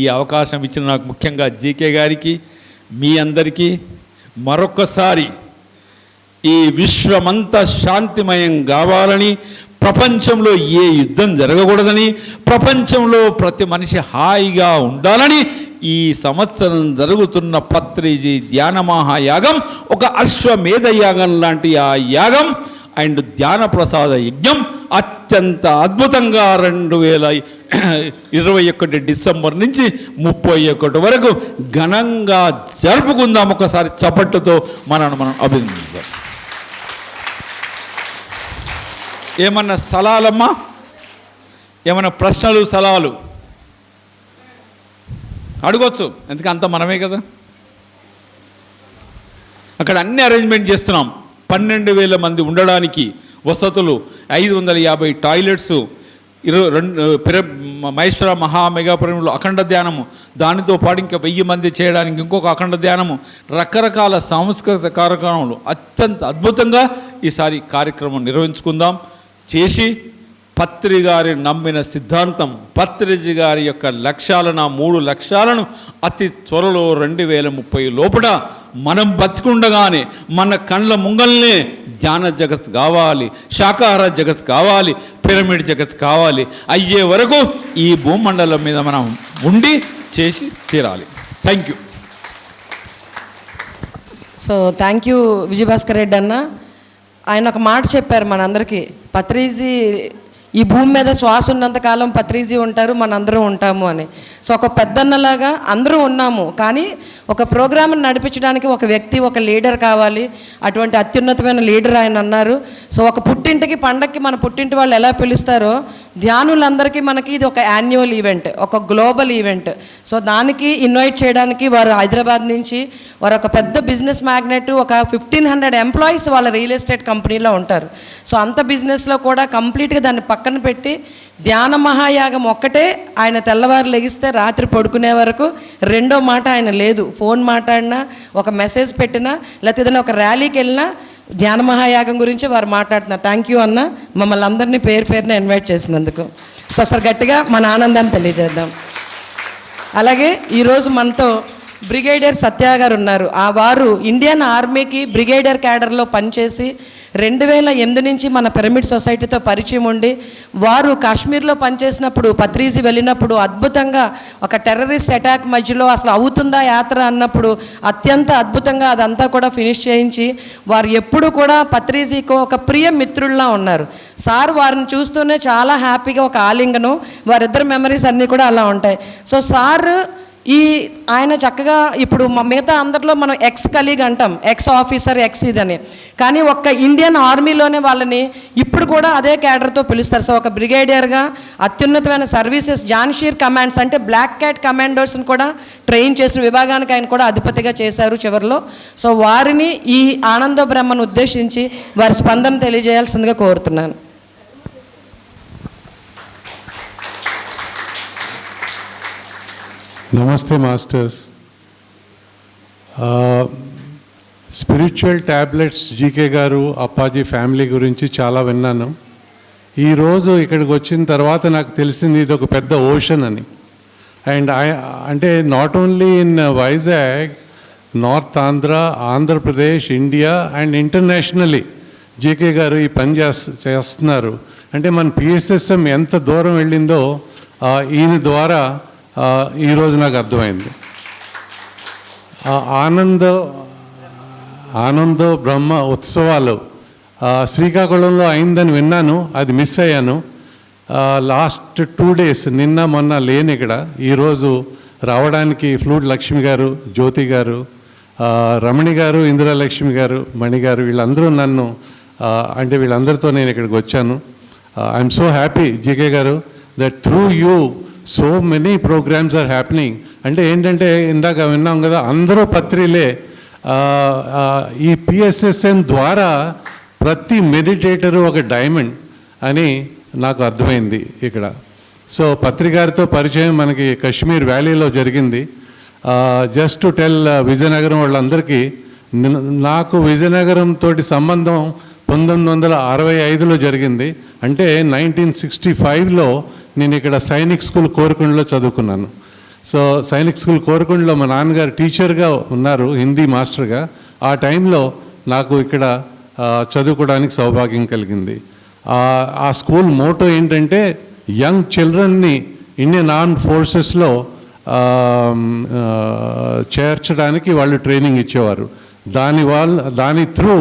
ఈ అవకాశం ఇచ్చిన నాకు ముఖ్యంగా జీకే గారికి, మీ అందరికీ మరొక్కసారి ఈ విశ్వమంతా శాంతిమయం కావాలని, ప్రపంచంలో ఏ యుద్ధం జరగకూడదని, ప్రపంచంలో ప్రతి మనిషి హాయిగా ఉండాలని ఈ సంవత్సరం జరుగుతున్న పత్రిజీ ధ్యాన మహాయాగం ఒక అశ్వమేధ యాగం లాంటి ఆ యాగం అండ్ ధ్యాన ప్రసాద యజ్ఞం అత్యంత అద్భుతంగా 2021 డిసెంబర్ నుంచి 31 వరకు ఘనంగా జరుపుకుందాం. ఒకసారి చప్పట్లతో మనం అభినందిస్తాం. ఏమన్నా సలాలమ్మా, ఏమన్నా ప్రశ్నలు సలాలు అడగొచ్చు, ఎందుకంటే అంత మనమే కదా. అక్కడ అన్ని అరేంజ్మెంట్ చేస్తున్నాం. 12,000 మంది ఉండడానికి వసతులు, 550 టాయిలెట్స్, 22 మహేశ్వర మెగా పిరమిడ్లో అఖండ ధ్యానము, దానితో పాటు ఇంకా 1000 మంది చేయడానికి ఇంకొక అఖండ ధ్యానము, రకరకాల సాంస్కృతిక కార్యక్రమాలు అత్యంత అద్భుతంగా ఈసారి కార్యక్రమం నిర్వహించుకుందాం. చేసి పత్రి గారి నమ్మిన సిద్ధాంతం, పత్రిజీ గారి యొక్క లక్ష్యాలను, 3 లక్ష్యాలను అతి త్వరలో 2030 లోపల మనం బతికుండగానే మన కళ్ళ ముంగల్నే ధ్యాన జగత్ కావాలి, శాకాహార జగత్ కావాలి, పిరమిడ్ జగత్ కావాలి. అయ్యే వరకు ఈ భూమండలం మీద మనం ఉండి చేసి తీరాలి. Thank you. So thank you Vijayabhaskar Reddy అన్న. ఆయన ఒక మాట చెప్పారు మనందరికీ, పత్రిజీ ఈ భూమి మీద శ్వాస ఉన్నంతకాలం పత్రిజీ ఉంటారు, మనందరం ఉంటాము అని. సో ఒక పెద్దన్నలాగా అందరూ ఉన్నాము, కానీ ఒక ప్రోగ్రామ్ని నడిపించడానికి ఒక వ్యక్తి, ఒక లీడర్ కావాలి. అటువంటి అత్యున్నతమైన లీడర్ ఆయన అన్నారు. సో ఒక పుట్టింటికి పండక్కి మన పుట్టింటి వాళ్ళు ఎలా పిలుస్తారో, ధ్యానులందరికీ మనకి ఇది ఒక యాన్యువల్ ఈవెంట్, ఒక గ్లోబల్ ఈవెంట్. సో దానికి ఇన్వైట్ చేయడానికి వారు హైదరాబాద్ నుంచి, వారు ఒక పెద్ద బిజినెస్ మ్యాగ్నెట్, ఒక 1500 ఎంప్లాయీస్ వాళ్ళ రియల్ ఎస్టేట్ కంపెనీలో ఉంటారు. సో అంత బిజినెస్లో కూడా కంప్లీట్గా దాన్ని పక్కన పెట్టి ధ్యాన మహాయాగం ఒక్కటే ఆయన తెల్లవారు లెగిస్తే రాత్రి పడుకునే వరకు రెండో మాట ఆయన లేదు. ఫోన్ మాట్లాడినా, ఒక మెసేజ్ పెట్టినా, లేకపోతే ఏదైనా ఒక ర్యాలీకి వెళ్ళినా ధ్యాన మహాయాగం గురించి వారు మాట్లాడుతున్నారు. థ్యాంక్ యూ అన్న, మమ్మల్ని అందరినీ పేరున ఇన్వైట్ చేసినందుకు. సో ఒకసారి గట్టిగా మన ఆనందాన్ని తెలియజేద్దాం. అలాగే ఈరోజు మనతో బ్రిగేడియర్ సత్య గారు ఉన్నారు. వారు ఇండియన్ ఆర్మీకి బ్రిగేడియర్ క్యాడర్లో పనిచేసి 2008 నుంచి మన పిరమిడ్ సొసైటీతో పరిచయం ఉండి వారు కాశ్మీర్లో పనిచేసినప్పుడు పత్రిజీ వెళ్ళినప్పుడు అద్భుతంగా ఒక టెర్రరిస్ట్ అటాక్ మధ్యలో అసలు అవుతుందా యాత్ర అన్నప్పుడు అత్యంత అద్భుతంగా అదంతా కూడా ఫినిష్ చేయించి వారు ఎప్పుడు కూడా పత్రిజీకి ఒక ప్రియ మిత్రుల్లా ఉన్నారు. సార్ వారిని చూస్తూనే చాలా హ్యాపీగా ఒక ఆలింగనం, వారిద్దరు మెమరీస్ అన్నీ కూడా అలా ఉంటాయి. సో సార్ ఆయన చక్కగా ఇప్పుడు మిగతా అందరిలో మనం ఎక్స్ కలీగ్ అంటాం, ఎక్స్ ఆఫీసర్, ఎక్స్ ఇదని, కానీ ఒక్క ఇండియన్ ఆర్మీలోనే వాళ్ళని ఇప్పుడు కూడా అదే క్యాడర్తో పిలుస్తారు. సో ఒక బ్రిగేడియర్గా అత్యున్నతమైన సర్వీసెస్ జాన్షీర్ కమాండ్స్ అంటే బ్లాక్ క్యాట్ కమాండోస్ని కూడా ట్రైన్ చేసిన విభాగానికి ఆయన కూడా అధిపతిగా చేశారు చివరిలో. సో వారిని ఈ ఆనంద బ్రహ్మను ఉద్దేశించి వారి స్పందన తెలియజేయాల్సిందిగా కోరుతున్నాను. నమస్తే మాస్టర్స్. స్పిరిచువల్ ట్యాబ్లెట్స్ జీకే గారు అప్పాజీ ఫ్యామిలీ గురించి చాలా విన్నాను. ఈరోజు ఇక్కడికి వచ్చిన తర్వాత నాకు తెలిసింది ఇది ఒక పెద్ద ఓషన్ అని. అండ్ అంటే not only in Vizag, north Andhra Pradesh, India and internationally GK గారు ఈ పని చేస్తున్నారు. అంటే మన పిఎస్ఎస్ఎం ఎంత దూరం వెళ్ళిందో ఈయన ద్వారా ఈరోజు నాకు అర్థమైంది. ఆనంద బ్రహ్మ ఉత్సవాలు శ్రీకాకుళంలో అయిందని విన్నాను, అది మిస్ అయ్యాను. లాస్ట్ 2 days నిన్న మొన్న లేని ఇక్కడ. ఈరోజు రావడానికి ఫ్లూట్ లక్ష్మి గారు, జ్యోతి గారు, రమణి గారు, ఇందిరాలక్ష్మి గారు, మణి గారు వీళ్ళందరూ నన్ను అంటే వీళ్ళందరితో నేను ఇక్కడికి వచ్చాను. ఐఎమ్ సో హ్యాపీ జీకే గారు that through you so many programmes are happening. అంటే ఏంటంటే ఇందాక విన్నాం కదా, అందరూ పత్రిలే. ఈ పిఎస్ఎస్ఎన్ ద్వారా ప్రతి మెడిటేటరు ఒక డైమండ్ అని నాకు అర్థమైంది ఇక్కడ. సో పత్రికారితో పరిచయం మనకి కశ్మీర్ వ్యాలీలో జరిగింది. జస్ట్ టు టెల్ విజయనగరం వాళ్ళందరికీ, నాకు విజయనగరం తోటి సంబంధం 1965లో జరిగింది. అంటే 1965లో నేను ఇక్కడ సైనిక్ స్కూల్ కోరుకొండలో చదువుకున్నాను. సో సైనిక్ స్కూల్ కోరుకొండలో మా నాన్నగారు టీచర్గా ఉన్నారు, హిందీ మాస్టర్గా. ఆ టైంలో నాకు ఇక్కడ చదువుకోవడానికి సౌభాగ్యం కలిగింది. ఆ స్కూల్ మోటో ఏంటంటే యంగ్ చిల్డ్రన్ని ఇండియన్ ఆర్మ్డ్ ఫోర్సెస్లో చేర్చడానికి వాళ్ళు ట్రైనింగ్ ఇచ్చేవారు. దాని త్రూ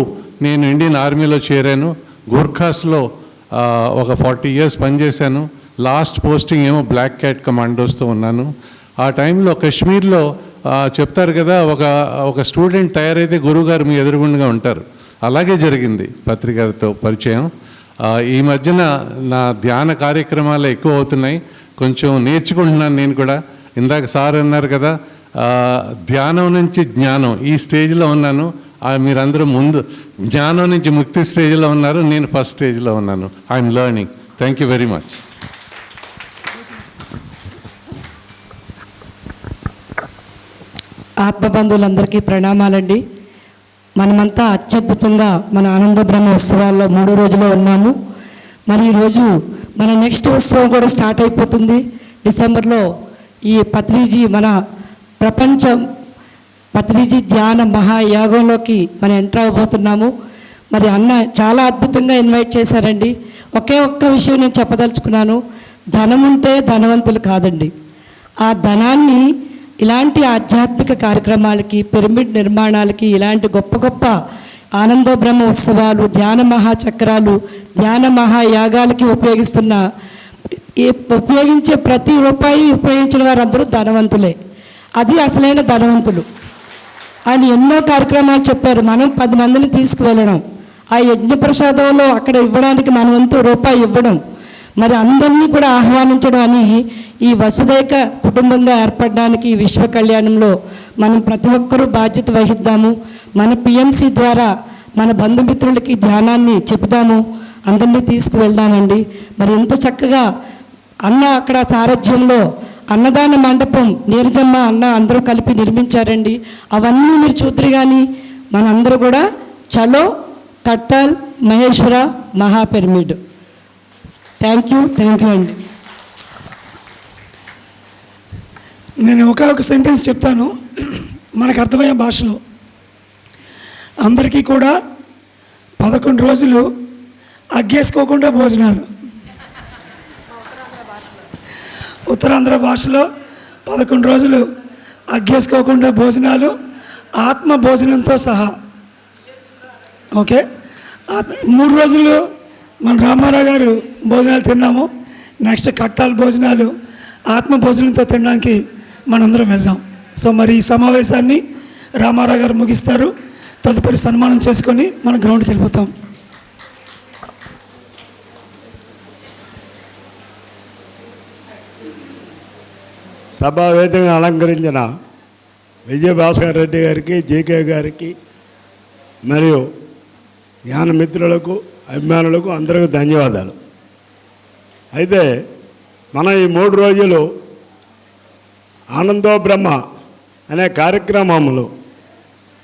నేను ఇండియన్ ఆర్మీలో చేరాను. గూర్ఖాస్లో ఒక 40 years పనిచేశాను. లాస్ట్ పోస్టింగ్ ఏమో బ్లాక్ క్యాట్ కమాండోస్తో ఉన్నాను. ఆ టైంలో కశ్మీర్లో చెప్తారు కదా, ఒక స్టూడెంట్ తయారైతే గురువుగారు మీ ఎదురుగుండగా ఉంటారు. అలాగే జరిగింది పత్రికారితో పరిచయం. ఈ మధ్యన నా ధ్యాన కార్యక్రమాలు ఎక్కువ అవుతున్నాయి, కొంచెం నేర్చుకుంటున్నాను నేను కూడా. ఇందాక సార్ అన్నారు కదా, ధ్యానం నుంచి జ్ఞానం ఈ స్టేజ్లో ఉన్నాను. మీరందరూ ముందు జ్ఞానం నుంచి ముక్తి స్టేజ్లో ఉన్నారు, నేను ఫస్ట్ స్టేజ్లో ఉన్నాను. I'm learning. Thank you very much. ఆత్మబంధువులందరికీ ప్రణామాలండి. మనమంతా అత్యద్భుతంగా మన ఆనంద బ్రహ్మ ఉత్సవాల్లో 3వ రోజులో ఉన్నాము. మరి ఈరోజు మన నెక్స్ట్ ఉత్సవం కూడా స్టార్ట్ అయిపోతుంది. డిసెంబర్లో ఈ పత్రిజీ మన ప్రపంచం పత్రిజీ ధ్యాన మహాయాగంలోకి మనం ఎంటర్ అవ్వబోతున్నాము. మరి అన్న చాలా అద్భుతంగా ఇన్వైట్ చేశారండి. ఒకే ఒక్క విషయం నేను చెప్పదలుచుకున్నాను, ధనం ఉంటే ధనవంతులు కాదండి. ఆ ధనాన్ని ఇలాంటి ఆధ్యాత్మిక కార్యక్రమాలకి, పిరమిడ్ నిర్మాణాలకి, ఇలాంటి గొప్ప గొప్ప ఆనంద బ్రహ్మ ఉత్సవాలు, ధ్యాన మహాచక్రాలు, ధ్యాన మహాయాగాలకి ఉపయోగించే ప్రతి రూపాయి ఉపయోగించిన వారందరూ ధనవంతులే. అది అసలైన ధనవంతులు. ఆయన ఎన్నో కార్యక్రమాలు చెప్పారు. మనం 10 మందిని తీసుకువెళ్ళడం, ఆ యజ్ఞ ప్రసాదంలో అక్కడ ఇవ్వడానికి మన వంతు రూపాయి ఇవ్వడం, మరి అందరినీ కూడా ఆహ్వానించడం అని ఈ వసుదైక కుటుంబంగా ఏర్పడడానికి ఈ విశ్వ కళ్యాణంలో మనం ప్రతి ఒక్కరూ బాధ్యత వహిద్దాము. మన పిఎంసి ద్వారా మన బంధుమిత్రులకి ధ్యానాన్ని చెబుదాము, అందరినీ తీసుకువెళ్దామండి. మరి ఎంత చక్కగా అన్న అక్కడ సారథ్యంలో అన్నదాన మండపం నీరజమ్మ అన్న అందరూ కలిపి నిర్మించారండి. అవన్నీ మీరు చూద్దరు. కానీ మనందరూ కూడా చలో కట్టాల్ మహేశ్వర మహాపిరమిడ్. థ్యాంక్ యూ అండి. నేను ఒక సెంటెన్స్ చెప్తాను. మనకు అర్థమయ్యే భాషలో అందరికీ కూడా 11 రోజులు అగ్గేసుకోకుండా భోజనాలు. ఉత్తరాంధ్ర భాషలో 11 రోజులు అగ్గేసుకోకుండా భోజనాలు, ఆత్మ భోజనంతో సహా. ఓకే, 3 రోజులు మన రామారావు గారు భోజనాలు తిన్నాము. నెక్స్ట్ కట్టాల భోజనాలు ఆత్మ భోజనంతో తినడానికి మనందరం వెళ్దాం. సో మరి ఈ సమావేశాన్ని రామారావు గారు ముగిస్తారు. తదుపరి సన్మానం చేసుకొని మనం గ్రౌండ్కి వెళ్ళిపోతాం. సభావేదికను అలంకరించిన విజయభాస్కర్ రెడ్డి గారికి, జీకే గారికి మరియు జ్ఞాన మిత్రులకు, అభిమానులకు అందరికీ ధన్యవాదాలు. అయితే మనం ఈ 3 రోజులు ఆనందో బ్రహ్మ అనే కార్యక్రమంలో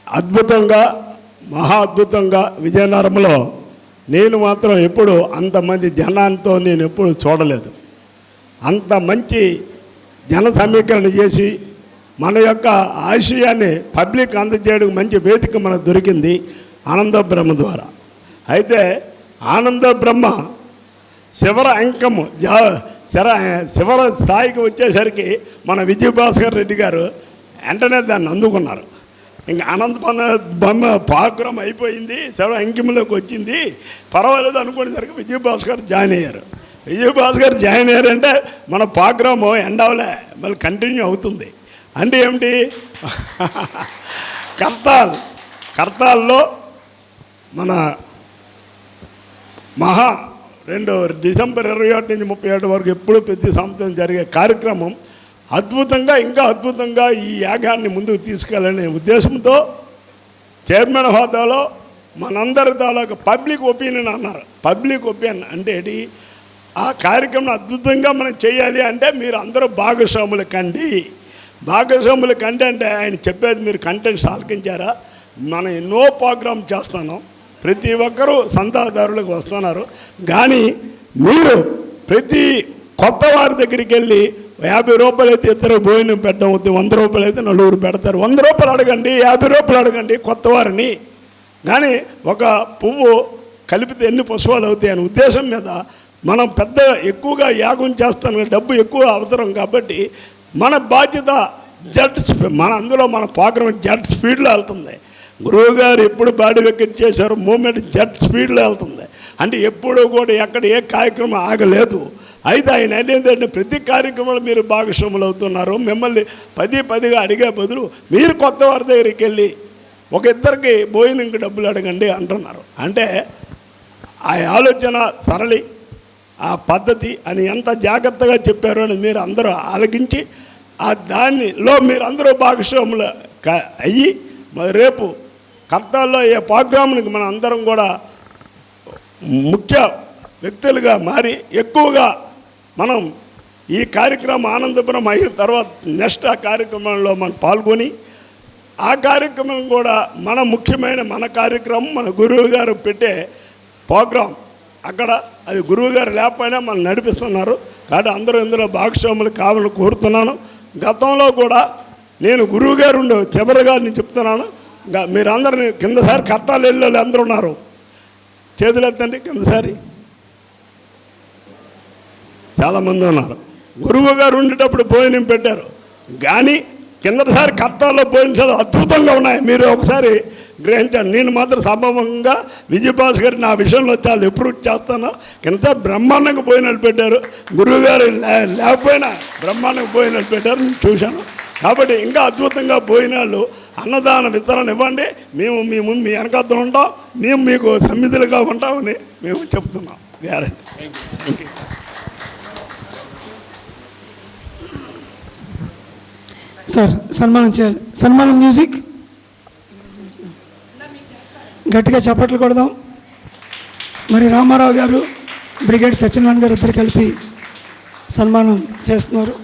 అద్భుతంగా, మహా అద్భుతంగా విజయనగరంలో నేను మాత్రం ఎప్పుడు అంతమంది జనాంతో నేను ఎప్పుడు చూడలేదు. అంత మంచి జన సమీకరణ చేసి మన యొక్క ఆశయాన్ని పబ్లిక్ అందజేయడం మంచి వేదిక మనకు దొరికింది ఆనంద బ్రహ్మ ద్వారా. అయితే ఆనంద బ్రహ్మ శివర అంకము శివర స్థాయికి వచ్చేసరికి మన విజయభాస్కర్ రెడ్డి గారు వెంటనే దాన్ని అందుకున్నారు. ఇంకా ఆనంద బొమ్మ ప్రోగ్రాం అయిపోయింది, శివర అంకంలోకి వచ్చింది, పర్వాలేదు అనుకునేసరికి విజయభాస్కర్ జాయిన్ అయ్యారు. విజయభాస్కర్ జాయిన్ అయ్యారంటే మన ప్రోగ్రాము ఎండ్ అవలే, మళ్ళీ కంటిన్యూ అవుతుంది. అంటే ఏమిటి, కర్తాల్లో మన డిసెంబర్ 21 నుంచి 37 వరకు ఎప్పుడు ప్రతి సంవత్సరం జరిగే కార్యక్రమం అద్భుతంగా, ఇంకా అద్భుతంగా ఈ యాగాన్ని ముందుకు తీసుకెళ్ళాలనే ఉద్దేశంతో చైర్మన్ హోదాలో మనందరి తాలూకు పబ్లిక్ ఒపీనియన్ అన్నారు. పబ్లిక్ ఒపీనియన్ అంటే ఏంటి, ఆ కార్యక్రమం అద్భుతంగా మనం చేయాలి అంటే మీరు అందరూ భాగస్వాములు కండి. భాగస్వాములు కండి అంటే ఆయన చెప్పేది మీరు కంటెంట్స్ ఆలకించారా? మనం ఎన్నో ప్రోగ్రామ్ చేస్తున్నాం, ప్రతి ఒక్కరూ సంతాదారులకు వస్తున్నారు. కానీ మీరు ప్రతి కొత్త వారి దగ్గరికి వెళ్ళి 50 రూపాయలు అయితే ఇద్దరు భోజనం పెట్టడం అవుతుంది, 100 రూపాయలు అయితే 4 పెడతారు. 100 రూపాయలు అడగండి, 50 రూపాయలు అడగండి కొత్త వారిని. కానీ ఒక పువ్వు కలిపితే ఎన్ని పుష్పాలు అవుతాయి అనే ఉద్దేశం మీద మనం ఎక్కువగా యాగం చేస్తాం, డబ్బు ఎక్కువ అవసరం. కాబట్టి మన బాధ్యత అందులో మన ప్రోగ్రాం జెట్ స్పీడ్లో వెళ్తుంది. గురువు గారు ఎప్పుడు బాడీ వెకెట్ చేశారు, మూమెంట్ జెట్ స్పీడ్లో వెళ్తుంది. అంటే ఎప్పుడు కూడా ఎక్కడ ఏ కార్యక్రమం ఆగలేదు. అయితే ఆయన ఏంటంటే ప్రతి కార్యక్రమంలో మీరు భాగస్వాములు అవుతున్నారు. మిమ్మల్ని 10 అడిగే బదులు మీరు కొత్త వారి దగ్గరికి వెళ్ళి ఒక ఇద్దరికి భోజనంకి డబ్బులు అడగండి అంటున్నారు. అంటే ఆ ఆలోచన సరళి, ఆ పద్ధతి అని ఎంత జాగ్రత్తగా చెప్పారో అని మీరు అందరూ ఆలకించి దానిలో మీరు అందరూ భాగస్వాములు అయ్యి రేపు కర్తాల్లో ఏ ప్రోగ్రాంకి మన అందరం కూడా ముఖ్య వ్యక్తులుగా మారి ఎక్కువగా మనం ఈ కార్యక్రమం ఆనందపురం అయిన తర్వాత నెక్స్ట్ ఆ కార్యక్రమంలో మనం పాల్గొని ఆ కార్యక్రమం కూడా మన కార్యక్రమం మన గురువు గారు పెట్టే ప్రోగ్రాం అక్కడ అది గురువు గారు లేకపోయినా మనం నడిపిస్తున్నారు. కాబట్టి అందరూ ఇందులో భాగస్వాములు కావాలని కోరుతున్నాను. గతంలో కూడా నేను గురువు గారు చివరిగా నేను చెప్తున్నాను, మీరందరినీ కిందసారి కర్తాలు వెళ్ళి అందరూ ఉన్నారు, చేతులు ఎత్తండి. కిందసారి చాలామంది ఉన్నారు. గురువు గారు ఉండేటప్పుడు భోజనం పెట్టారు, కానీ కిందసారి కర్తాల్లో భోజనాలు అద్భుతంగా ఉన్నాయి. మీరు ఒకసారి గ్రహించండి. నేను మాత్రం సంభవంగా విజయభాస్కర్ నా విషయంలో చాలా అప్రూవ్ చేస్తాను. కింద బ్రహ్మాండంగా భోజనాలు పెట్టారు, గురువుగారు లేకపోయినా బ్రహ్మాండంగా భోజనాలు పెట్టారు, నేను చూశాను. కాబట్టి ఇంకా అద్భుతంగా భోజనాలు అన్నదాన వితరణ ఇవ్వండి. మేము మీ ముందు మీ వెనకాతలు ఉంటాం, మేము మీకు సన్నిధులుగా ఉంటామని మేము చెప్తున్నాం. గ్యారెంటీ. Thank you. సార్ సన్మానం చేయాలి. సన్మానం మ్యూజిక్ గట్టిగా చప్పట్లు కొడదాం. మరి రామారావు గారు, బ్రిగేడ్ సత్యనారాయణ గారు ఇద్దరు కలిపి సన్మానం చేస్తున్నారు.